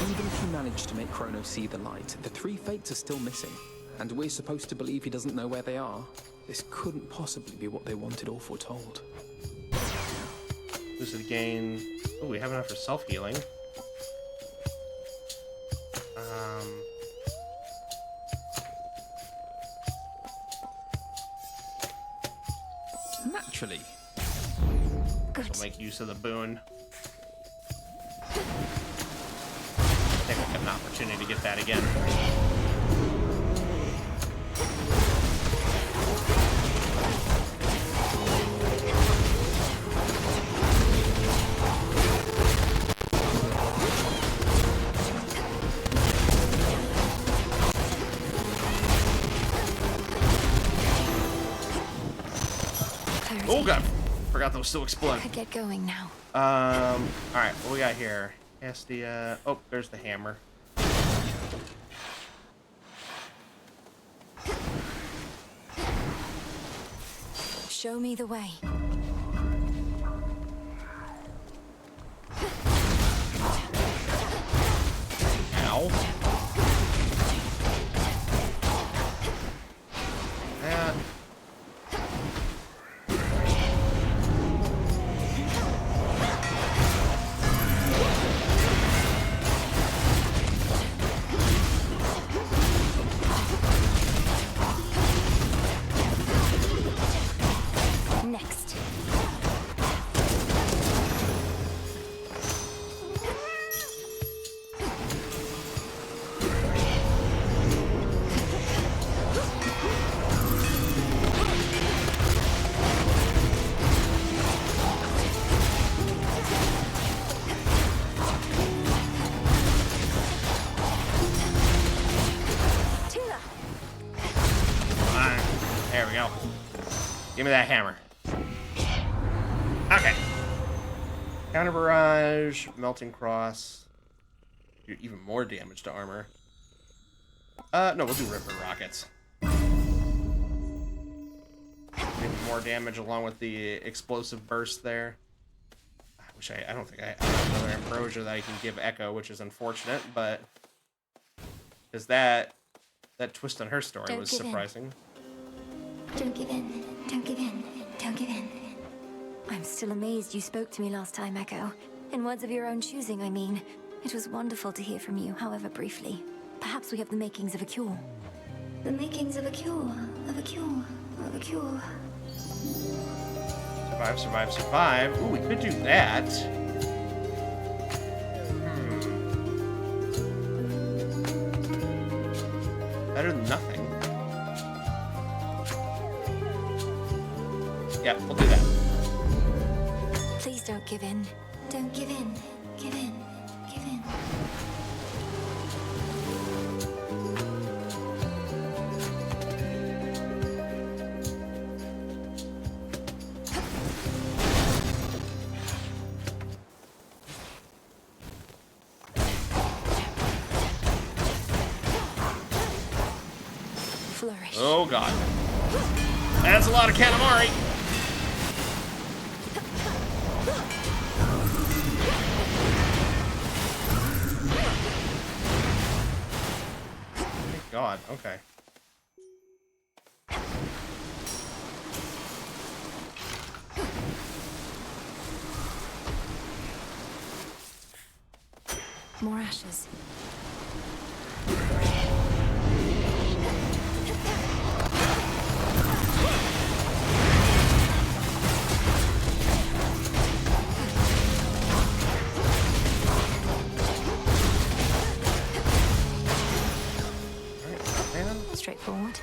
Even if you manage to make Kronos see the light, the three fates are still missing. And we're supposed to believe he doesn't know where they are. This couldn't possibly be what they wanted or foretold. This is gain. Oh, we have enough for self-healing. Naturally. Good. We'll make use of the boon. I think we have an opportunity to get that again. Oh god, forgot those still explode. Could get going now. Alright, what we got here? Hestia. Oh, there's the hammer. Show me the way. Ow. Yeah. Next. Alright, there we go. Give me that hammer. Okay. Counter barrage, melting cross. Do even more damage to armor. No, we'll do ripper rockets. Even more damage along with the explosive burst there. I don't think I have another ambrosia that I can give Echo, which is unfortunate, but because that twist on her story Don't was give in. surprising. Don't give in. Don't give in. Don't give in. I'm still amazed you spoke to me last time, Echo. In words of your own choosing, I mean. It was wonderful to hear from you, however briefly. Perhaps we have the makings of a cure. The makings of a cure. Of a cure. Of a cure. Survive, survive, survive. Ooh, we could do that. Better than nothing. Yeah, we'll do that. Please don't give in. Don't give in. Give in. Give in. Flourish. Oh god. That's a lot of Katamari. Thank God, okay. More ashes. Straightforward.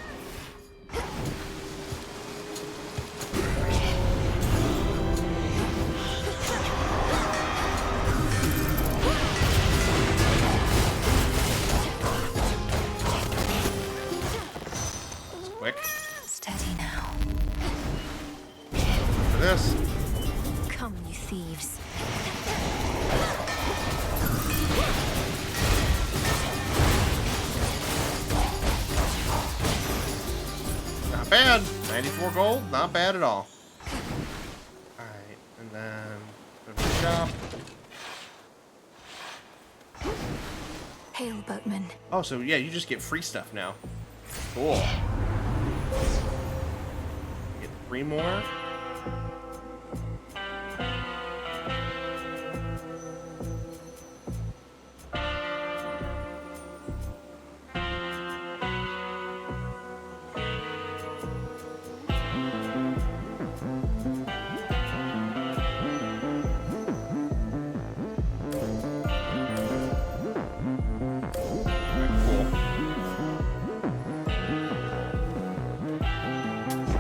Quick. Steady now. For this. Come, you thieves. Not bad. 94 gold. Not bad at all. Alright, and then go to the shop. Hail, boatman. Oh, so yeah, you just get free stuff now. Cool. Get 3 more.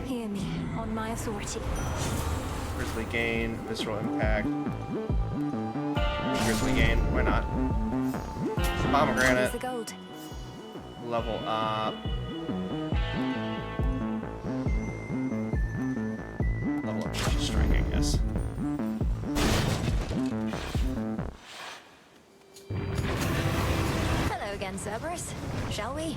Hear me, on my authority. Grizzly gain, visceral impact. Grizzly gain, why not? Here's Pomegranate, the gold. level up. Level up Ninja Strike, I guess. Hello again, Cerberus. Shall we?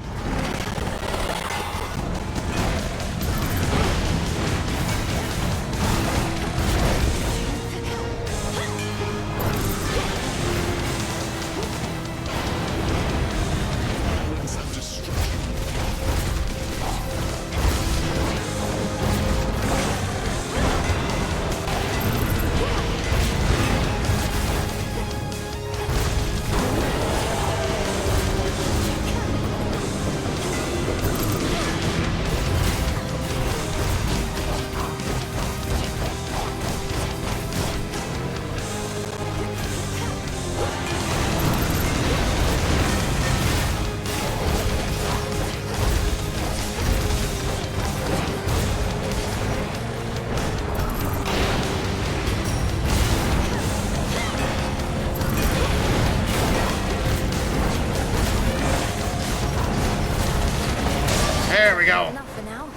There we go. Enough for now.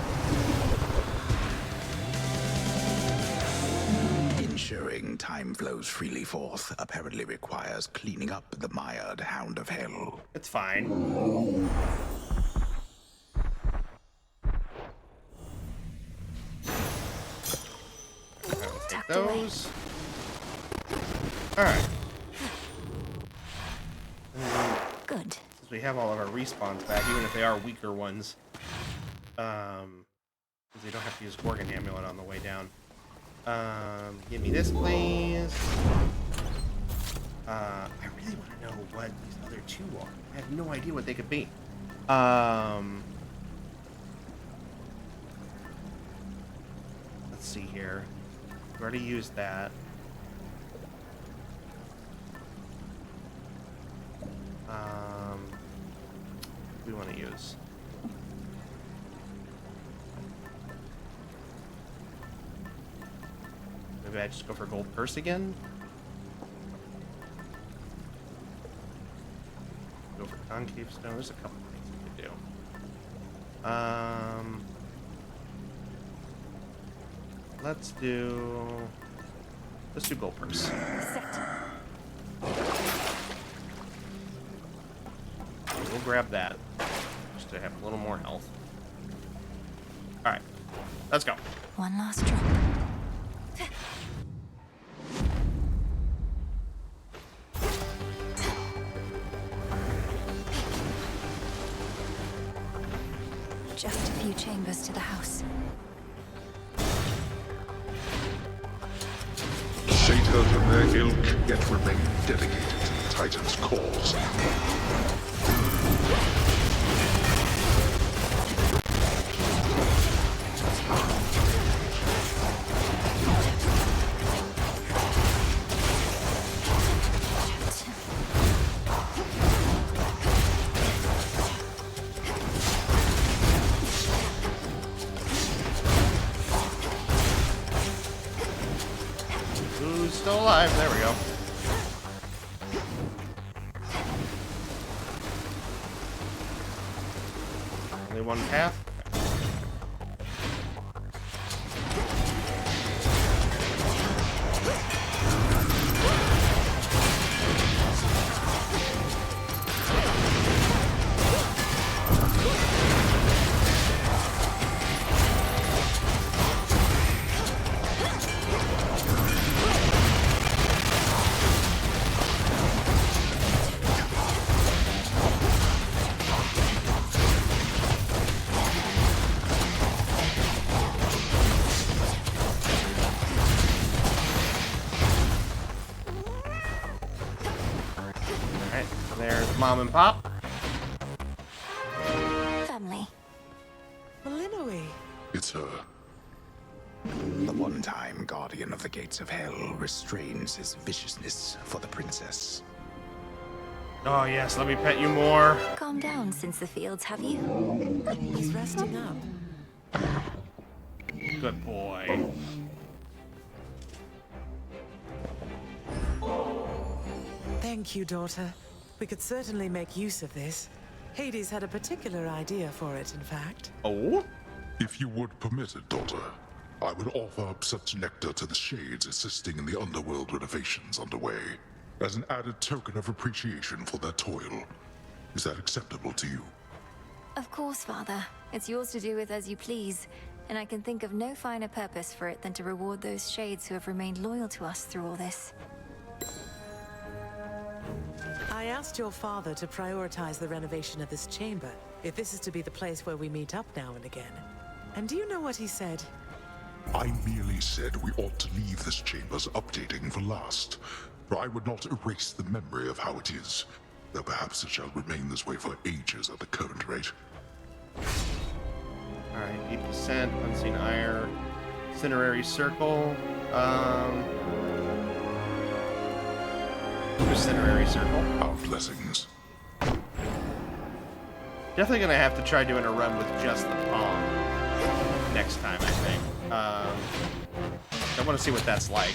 Ensuring time flows freely forth apparently requires cleaning up the mired hound of hell. It's fine. Take those. Alright. Good. Since we have all of our respawns back, even if they are weaker ones. You don't have to use Gorgon Amulet on the way down. Give me this, please. I really want to know what these other two are. I have no idea what they could be. Let's see here. We've already used that. We want to use. Maybe I just go for gold purse again. Go for concave stone. There's a couple things we could do. Let's do gold purse. We'll grab that just to have a little more health. All right, let's go. One last drop. Just a few chambers to the house. Satyrs and their ilk yet remain dedicated to the Titan's cause. Who's still alive? There we go. Only one path. There's Mom and Pop. Family. Malinoe. It's her. The one-time guardian of the gates of hell restrains his viciousness for the princess. Oh yes, let me pet you more. Calm down since the fields, have you? He's resting up. Good boy. Thank you, daughter. We could certainly make use of this. Hades had a particular idea for it, in fact. Oh? If you would permit it, daughter, I would offer up such nectar to the Shades assisting in the underworld renovations underway, as an added token of appreciation for their toil. Is that acceptable to you? Of course, Father. It's yours to do with as you please, and I can think of no finer purpose for it than to reward those Shades who have remained loyal to us through all this. I asked your father to prioritize the renovation of this chamber, if this is to be the place where we meet up now and again. And do you know what he said? I merely said we ought to leave this chamber's updating for last, for I would not erase the memory of how it is, though perhaps it shall remain this way for ages at the current rate. Alright, deep descent, unseen ire, incinerary circle, incinerary circle. Our blessings. Definitely gonna have to try doing a run with just the palm next time, I think. I want to see what that's like.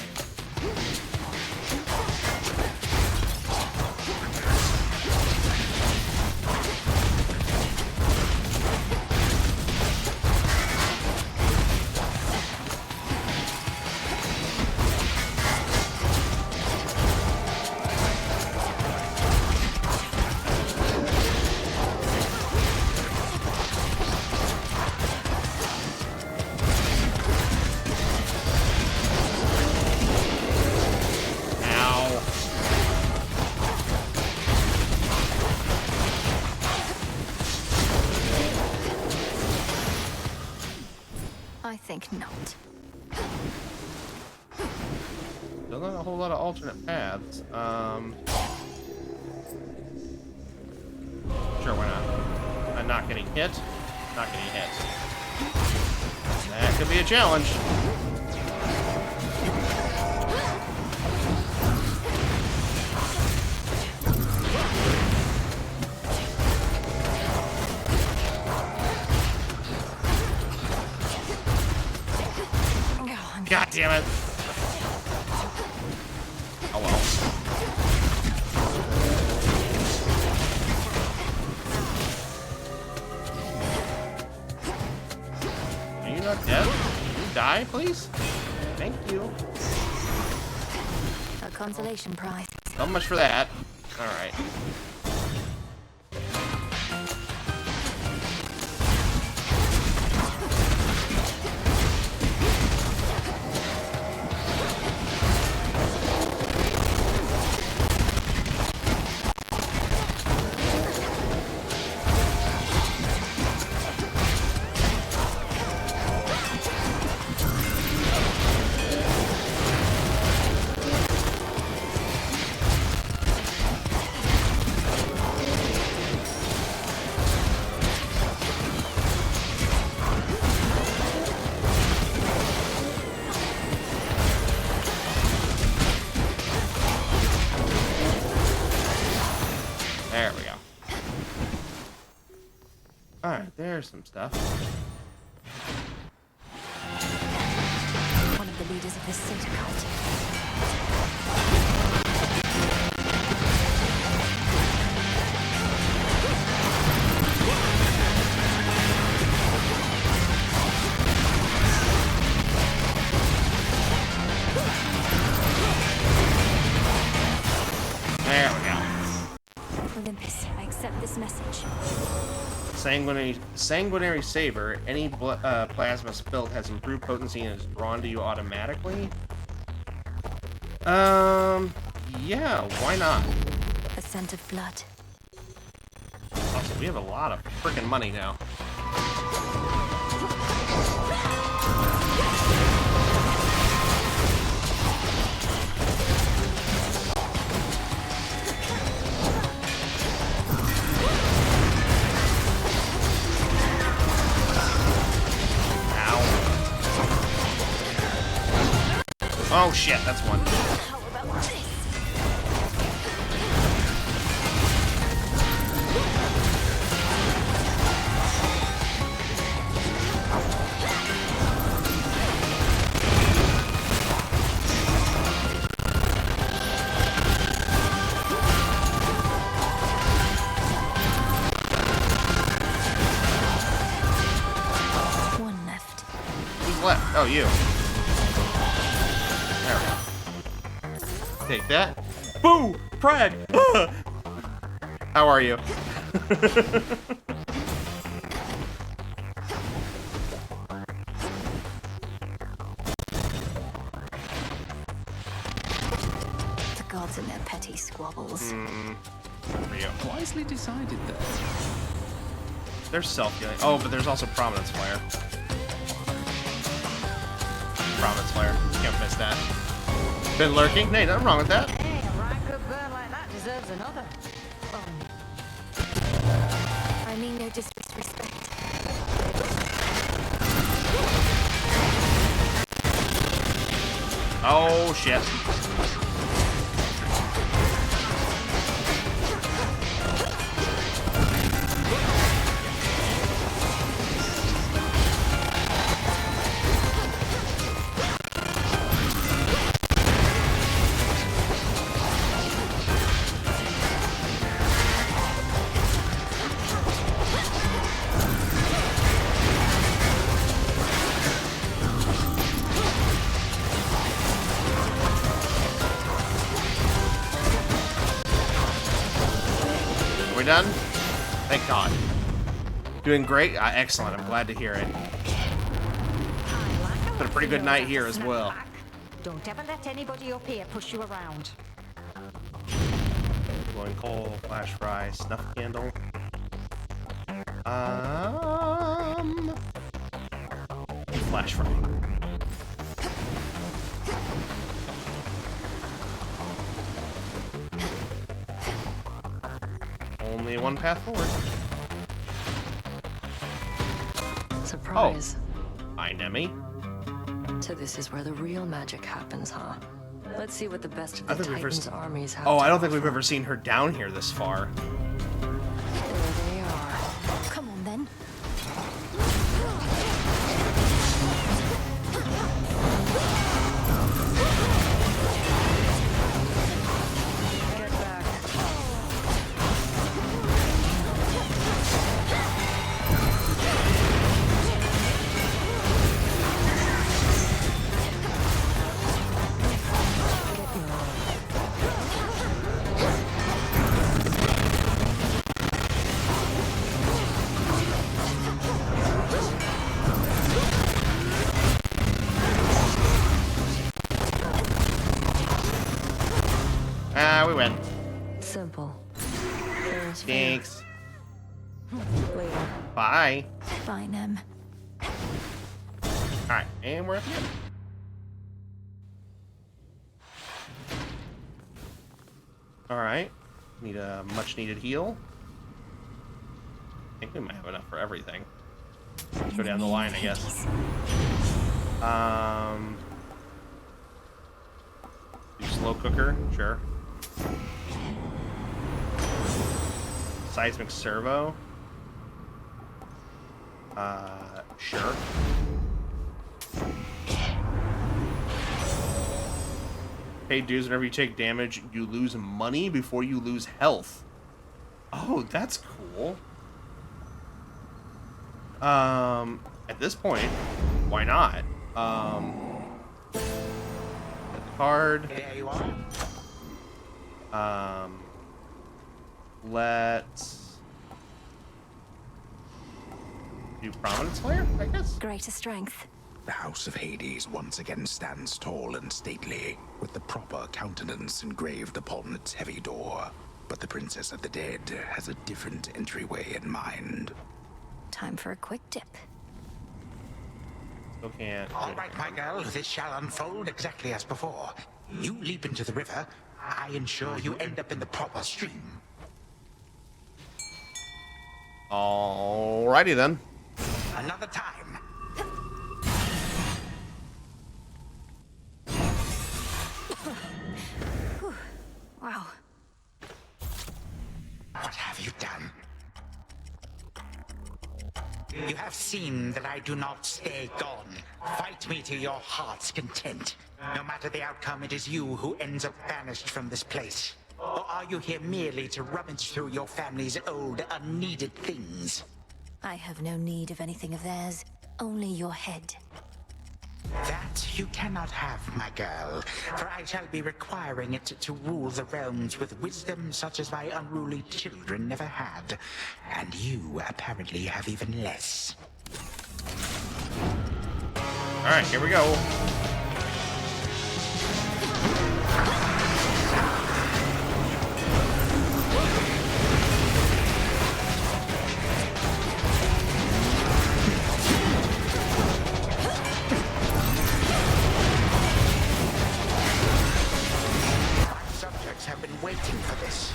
Ow. think not. Still not a whole lot of alternate paths. Sure, why not? I'm not getting hit. Not getting hit. That could be a challenge. God damn it. Oh well. Are you not dead? Can you die, please? Thank you. A consolation prize. Not much for that. Alright. There we go. Alright, there's some stuff. One of the leaders of this Sata cult. There we go. Olympus, I accept this message. Sanguinary Saber. Any plasma spilt has improved potency and is drawn to you automatically. Yeah, why not? A scent of blood. Also, we have a lot of freaking money now. Oh shit, that's one. How about this? One left. Who's left? Oh, you. Take that. Boo! Prag! How are you? The gods and their petty squabbles. Wisely decided there. There's self-healing. Oh, but there's also Prominence Flare. Prominence Flare. Can't miss that. Been lurking? Hey, nothing wrong with that. Hey, a right good burn like that deserves another. I mean no disrespect. Oh, shit. We done? Thank God. Doing great? Excellent. I'm glad to hear it. Been a pretty good night here as well. Don't ever let anybody up here push you around. Glowing coal, flash fry, snuff candle. flash fry. Only one path forward. Surprise. Hi, Nemi. So this is where the real magic happens, huh? Let's see what the best of I the think we've Titans' ever armies have Oh, to I don't think offer. we've ever seen her down here this far. There they are. Come on, then. Get back. Ah, we win. Simple. Fair is fair. Thanks. Later. Bye. Bye, Nem. Alright, and we're at the end. Alright. Need a much needed heal. I think we might have enough for everything. Let's go down the line, I guess. Do slow cooker, sure. Seismic servo. Sure. Pay dues whenever you take damage, you lose money before you lose health. Oh, that's cool. At this point, why not? Card. There you are. Let's do Prominence Flare, I guess. Greater strength. The House of Hades once again stands tall and stately, with the proper countenance engraved upon its heavy door. But the Princess of the Dead has a different entryway in mind. Time for a quick dip. Still can't. All right, my girl, this shall unfold exactly as before. You leap into the river, I ensure you end up in the proper stream. Alrighty then. Another time. Wow. What have you done? You have seen that I do not stay gone. Fight me to your heart's content. No matter the outcome, it is you who ends up banished from this place. Or are you here merely to rummage through your family's old, unneeded things? I have no need of anything of theirs. Only your head. That you cannot have, my girl, for I shall be requiring it to rule the realms with wisdom such as my unruly children never had. And you apparently have even less. Alright, here we go. Subjects have been waiting for this.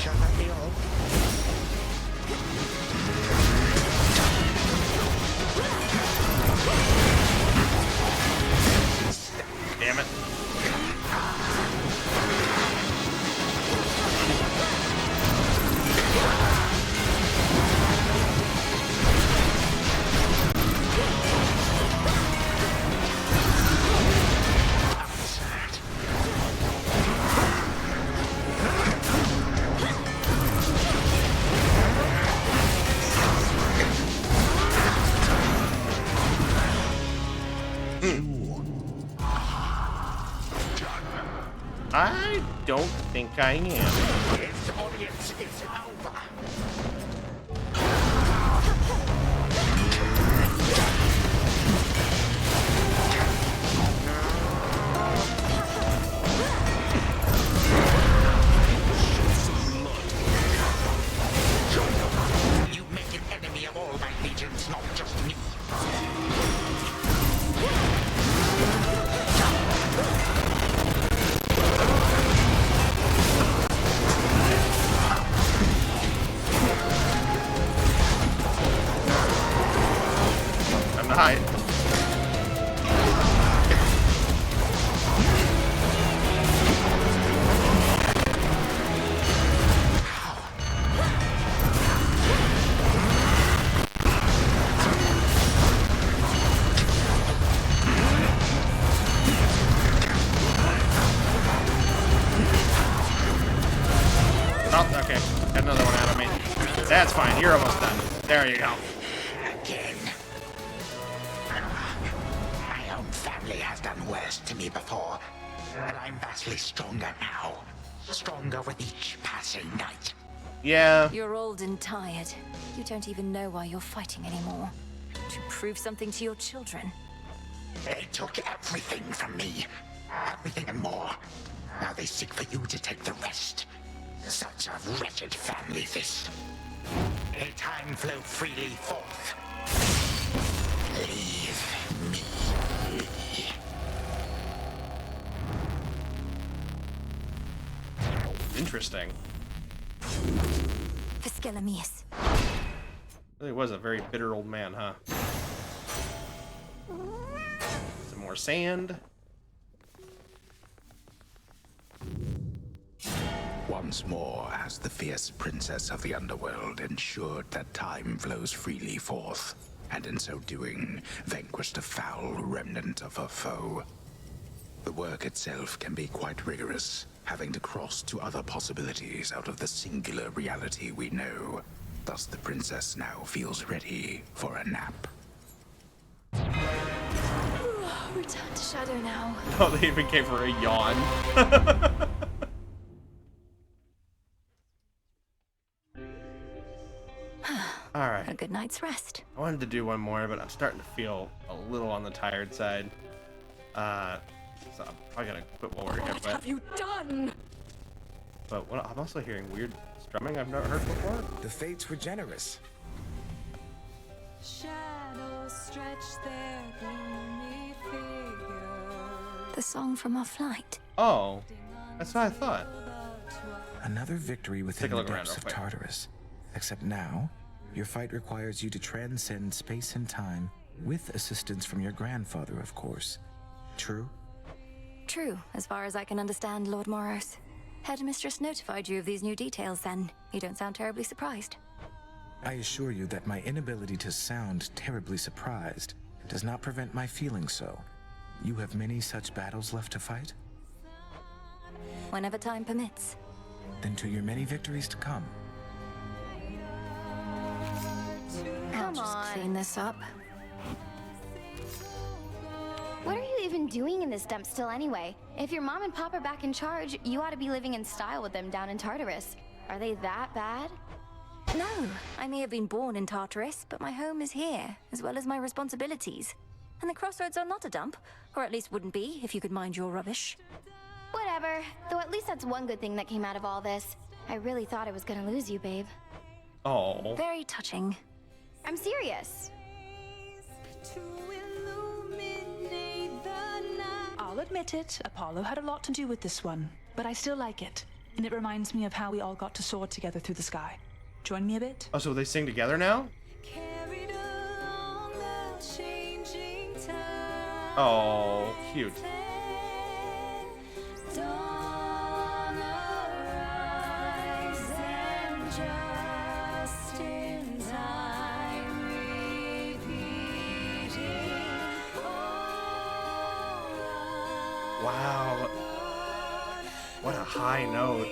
Shall that be all? Damn it. I don't think I am. Its audience is over. You make an enemy of all my legions, not just me. Time to hide. Oh, okay. Got another one out of me. That's fine. You're almost done. There you go. Again. My own family has done worse to me before, and I'm vastly stronger now. Stronger with each passing night. Yeah. You're old and tired. You don't even know why you're fighting anymore. To prove something to your children. They took everything from me. Everything and more. Now they seek for you to take the rest. Such a wretched family, this. May time flow freely forth. Leave me. Interesting. Fiskelamius. Really was a very bitter old man, huh? Some more sand. Once more, as the fierce princess of the underworld ensured that time flows freely forth, and in so doing, vanquished a foul remnant of her foe. The work itself can be quite rigorous, having to cross to other possibilities out of the singular reality we know. Thus the princess now feels ready for a nap. Return to Shadow now. Oh, they even gave her a yawn. Alright. A good night's rest. I wanted to do one more, but I'm starting to feel a little on the tired side. So I'm probably gonna quit while we're here. What have you done? But what, I'm also hearing weird strumming I've never heard before. The fates were generous. Shadows stretch their gloomy figures. The song from our flight. Oh, that's what I thought. Another victory within the depths of Tartarus. Except now, your fight requires you to transcend space and time, with assistance from your grandfather, of course. True? True, as far as I can understand, Lord Moros. Headmistress notified you of these new details then. You don't sound terribly surprised. I assure you that my inability to sound terribly surprised does not prevent my feeling so. You have many such battles left to fight? Whenever time permits. Then to your many victories to come. I'll just clean this up. What are you even doing in this dump still anyway? If your mom and pop are back in charge, you ought to be living in style with them down in Tartarus. Are they that bad? No, I may have been born in Tartarus, but my home is here, as well as my responsibilities. And the crossroads are not a dump, or at least wouldn't be if you could mind your rubbish. Whatever. Though at least that's one good thing that came out of all this. I really thought I was gonna lose you, babe. Oh. Very touching. I'm serious. I'll admit it, Apollo had a lot to do with this one, but I still like it. And it reminds me of how we all got to soar together through the sky. Join me a bit? Oh, so they sing together now? Oh, cute. Wow. What a high note.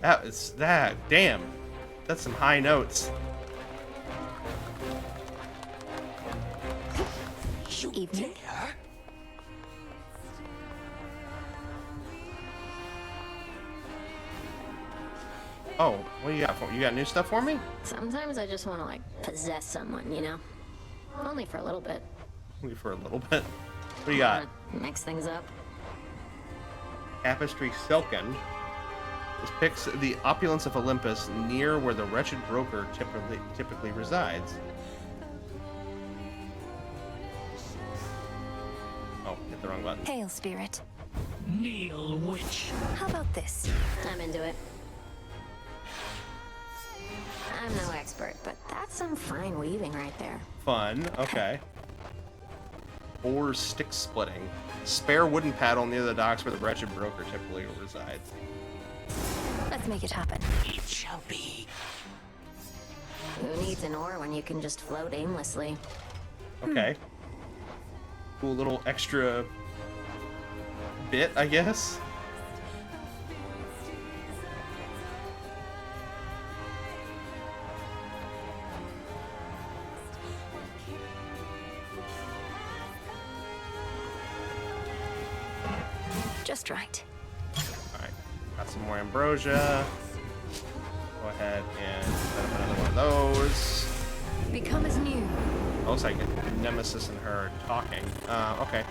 That. Damn. That's some high notes. Evening. Oh, what do you got for me? You got new stuff for me? Sometimes I just want to, like, possess someone, you know? Only for a little bit. Only for a little bit. What do you got? Mix things up. Tapestry Silken. This depicts the opulence of Olympus near where the wretched broker typically resides. Oh, hit the wrong button. Hail, spirit. Kneel, witch. How about this? I'm into it. I'm no expert, but that's some fine weaving right there. Fun. Okay. Or stick splitting. Spare wooden paddle near the docks where the wretched broker typically resides. Let's make it happen. It shall be. Who needs an oar when you can just float aimlessly? Okay. Cool little extra bit, I guess. Just right. Alright, got some more ambrosia. Go ahead and set up another one of those. Become as new. Looks like Nemesis and her are talking. Okay.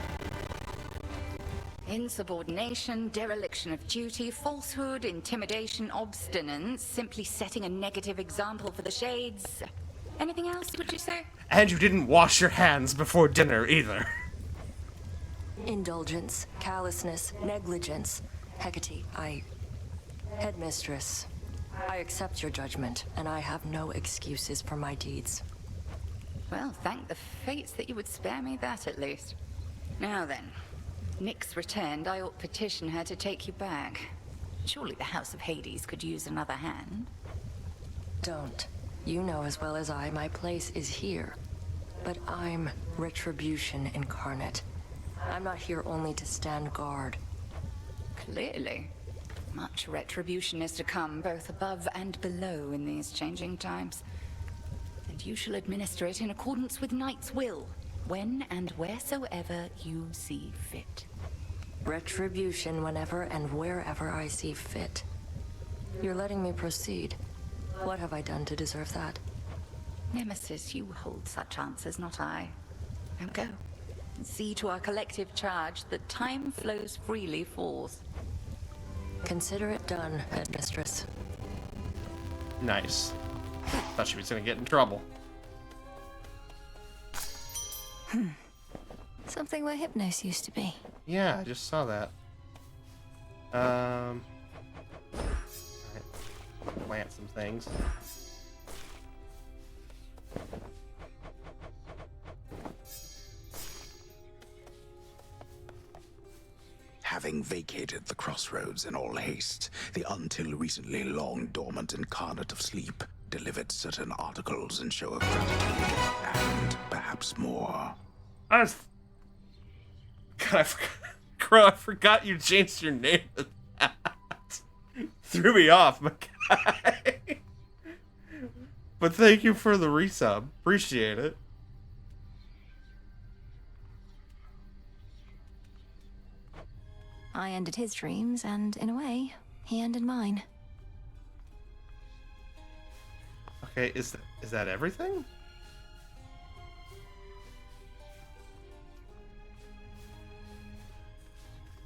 Insubordination, dereliction of duty, falsehood, intimidation, obstinance, simply setting a negative example for the shades. Anything else, would you say? And you didn't wash your hands before dinner either. Indulgence, callousness, negligence. Hecate, Headmistress, I accept your judgment, and I have no excuses for my deeds. Well, thank the fates that you would spare me that at least. Now then, Nyx returned, I ought petition her to take you back. Surely the House of Hades could use another hand. Don't. You know as well as I, my place is here. But I'm retribution incarnate. I'm not here only to stand guard. Clearly. Much retribution is to come, both above and below in these changing times. And you shall administer it in accordance with Knight's will, when and wheresoever you see fit. Retribution whenever and wherever I see fit. You're letting me proceed. What have I done to deserve that? Nemesis, you hold such answers, not I. Now go. And see to our collective charge that time flows freely forth. Consider it done, Headmistress. Nice. Thought she was gonna get in trouble. Something where Hypnos used to be. Yeah, I just saw that. Alright. Plant some things. Having vacated the crossroads in all haste, the until recently long dormant incarnate of sleep delivered certain articles in show of gratitude, and perhaps more. God, Crow, I forgot you changed your name to that. Threw me off, my guy. But thank you for the resub. Appreciate it. I ended his dreams, and in a way, he ended mine. Okay, is that everything?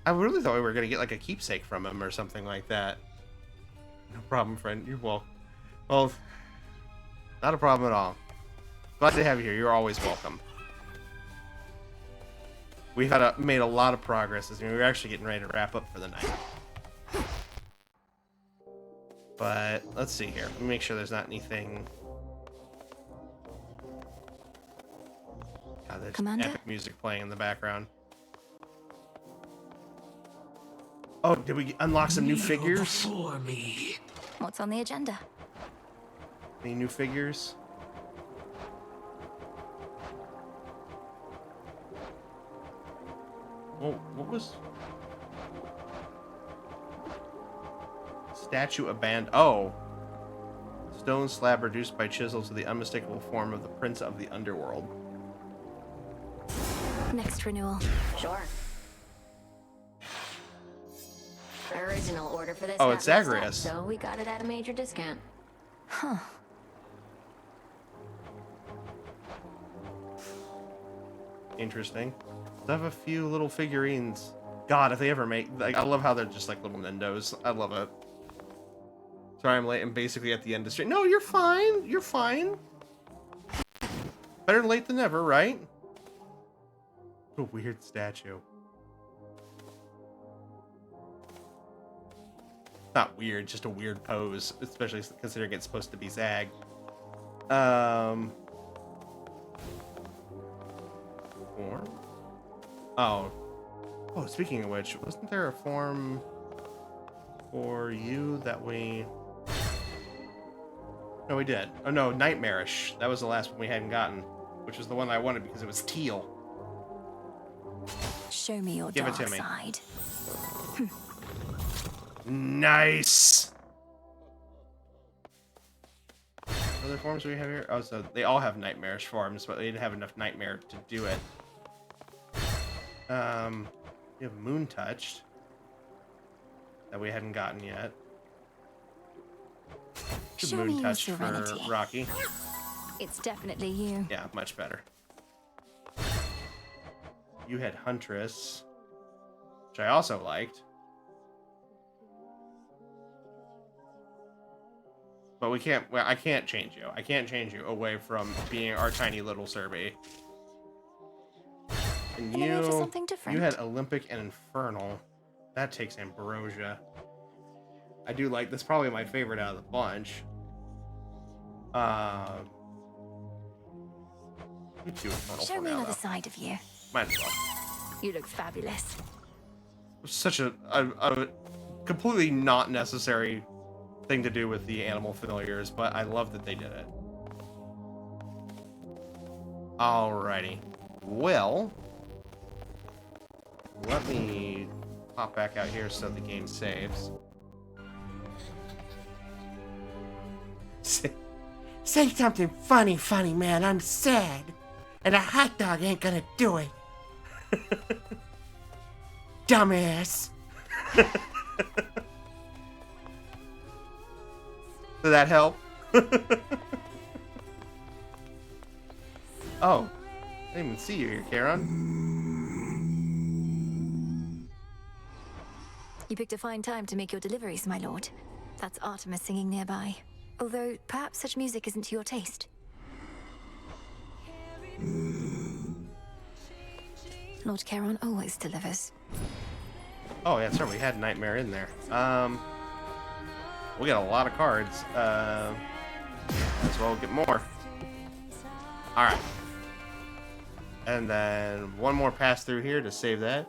I really thought we were gonna get like a keepsake from him or something like that. No problem, friend. You're welcome. Well, not a problem at all. Glad to have you here. You're always welcome. We've made a lot of progress. I mean, we're actually getting ready to wrap up for the night. But let's see here. Let me make sure there's not anything. God, there's Commander? epic music playing in the background. Oh, did we unlock some new figures? Before me. What's on the agenda? Any new figures? Oh, what was... statue abandoned. Oh. Stone slab reduced by chisel to the unmistakable form of the Prince of the Underworld. Next renewal. Sure. Original order for this. Oh, got it's messed up, Zagreus. so we got it at a major discount. Huh. Interesting. I have a few little figurines. God, if they ever make... Like, I love how they're just like little Nindos. I love it. Sorry I'm late and basically at the end of the stream. No, you're fine. You're fine. Better late than never, right? What a weird statue. Not weird, just a weird pose, especially considering it's supposed to be Zag. Form? Oh. Oh, speaking of which, wasn't there a form for you that we... No, we did. Oh, no, Nightmarish. That was the last one we hadn't gotten, which was the one I wanted because it was teal. Show me your Give it dark to me. side. Nice! What other forms do we have here? Oh, so they all have Nightmarish forms, but they didn't have enough Nightmare to do it. We have Moon Touched that we hadn't gotten yet. Show Moon me your Touch for serenity. Rocky. It's definitely you. Yeah, much better. You had Huntress, which I also liked. But we can't, well, I can't change you. I can't change you away from being our tiny little Serby. And Can I make it something different? you had Olympic and Infernal. That takes Ambrosia. I do like, that's probably my favorite out of the bunch. You two Infernal Show for me now, another though. side of you. Might as well. You look fabulous. Such a completely not necessary thing to do with the animal familiars, but I love that they did it. Alrighty. Well, let me pop back out here so the game saves. Say something funny, man. I'm sad. And a hot dog ain't gonna do it. Dumbass. Did that help? Oh, I didn't even see you here, Charon. You picked a fine time to make your deliveries, my lord. That's Artemis singing nearby. Although, perhaps such music isn't to your taste. Lord Charon always delivers. Oh, yeah, sorry, we had Nightmare in there. We got a lot of cards. As well get more. Alright. And then one more pass through here to save that.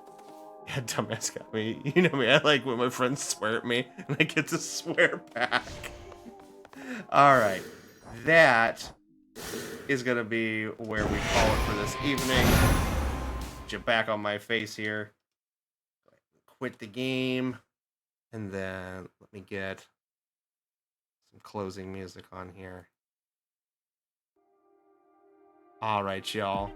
Yeah, dumbass got me. You know me, I like when my friends swear at me and I get to swear back. Alright. That is gonna be where we call it for this evening. Get you back on my face here. Quit the game. And then let me get some closing music on here. Alright, y'all.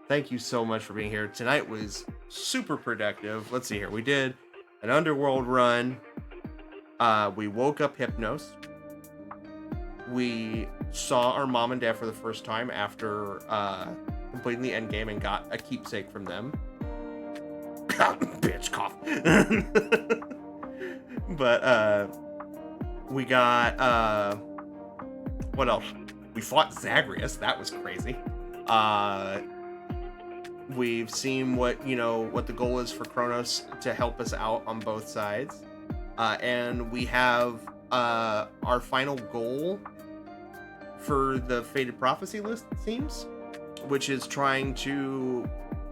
Thank you so much for being here. Tonight was super productive. Let's see here. We did an Underworld run. We woke up Hypnos. We saw our mom and dad for the first time after completing the end game and got a keepsake from them. Bitch, cough. But we got what else? We fought Zagreus. That was crazy. We've seen what the goal is for Kronos to help us out on both sides, and we have our final goal for the Fated Prophecy list, it seems, which is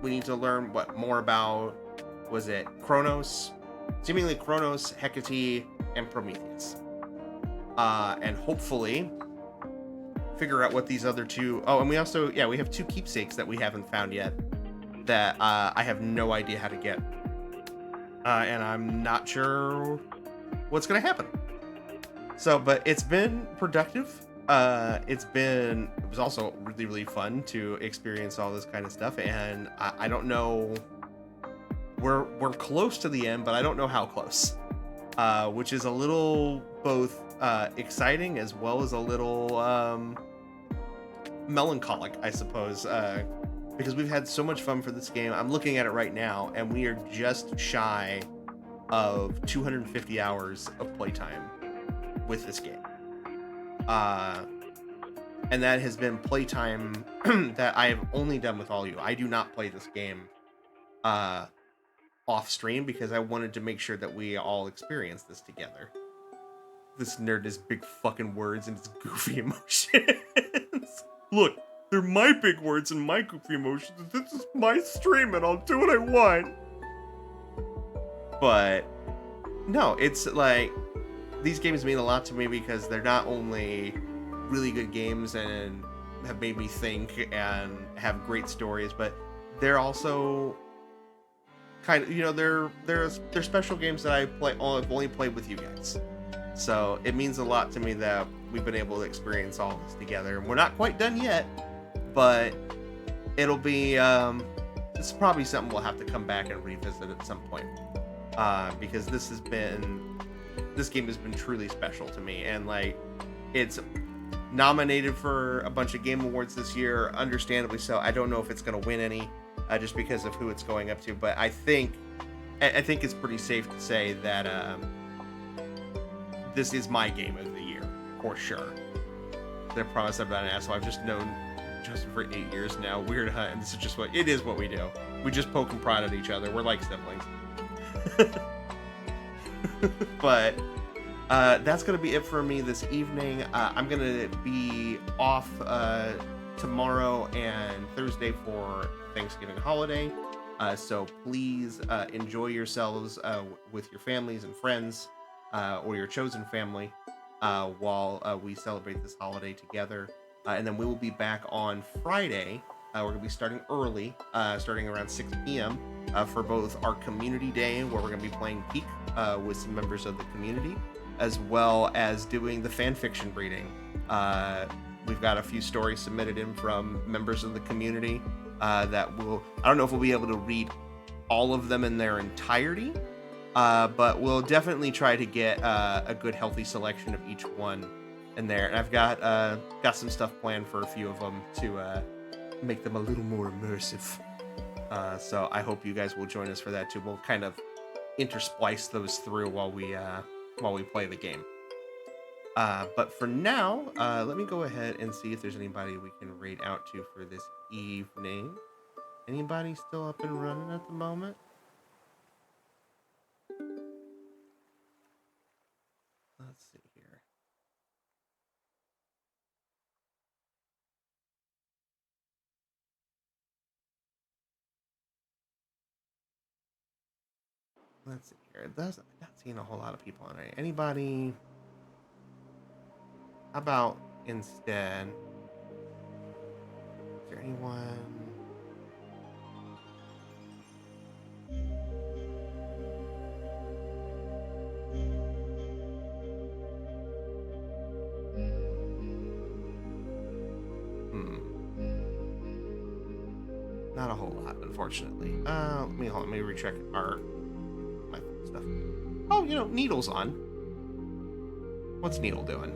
we need to learn more about, was it Kronos? Seemingly Kronos, Hecate, and Prometheus. And hopefully figure out what these other two... Oh, and we also... Yeah, we have 2 keepsakes that we haven't found yet that I have no idea how to get. And I'm not sure what's going to happen. So, but it's been productive. It was also really, really fun to experience all this kind of stuff. And I don't know, we're close to the end, but I don't know how close, which is a little both exciting as well as a little melancholic, I suppose, because we've had so much fun for this game. I'm looking at it right now, and we are just shy of 250 hours of playtime with this game. And that has been playtime that I have only done with all you. I do not play this game off stream because I wanted to make sure that we all experience this together. This nerd has big fucking words and his goofy emotions. Look, they're my big words and my goofy emotions. This is my stream and I'll do what I want. But no, it's like, these games mean a lot to me because they're not only really good games and have made me think and have great stories, but they're also kind of, you know, they're special games that I've only played with you guys. So it means a lot to me that we've been able to experience all this together. And we're not quite done yet, but it'll be it's probably something we'll have to come back and revisit at some point, because this game has been truly special to me. And like, it's nominated for a bunch of game awards this year, understandably so. I don't know if it's going to win any, just because of who it's going up to, but I think it's pretty safe to say that this is my game of the year for sure. I promise I'm not an asshole. I've just known Justin for 8 years now. Weird, huh? And this is just what we do. We just poke and prod at each other. We're like siblings. But that's gonna be it for me this evening. I'm gonna be off tomorrow and Thursday for Thanksgiving holiday, so please enjoy yourselves with your families and friends, or your chosen family, while we celebrate this holiday together. And then we will be back on Friday. We're gonna be starting early, starting around 6 p.m. For both our community day, where we're gonna be playing Peak with some members of the community, as well as doing the fan fiction reading. We've got a few stories submitted in from members of the community that I don't know if we'll be able to read all of them in their entirety, but we'll definitely try to get a good healthy selection of each one in there. And I've got some stuff planned for a few of them to make them a little more immersive. So I hope you guys will join us for that too. We'll kind of intersplice those through while we play the game. But for now, let me go ahead and see if there's anybody we can raid out to for this evening. Anybody still up and running at the moment? Let's see here. Let's see here. I'm not seeing a whole lot of people on it. Anybody? How about instead? Is there anyone? Not a whole lot, unfortunately. Let me recheck my stuff. Oh, you know, Needle's on. What's Needle doing?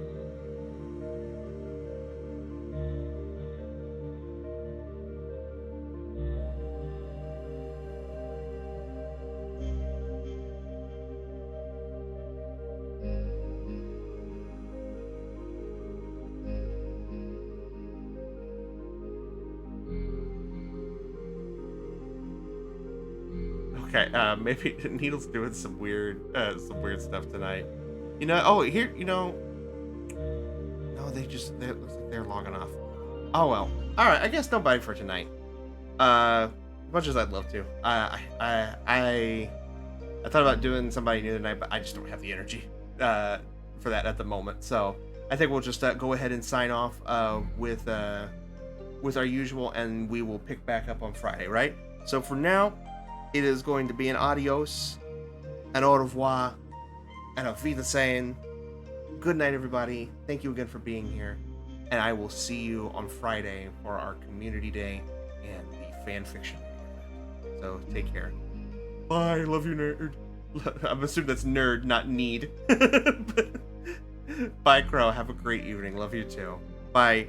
Okay, maybe Needle's doing some weird stuff tonight. You know, oh, here, you know, no, it looks like they're logging off. Oh, well. All right, I guess nobody for tonight. As much as I'd love to. I thought about doing somebody new tonight, but I just don't have the energy for that at the moment. So I think we'll just go ahead and sign off with our usual, and we will pick back up on Friday, right? So for now, it is going to be an adios, an au revoir, and a Wiedersehen. good night, everybody. Thank you again for being here. And I will see you on Friday for our Community Day and the fan fiction event. So take care. Bye. Love you, nerd. I'm assuming that's nerd, not need. Bye, Crow. Have a great evening. Love you too. Bye.